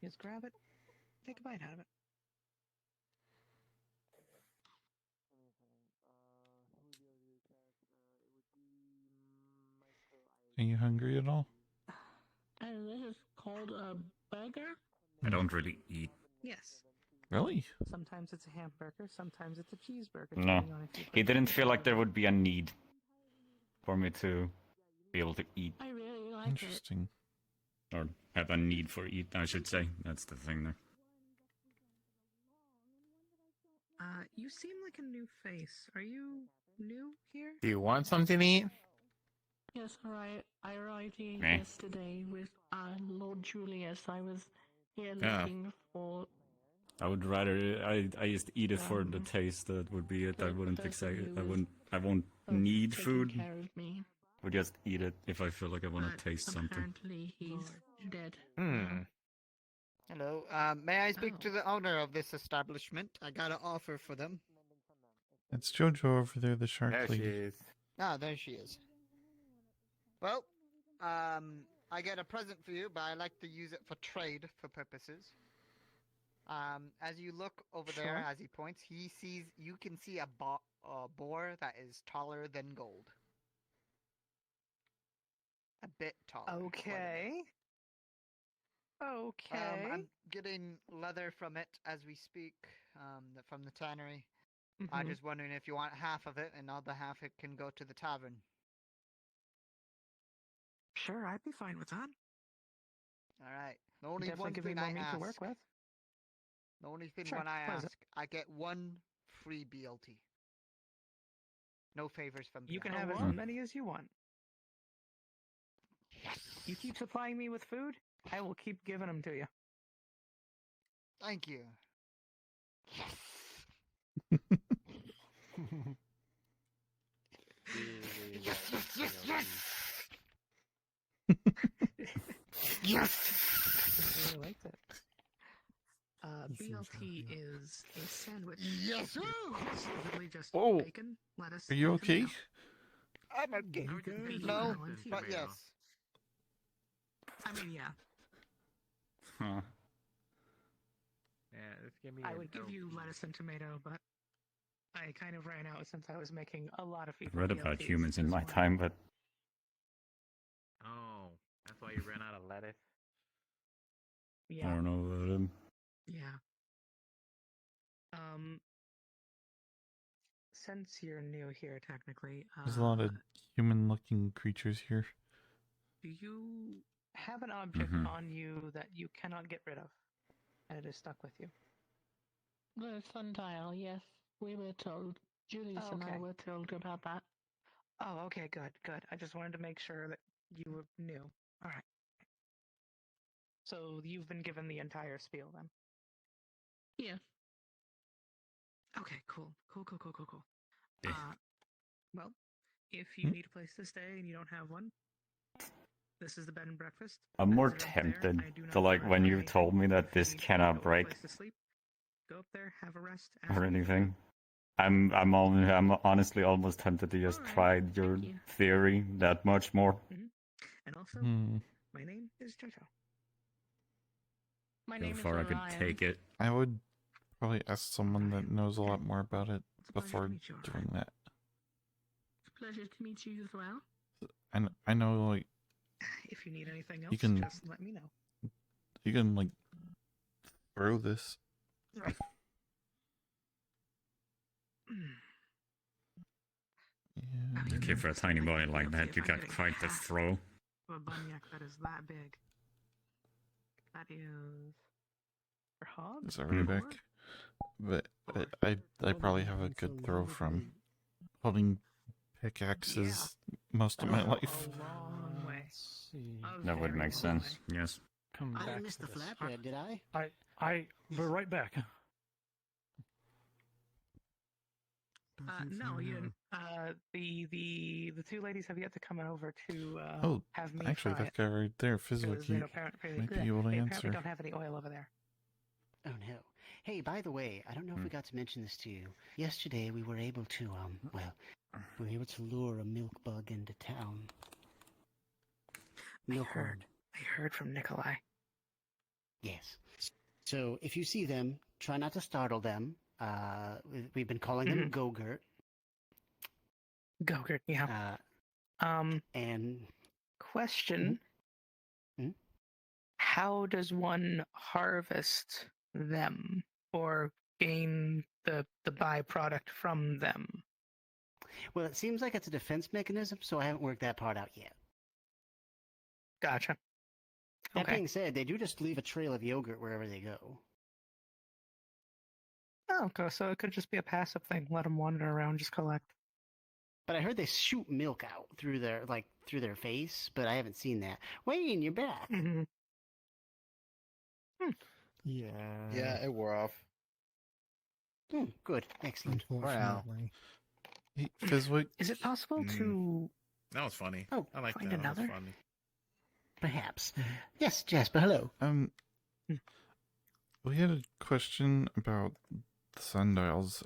Just grab it, take a bite out of it. Are you hungry at all? And this is called a burger? I don't really eat. Yes. Really? Sometimes it's a hamburger, sometimes it's a cheeseburger. No. depending on if you It prefer didn't it. feel like there would be a need for me to be able to eat. I really like Interesting. Or have a need for eat, I should say. That's the thing there. You seem like a new face. Are you new here? Do you want something to eat? Yes, alright. I arrived here Meh. yesterday with Lord Julius. I was here Yeah. looking for. I would rather I just eat it for the taste. That would be it. I wouldn't person excite. who I won't need taking food. care of me. I would just eat it if I feel like I want But to taste something. apparently he's dead. Hello. May I speak to the owner of this establishment? I got an offer for them. It's Jojo over there, the shark There lady. she is. Ah, there she is. Well, I get a present for you, but I like to use it for trade for purposes. As you look over there, Sure. as he points, you can see a boar that is taller than gold. A bit taller. Okay. Okay. I'm getting leather from it as we speak, from the tannery. I'm Mhm. just wondering if you want half of it, and the other half it can go to the tavern. Sure, I'd be fine with that. All right. The only Definitely one give me thing more I meat ask. to work with. The only thing Sure, when I what is it? ask, I get one free BLT. No favors from You can the have as other. many as you want. You keep supplying me with food, I will keep giving them to you. Thank you. Yes, yes, yes, yes! Yes! I really liked it. BLT is a sandwich. Yes, sir! It's literally just Oh. bacon, lettuce. Are you and okay? tomato. I'm okay. Beef No, melon, but tomato. yes. I mean, yeah. Huh. Yeah, just give me. I would give you lettuce and tomato, but I kind of ran out since I was making a lot of I've people. read about BLTs humans in this my morning. time, but Oh, that's why you ran out of lettuce. I Yeah. don't know about them. Yeah. Since you're new here, technically, There's a lot of human-looking creatures here. do you have an object Mhm. on you that you cannot get rid of, and it is stuck with you? The sundial, yes. We were told. Julius and I Okay. were told about that. Oh, okay, good, good. I just wanted to make sure that you knew. All right. So you've been given the entire spiel then? Yes. Okay, cool. Cool. Eh. Well, if you need a place to stay and you don't have one, this is the bed and breakfast. I'm That more is right there. tempted I do to not like charge when you you anything. told me that If this you need cannot a break place to sleep, go up there, have a rest. or ask me. anything. I'm honestly almost tempted to just try your theory that much more. And also, Hmm. my name is Jojo. My How name is far I could Orion. take it. I would probably ask someone that knows a lot more about it before doing that. It's a pleasure to meet you as well. And I know, like, If you need anything else, you can just let me know. you can like throw this. Okay, for a tiny boy like that, you got quite the throw. A bunyak that is that big. That is for hogs. It's already back. But I probably have a good throw from holding pickaxes most of my life. Long way. That would make sense. Yes. Come I back didn't miss to the this. flatbread, did I? We're right back. No, the two ladies have yet to come over to Oh, have me actually, try that guy right there, Fizwick, might be able to they answer. apparently don't have any oil over there. Oh no. Hey, by the way, I don't know if we got to mention this to you. Yesterday we were able to, we were able to lure a milk bug into town. I heard from Nikolai. Yes. So if you see them, try not to startle them. We've been calling them Go-Gurt. Go-Gurt, yeah. And question: how does one harvest them or gain the byproduct from them? Well, it seems like it's a defense mechanism, so I haven't worked that part out yet. Gotcha. That Okay. being said, they do just leave a trail of yogurt wherever they go. Oh, okay. So it could just be a passive thing. Let them wander around, just collect. But I heard they shoot milk out through their face, but I haven't seen that. Wayne, you're back. Yeah. Yeah, it wore off. Good, excellent. Unfortunately. Hey, Fizwick, Is it possible to That was funny. Oh, I like find that. That another? was funny. Perhaps. Yes, Jasper, hello. We had a question about the sundials.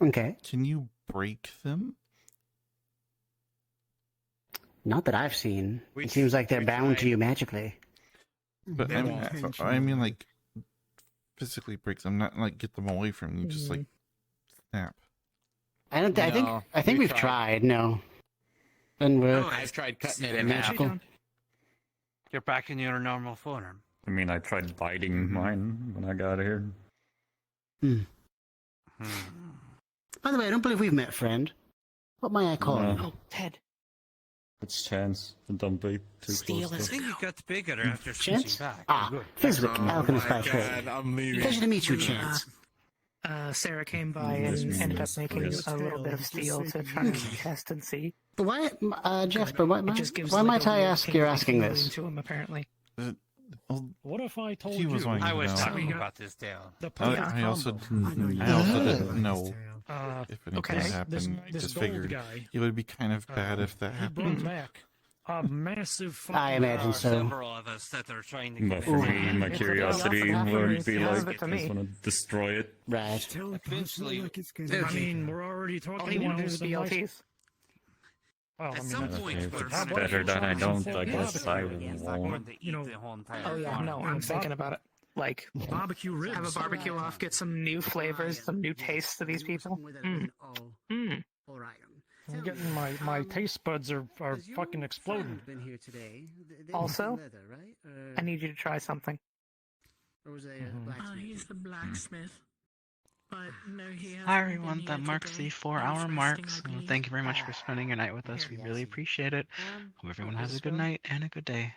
Okay. Can you break them? Not that I've seen. We It seems like they're we bound to tried. you magically. But I mean, like, physically break them, not like get them away from you, just like snap. I don't. I think we've tried. No. And we're. I've tried cutting it in magical. half. You're back in your normal form. I mean, I tried biting mine when I got here. By the way, I don't believe we've met, friend. What may I call you? No. Ted. It's Chance. Don't be too I close. think you got bigger after Chance? switching back. Ah, Good. Fizwick, Oh Alchemist my by trade. God, I'm leaving. Pleasure to meet you, Chance. Sarah came by and ended up making a little bit of steel to try and test and see. But why, Jasper? Why It just gives why like might a I weird ask you're tingling asking feeling this? to him, apparently. What if I told He was you? wanting I to was know. talking about this tale. The I also didn't know if anything happened. Just figured it would be kind of bad if that He brought happened. back a massive. I imagine so. Several of us that are trying to But get for away. me, my curiosity would be like, I just want to destroy it. Right. Eventually, Okay. I mean, we're already talking. All he wanted was the nice- BLTs. Well, I At mean, some that's point, okay. we're If gonna it's better that I don't, for I guess I barbecue, won't. you know, the whole entire Oh yeah, farm. no, I'm thinking about it. Like Barbecue ribs. have a barbecue off, get some new flavors, some new tastes to these people. I'm getting my taste buds are fucking exploding. Been here today. They Also, leather, right? I need you to try something. Or was they Oh, he's the blacksmith. But no, he hasn't Hi been everyone, here that marks today. the 4-hour mark, so thank you very much for spending your night with us. We really appreciate it. Hope everyone has a good night and a good day.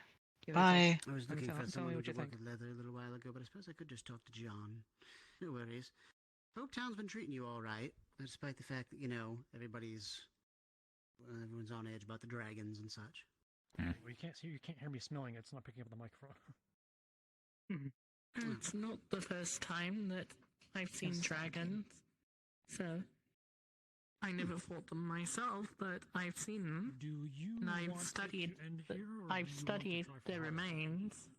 Bye. I was looking for tell someone me who what you could work think. with leather a little while ago, but I suppose I could just talk to John. No worries. Hope town's been treating you all right, despite the fact that everyone's on edge about the dragons and such. Well, you can't hear me smelling it. It's not picking up the microphone. It's not the first time that I've seen dragons, so I never fought them myself, but I've seen them. Do you And I've want studied. it to end here, or I've do you want studied to try their for hire? remains.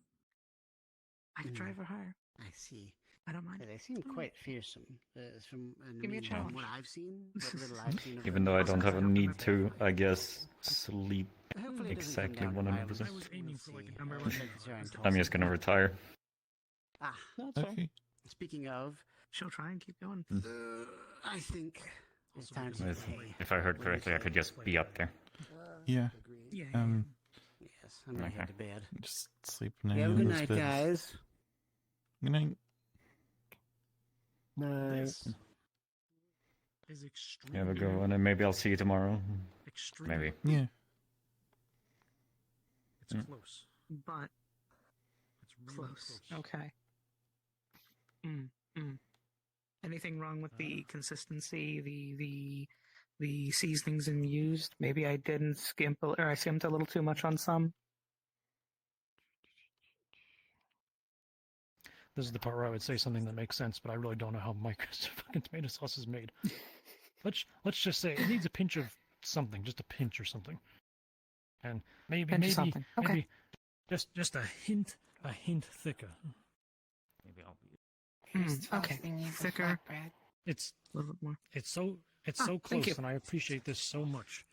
I could try for hire. I see. I don't mind. They seem quite fearsome. Give me a from challenge. what I've seen, what little I've seen of Even them. though I don't have a need to, I guess, sleep Hopefully it doesn't come Exactly down 100%. I was aiming for like a number We'll like take this here and toss I'm it. just gonna retire. Ah, Okay. speaking of, She'll try and keep going. I think it's time to If, pay. if I heard correctly, I could just be up there. Yeah. Yeah. Yes, I'm gonna Okay. head to bed. Just sleeping Yeah, in good those night, beds. guys. Good night. Nice. Is extreme. Have a good one, and maybe I'll see you tomorrow. Extreme. Maybe. Yeah. It's close. But It's really close. Okay. Anything wrong with the consistency, the seasonings and used? Maybe I didn't skimp, or I skimped a little too much on some. This is the part where I would say something that makes sense, but I really don't know how Mike's fucking tomato sauce is made. Let's just say it needs a pinch of something, just a pinch or something, and maybe something. Okay. maybe just a hint thicker. Maybe I'll be. Okay. Thicker. It's A little bit more. it's so thank close, you. and I appreciate this so much.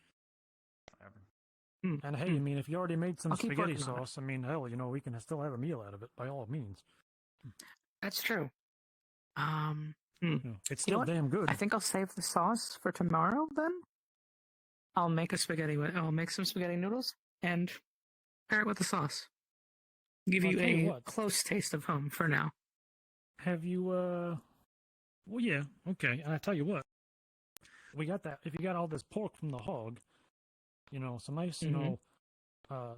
Mm, And hey, I mean, if you already made some I'll keep spaghetti working on it. sauce, I mean, hell, we can still have a meal out of it by all means. That's true. It's You know still what? damn good. I think I'll save the sauce for tomorrow. Then I'll make I'll make some spaghetti noodles and pair it with the sauce. Give I'll you tell you a what. close taste of home for now. Have you, well, yeah, okay. And I tell you what, we got that. If you got all this pork from the hog, some nice,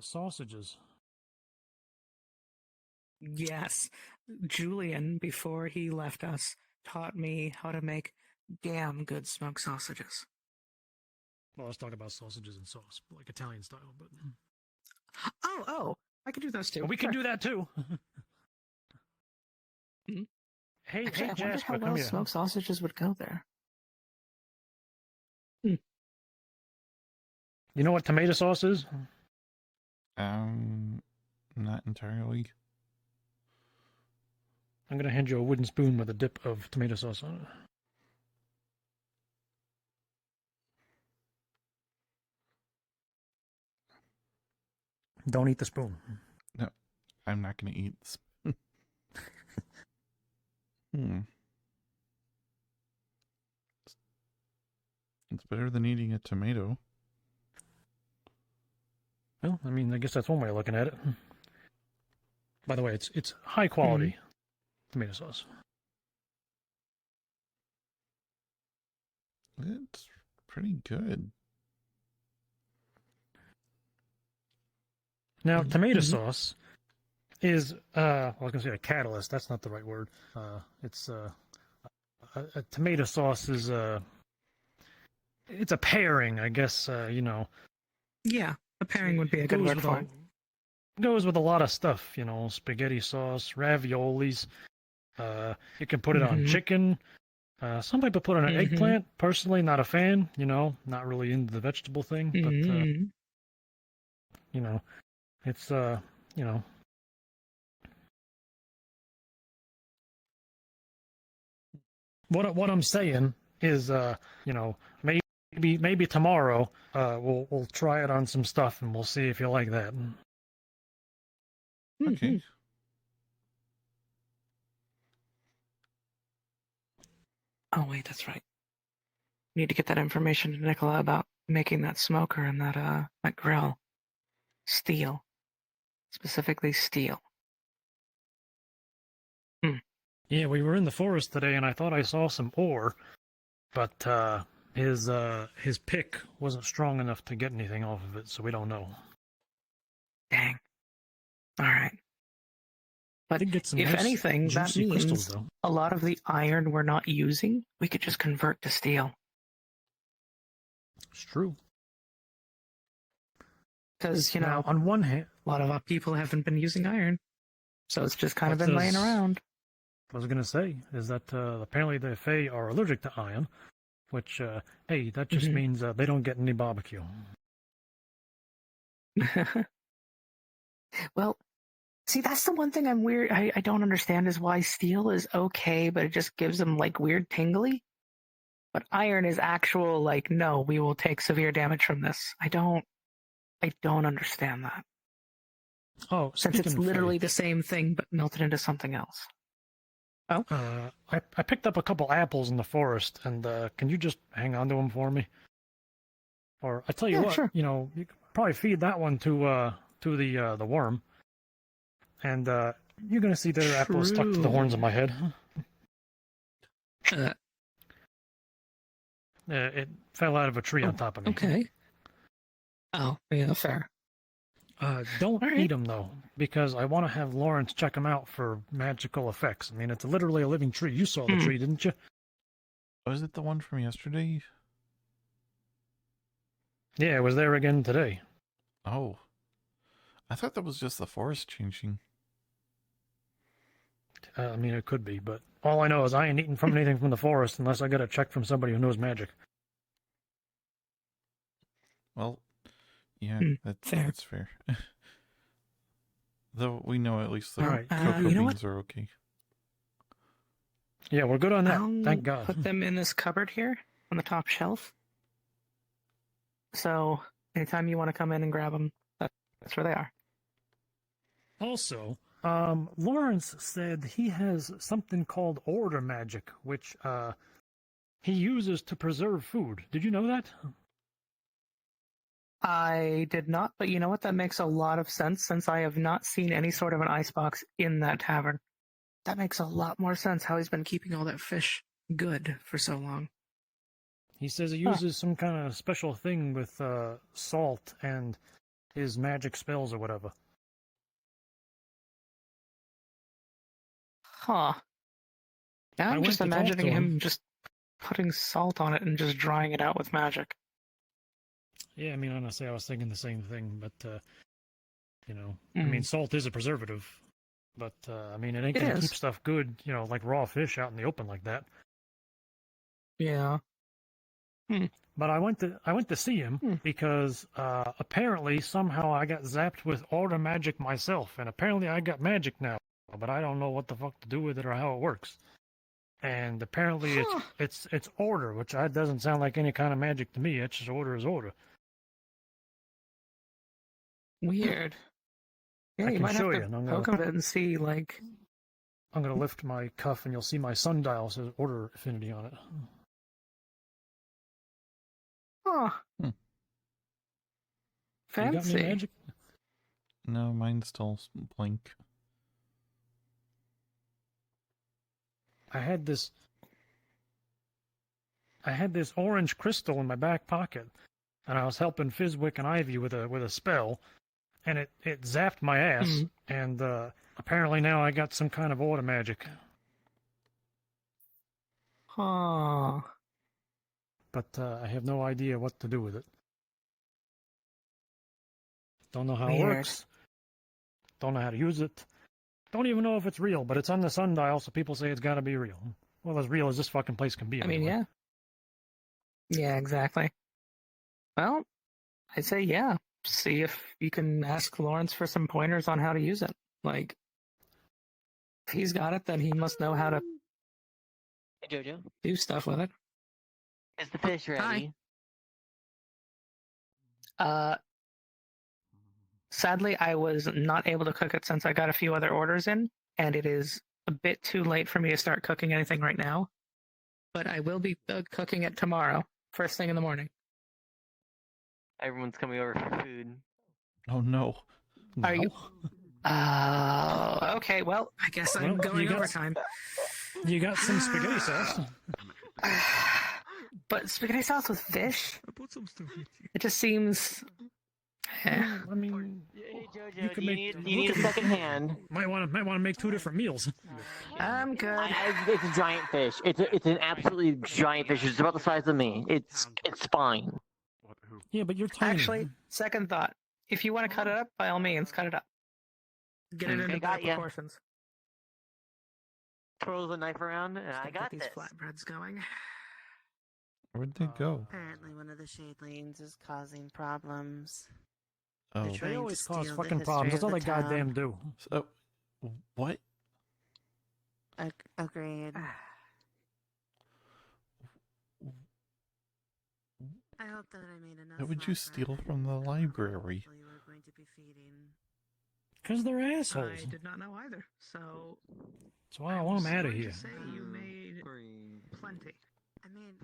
sausages. Yes, Julian, before he left us, taught me how to make damn good smoked sausages. Well, let's talk about sausages and sauce, like Italian style, but Oh, I could do those too. we can do that too. Mhm. Hey, Actually, I wondered Jasper, how come well here. smoked sausages would go there. You know what tomato sauce is? Not entirely. I'm gonna hand you a wooden spoon with a dip of tomato sauce on it. Don't eat the spoon. No, I'm not gonna eat this. It's better than eating a tomato. Well, I mean, I guess that's one way of looking at it. By the way, it's high quality tomato sauce. It's pretty good. Now, tomato sauce is, I was going to say a catalyst. That's not the right word. It's a tomato sauce is it's a pairing, I guess. Yeah, a pairing would be a good word for it. Goes with a lot of stuff. Spaghetti sauce, raviolis. You can put it on chicken. Some people put it on an eggplant. Personally, not a fan. Not really into the vegetable thing, but it's What I'm saying is, maybe tomorrow we'll try it on some stuff and we'll see if you like that. Okay. Oh wait, that's right. Need to get that information to Nicola about making that smoker and that grill. Steel. Specifically steel. Yeah, we were in the forest today and I thought I saw some ore, but his pick wasn't strong enough to get anything off of it, so we don't know. Dang. Alright. But did get some if nice anything, that juicy crystals, means though. a lot of the iron we're not using, we could just convert to steel. It's true. Because, Now, on one hand, a lot of people haven't been using iron. So it's just kind of What been laying does- around. what I was going to say is that apparently the Fae are allergic to iron, which, hey, that just means they don't get any barbecue. Well, see, that's the one thing I'm weird. I don't understand is why steel is okay, but it just gives them like weird tingly. But iron is actual, like, no, we will take severe damage from this. I don't. I don't understand that. Oh, Since speaking it's of literally faith, the same thing but melted into something else. Oh? I picked up a couple apples in the forest, and can you just hang on to them for me? Or I tell you Yeah, what, sure. you know, you could probably feed that one to the worm, and you're gonna see their apple is stuck to the horns of my head. It fell out of a tree on top of me. Okay. Oh, yeah, fair. Don't All right. eat them though, because I want to have Lawrence check them out for magical effects. I mean, it's literally a living tree. You saw the tree, didn't you? Was it the one from yesterday? Yeah, it was there again today. Oh. I thought that was just the forest changing. I mean, it could be, but all I know is I ain't eating from anything from the forest unless I get a check from somebody who knows magic. Well, yeah, fair. that's fair. Though we know at least the All right. cocoa you know what? beans are okay. Yeah, we're good on that. I'll Thank God. put them in this cupboard here on the top shelf. So anytime you want to come in and grab them, that's where they are. Also, Lawrence said he has something called order magic, which he uses to preserve food. Did you know that? I did not, but you know what? That makes a lot of sense since I have not seen any sort of an icebox in that tavern. That makes a lot more sense how he's been keeping all that fish good for so long. He says he uses some kind of special thing with salt and his magic spells or whatever. Huh. Now I I'm went just to talk to imagining him. him just putting salt on it and just drying it out with magic. Yeah, I mean, honestly, I was thinking the same thing, but, you know, I mean, salt is a preservative, but, I mean, it ain't It going to is. keep stuff good, you know, like raw fish out in the open like that. Yeah. But I went to see him because, apparently, somehow I got zapped with order magic myself, and apparently I got magic now, but I don't know what the fuck to do with it or how it works. And apparently it's order, which doesn't sound like any kind of magic to me. It's just order is order. Weird. Yeah, I you can might show have you, to and I'm poke gonna, him a bit and see, like... I'm gonna lift my cuff, and you'll see my sundial says order affinity on it. Huh. Hmm. You got any Fancy. magic? No, mine's still blank. I had this orange crystal in my back pocket, and I was helping Fizwick and Ivy with a spell, and it zapped my ass, and apparently now I got some kind of order magic. Huh. But I have no idea what to do with it. Don't know how it Weird. works. Don't know how to use it. Don't even know if it's real, but it's on the sundial, so people say it's got to be real. Well, as real as this fucking place can be. I mean, anyway. yeah. Yeah, exactly. Well, I'd say yeah. See if you can ask Lawrence for some pointers on how to use it. Like, if he's got it, then he must know how to Hey, Jojo. do stuff with it. Is the fish ready? Sadly, I was not able to cook it since I got a few other orders in, and it is a bit too late for me to start cooking anything right now. But I will be cooking it tomorrow, first thing in the morning. Everyone's coming over for food. Oh no. Are you? Okay, well, I guess I'm going overtime. You got some spaghetti sauce. But spaghetti sauce with fish? I put some stuff with you. It just seems... I mean, Hey, Jojo, you could do make. you need a second hand? Might want to make 2 different meals. I'm good. It's a giant fish. It's an absolutely giant fish. It's about the size of me. It's fine. Yeah, but you're tiny. Actually, second thought. If you want to cut it up, by all means, cut it up. Get it Okay, into got better ya. proportions. Twirl the knife around, and I got these this. flatbreads going. Where'd they go? Apparently, one of the shadlings is causing problems. Oh. They're They trying always to cause steal fucking the problems. That's all history they of the goddamn town. do. So, what? Agreed. I hope that I made enough. Why would you steal from the library? You were going to be feeding. Because they're assholes. I did not know either. So That's why I want them out of going here. to say you made plenty. I made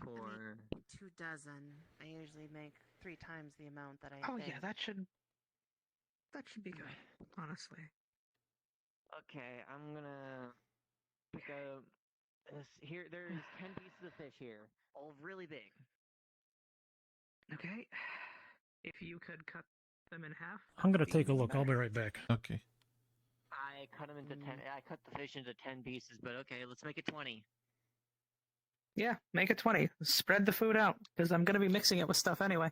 2 dozen. I usually make 3 times the amount that I Oh think. yeah, that should be good. Honestly. Okay, I'm gonna pick up this here. There's 10 pieces of fish here, all really big. Okay. If you could cut them in half. I'm gonna take a look. I'll be right back. Okay. I cut them into 10. I cut the fish into 10 pieces, but okay, let's make it 20. Yeah, make it 20. Spread the food out, because I'm going to be mixing it with stuff anyway.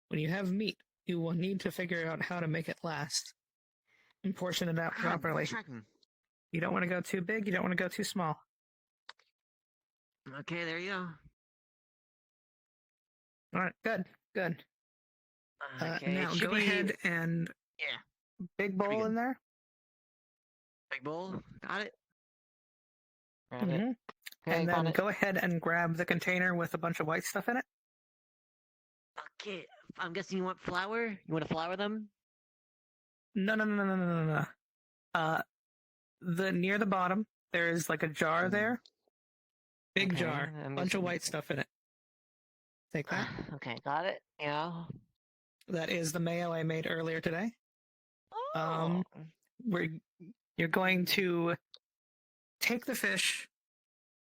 When you have meat, you will need to figure out how to make it last. And portion it out properly. You don't want to go too big, you don't want to go too small. Okay, there you go. Alright, good, good. Okay, now it should go be- ahead and... Yeah. Big bowl in there. Big bowl. Got it. Grab Mhm. it. Okay, And got then it. go ahead and grab the container with a bunch of white stuff in it. Okay, I'm guessing you want flour? You want to flour them? No. Near the bottom, there is like a jar there. Big Okay, jar. I'm Bunch of guessing- white stuff in it. Take that. Okay, got it. Yeah. That is the mayo I made earlier today. Oh. You're going to take the fish,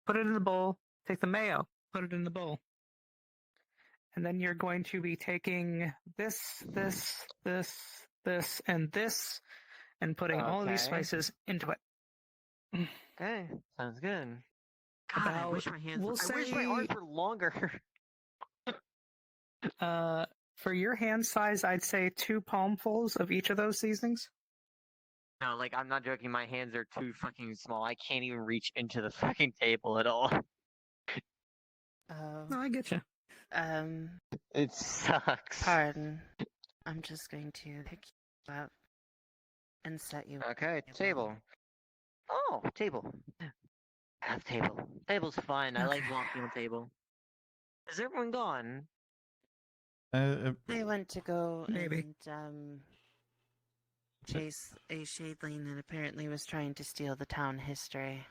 put it in the bowl, take the mayo, put it in the bowl. And then you're going to be taking this, and this, and putting all of these Okay. spices into it. Okay, sounds good. God, I wish my hands. we'll I wish my say- arms were longer. For your hand size, I'd say 2 palmfuls of each of those seasonings. No, like I'm not joking. My hands are too fucking small. I can't even reach into the fucking table at all. No, I get you. It sucks. Pardon. I'm just going to pick you up and set you. Okay, table. Oh, table. Have table. Table's fine. I like walking on table. Is everyone gone? They went to go Maybe. and chase a shadeling that apparently was trying to steal the town history.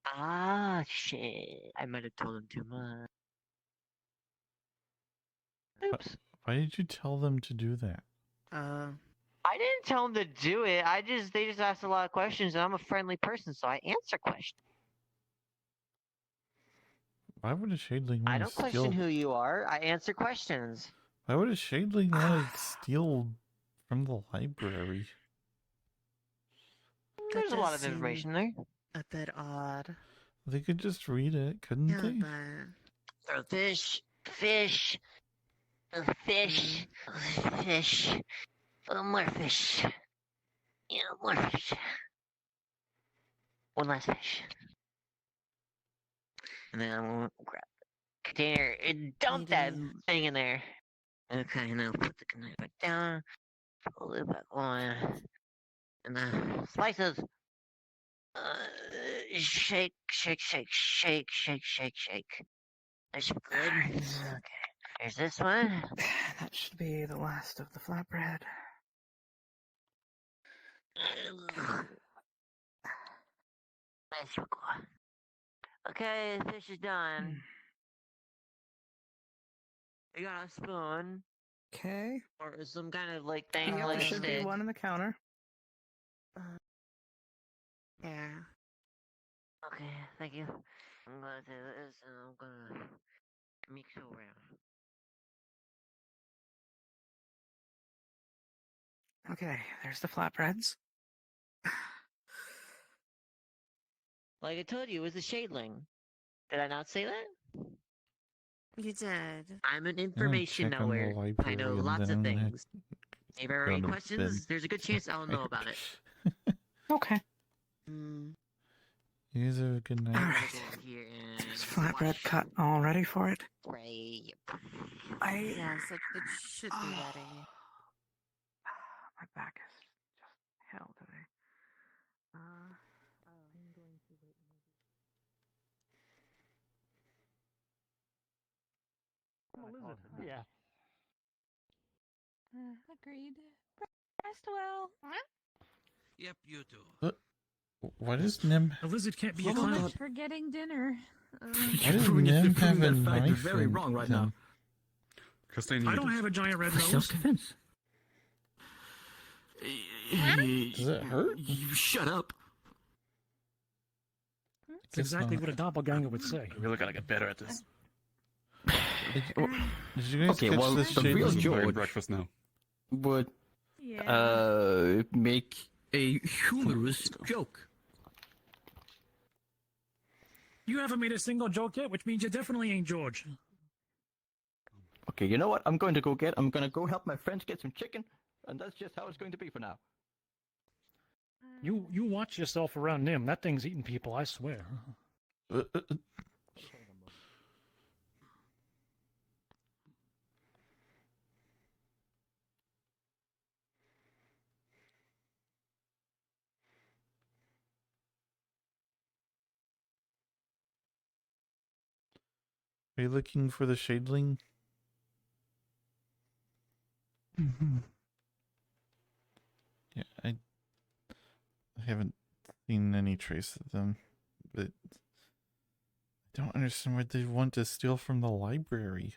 Ah, shit. I might have told him too much. Oops. Why did you tell them to do that? I didn't tell him to do it. They just asked a lot of questions, and I'm a friendly person, so I answer questions. Why would a shadeling I want don't to question steal? who you are. I answer questions. Why would a shadeling want to steal from the library? There's a lot of does seem information there. A bit odd. They could just read it, couldn't Yeah, they? but Oh, fish, fish, oh, fish, oh, fish, oh, more fish. Yeah, more fish. One last fish. And then I'm gonna grab the container and dump that thing in there. Okay, now put the container back down, pull it back on, and then slices. Shake, shake, shake, shake, shake, shake, shake. That should be good. Okay. Here's this one. That should be the last of the flatbread. Nice. Okay, fish is done. You got a spoon. Okay. Or some kind of like thing Yeah, like there a should be stick. one on the counter. yeah. Okay, thank you. I'm gonna do this and I'm gonna mix it around. Okay, there's the flatbreads. Like I told you, it was a shadeling. Did I not say that? You did. I'm an information check on the knower. I library know and lots then of I'm gonna things. If there are go any to questions, bed. there's a good chance I'll know about it. Okay. Mm. You guys have a good night. Alright. Here There's flatbread cut all ready for it. Right. Yes, it should be ready. My back is just hell today. I'm going to wait. lizard. Yeah. Agreed. Rest well. Yep, you too. Why does Nim? A lizard can't be a So clown. much for getting dinner. Why does Nim have a knife in him? Because they I don't have a giant red nose. Self-defense. Does it hurt? You shut up. It's exactly what a doppelganger would say. We really gotta get better at this. Did you guys Okay, catch well, this the shade? real This is my George breakfast now. would make a humorous joke. You haven't made a single joke yet, which means you definitely ain't George. Okay, you know what? I'm gonna go help my friends get some chicken, and that's just how it's going to be for now. You watch yourself around Nim. That thing's eating people, I swear. Are you looking for the shadeling? Yeah, I haven't seen any trace of them, but I don't understand why they want to steal from the library.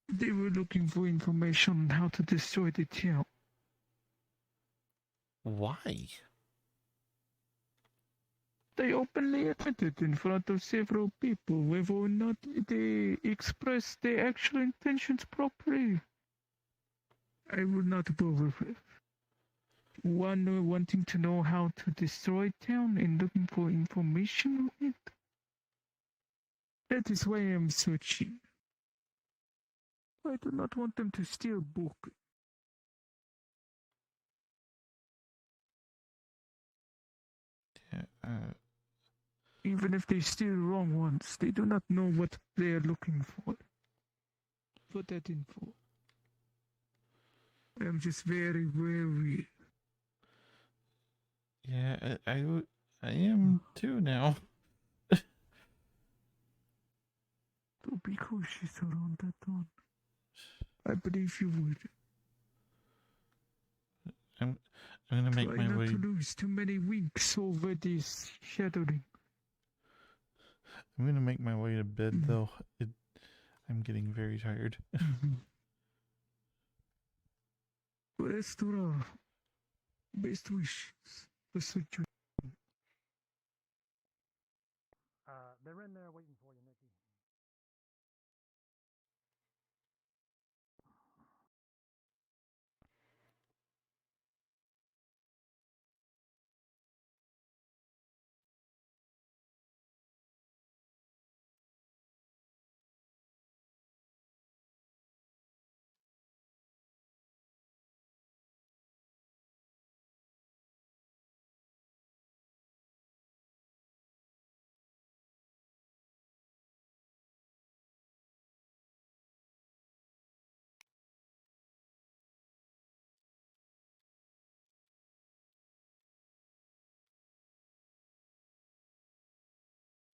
They were looking for information on how to destroy the town. Why? They openly admitted in front of several people whether or not they expressed their actual intentions properly. I will not bother with. One wanting to know how to destroy town and looking for information on it. That is why I am searching. I do not want them to steal book. Yeah, Even if they steal wrong ones, they do not know what they are looking for. For that info. I am just very wary. yeah, I am too now. Don't be cautious around that one. I believe you would. I'm gonna make Try my not way. to lose too many winks over this shadowing. I'm gonna make my way to bed though. I'm getting very tired. Best wishes. Best wishes. They're in there waiting for you, Nikki.